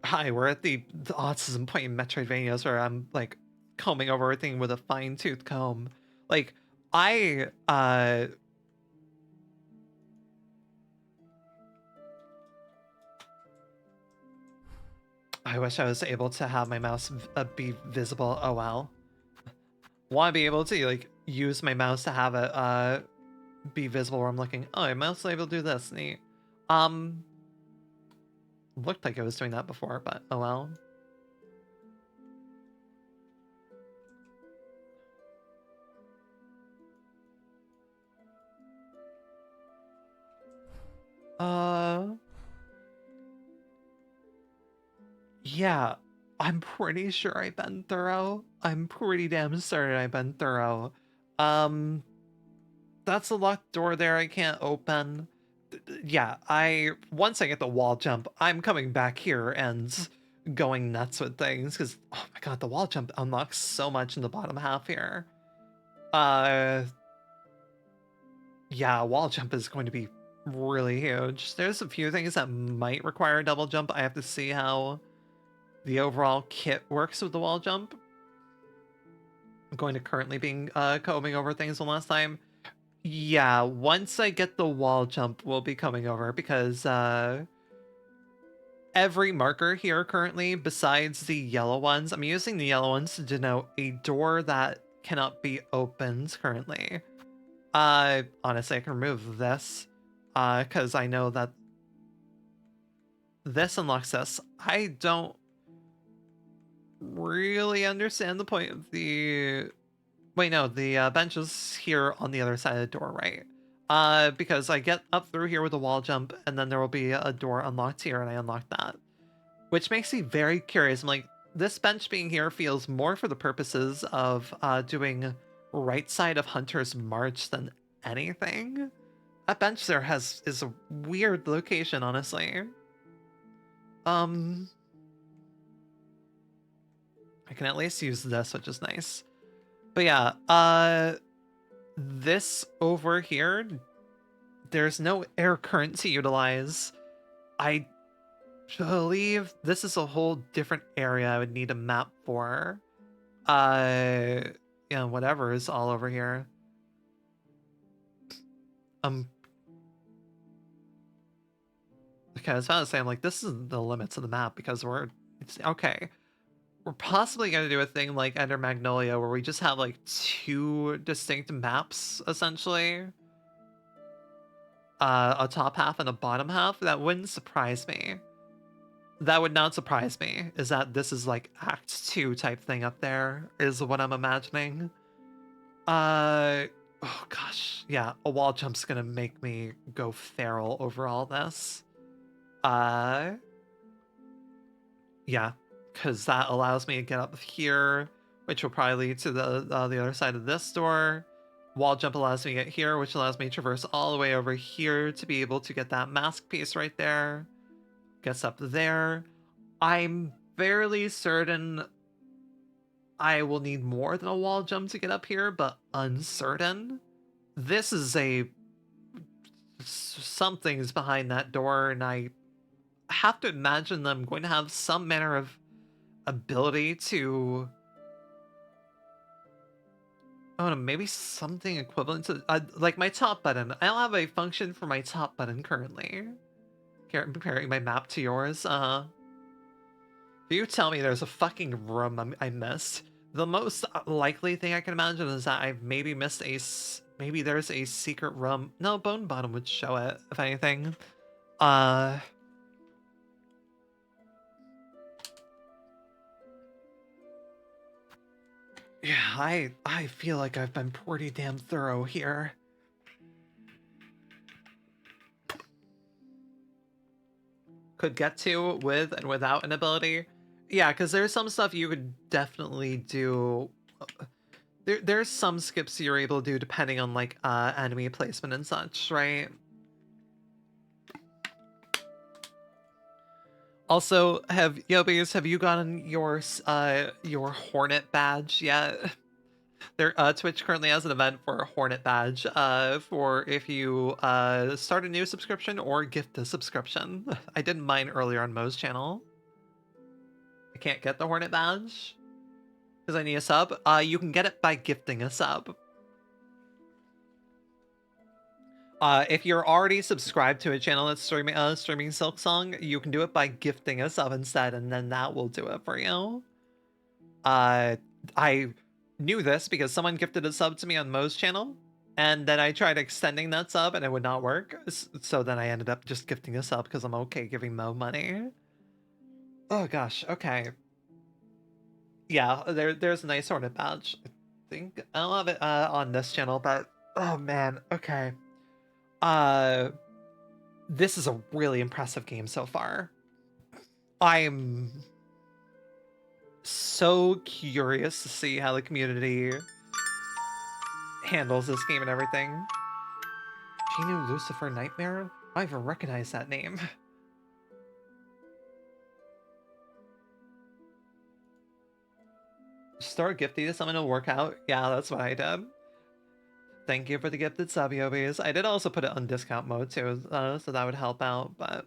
Hi, we're at the autism point in Metroidvanias where I'm, like, combing over everything with a fine-tooth comb. Like, I wish I was able to have my mouse be visible. Oh, well. Want to be able to, like, use my mouse to have it be visible where I'm looking. Oh, my mouse is able to do this. Neat. Looked like I was doing that before, but oh well. Yeah, I'm pretty sure I've been thorough. I'm pretty damn certain I've been thorough. That's a locked door there I can't open. Yeah, once I get the wall jump, I'm coming back here and going nuts with things because, oh my god, the wall jump unlocks so much in the bottom half here. Yeah, wall jump is going to be really huge. There's a few things that might require a double jump. I have to see how the overall kit works with the wall jump. I'm going to currently be combing over things one last time. Yeah, once I get the wall jump, we'll be coming over because every marker here currently, besides the yellow ones, I'm using the yellow ones to denote a door that cannot be opened currently. Honestly, I can remove this, because I know that this unlocks this. I don't really understand the point of the... Wait, no, the bench is here on the other side of the door, right? Because I get up through here with a wall jump, and then there will be a door unlocked here, and I unlock that. Which makes me very curious. I'm like, this bench being here feels more for the purposes of doing right side of Hunter's March than anything. That bench there is a weird location, honestly. I can at least use this, which is nice. But yeah, this over here, there's no air current to utilize. I believe this is a whole different area I would need a map for. Yeah, whatever is all over here. Okay, I was about to say, I'm like, this is the limits of the map because it's okay. We're possibly gonna do a thing like Ender Magnolia where we just have like 2 distinct maps, essentially. A top half and a bottom half. That wouldn't surprise me. That would not surprise me, is that this is like Act 2 type thing up there, is what I'm imagining. Oh gosh, yeah, a wall jump's gonna make me go feral over all this. Yeah, because that allows me to get up here, which will probably lead to the other side of this door. Wall jump allows me to get here, which allows me to traverse all the way over here to be able to get that mask piece right there. Gets up there. I'm fairly certain I will need more than a wall jump to get up here, but uncertain. This is something's behind that door, and I have to imagine them going to have some manner of ability to... I don't know, maybe something equivalent to... like my top button. I don't have a function for my top button currently. Comparing my map to yours, If you tell me there's a fucking room I missed, the most likely thing I can imagine is that I've maybe missed maybe there's a secret room. No, Bone Bottom would show it, if anything. Yeah, I feel like I've been pretty damn thorough here. Could get to with and without an ability. Yeah, because there's some stuff you could definitely do. There's some skips you're able to do depending on like enemy placement and such, right? Also, Yobies, have you gotten your Hornet badge yet? Twitch currently has an event for a Hornet badge for if you start a new subscription or gift a subscription. I did mine earlier on Mo's channel. I can't get the Hornet badge because I need a sub. You can get it by gifting a sub. If you're already subscribed to a channel that's streaming Silksong, you can do it by gifting a sub instead, and then that will do it for you. I knew this because someone gifted a sub to me on Mo's channel, and then I tried extending that sub and it would not work. So then I ended up just gifting a sub because I'm okay giving Mo money. Oh gosh, okay. Yeah, there's a nice Hornet badge. I think I don't have it on this channel, but oh man, okay. This is a really impressive game so far. I'm so curious to see how the community handles this game and everything. Genu Lucifer Nightmare? I even recognize that name. Start gifting to someone to work out? Yeah, that's what I did. Thank you for the gifted sub, Yobies. I did also put it on discount mode too, so that would help out, but...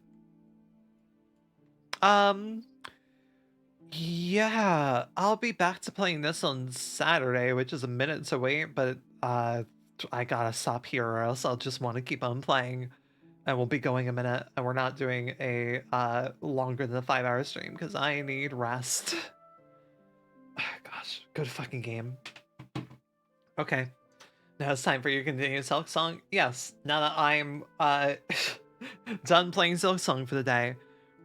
Yeah, I'll be back to playing this on Saturday, which is a minute to wait, but I gotta stop here or else I'll just want to keep on playing. and we'll be going a minute, and we're not doing a longer than a 5-hour stream because I need rest. Gosh, good fucking game. Okay, now it's time for you to continue Silksong. Yes, now that I'm done playing Silksong for the day.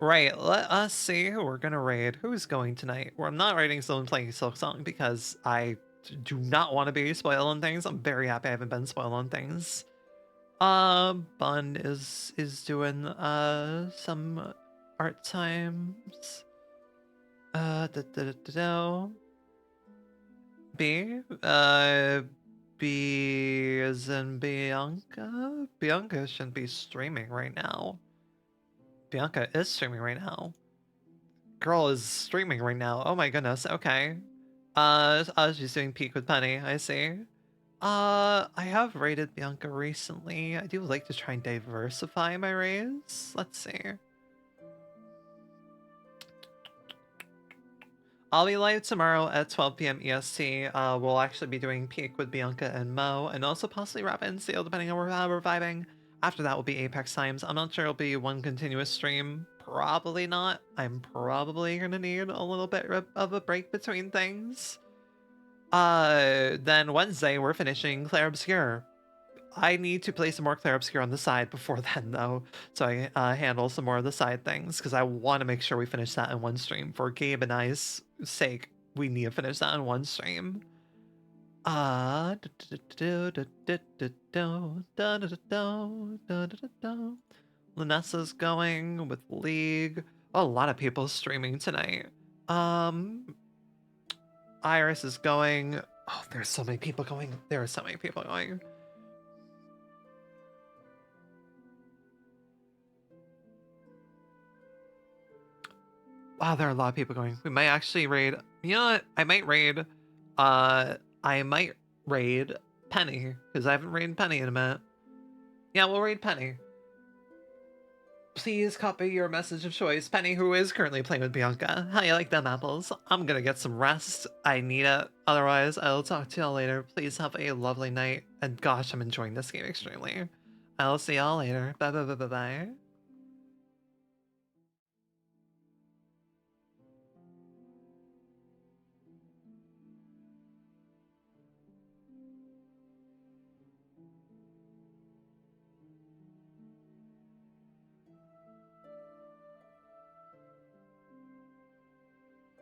Right, let us see who we're gonna raid. Who's going tonight? Well, I'm not raiding someone playing Silksong because I do not want to be spoiling things. I'm very happy I haven't been spoiling things. Bun is doing some art times. B B is in Bianca. Bianca shouldn't be streaming right now. Bianca is streaming right now. Girl is streaming right now. Oh my goodness. Okay. She's doing Peak with Penny. I see. I have raided Bianca recently. I do like to try and diversify my raids. Let's see. I'll be live tomorrow at 12 p.m. EST. We'll actually be doing Peak with Bianca and Mo, and also possibly Rapid and Seal, depending on how we're vibing. After that will be Apex times. I'm not sure it'll be one continuous stream. Probably not. I'm probably gonna need a little bit of a break between things. Then Wednesday, we're finishing Clair Obscure. I need to play some more Clair Obscure on the side before then, though, so I handle some more of the side things, because I want to make sure we finish that in one stream. For Gabe and I's sake, we need to finish that in one stream. Lunessa's going with League. Oh, a lot of people streaming tonight. Iris is going. Oh, there's so many people going. There are so many people going. Wow, there are a lot of people going. We might actually raid. You know what? I might raid. I might raid Penny, because I haven't raided Penny in a minute. Yeah, we'll raid Penny. Please copy your message of choice, Penny, who is currently playing with Bianca. How you like them apples? I'm gonna get some rest. I need it. Otherwise, I'll talk to y'all later. Please have a lovely night. And gosh, I'm enjoying this game extremely. I'll see y'all later. Bye bye bye bye bye.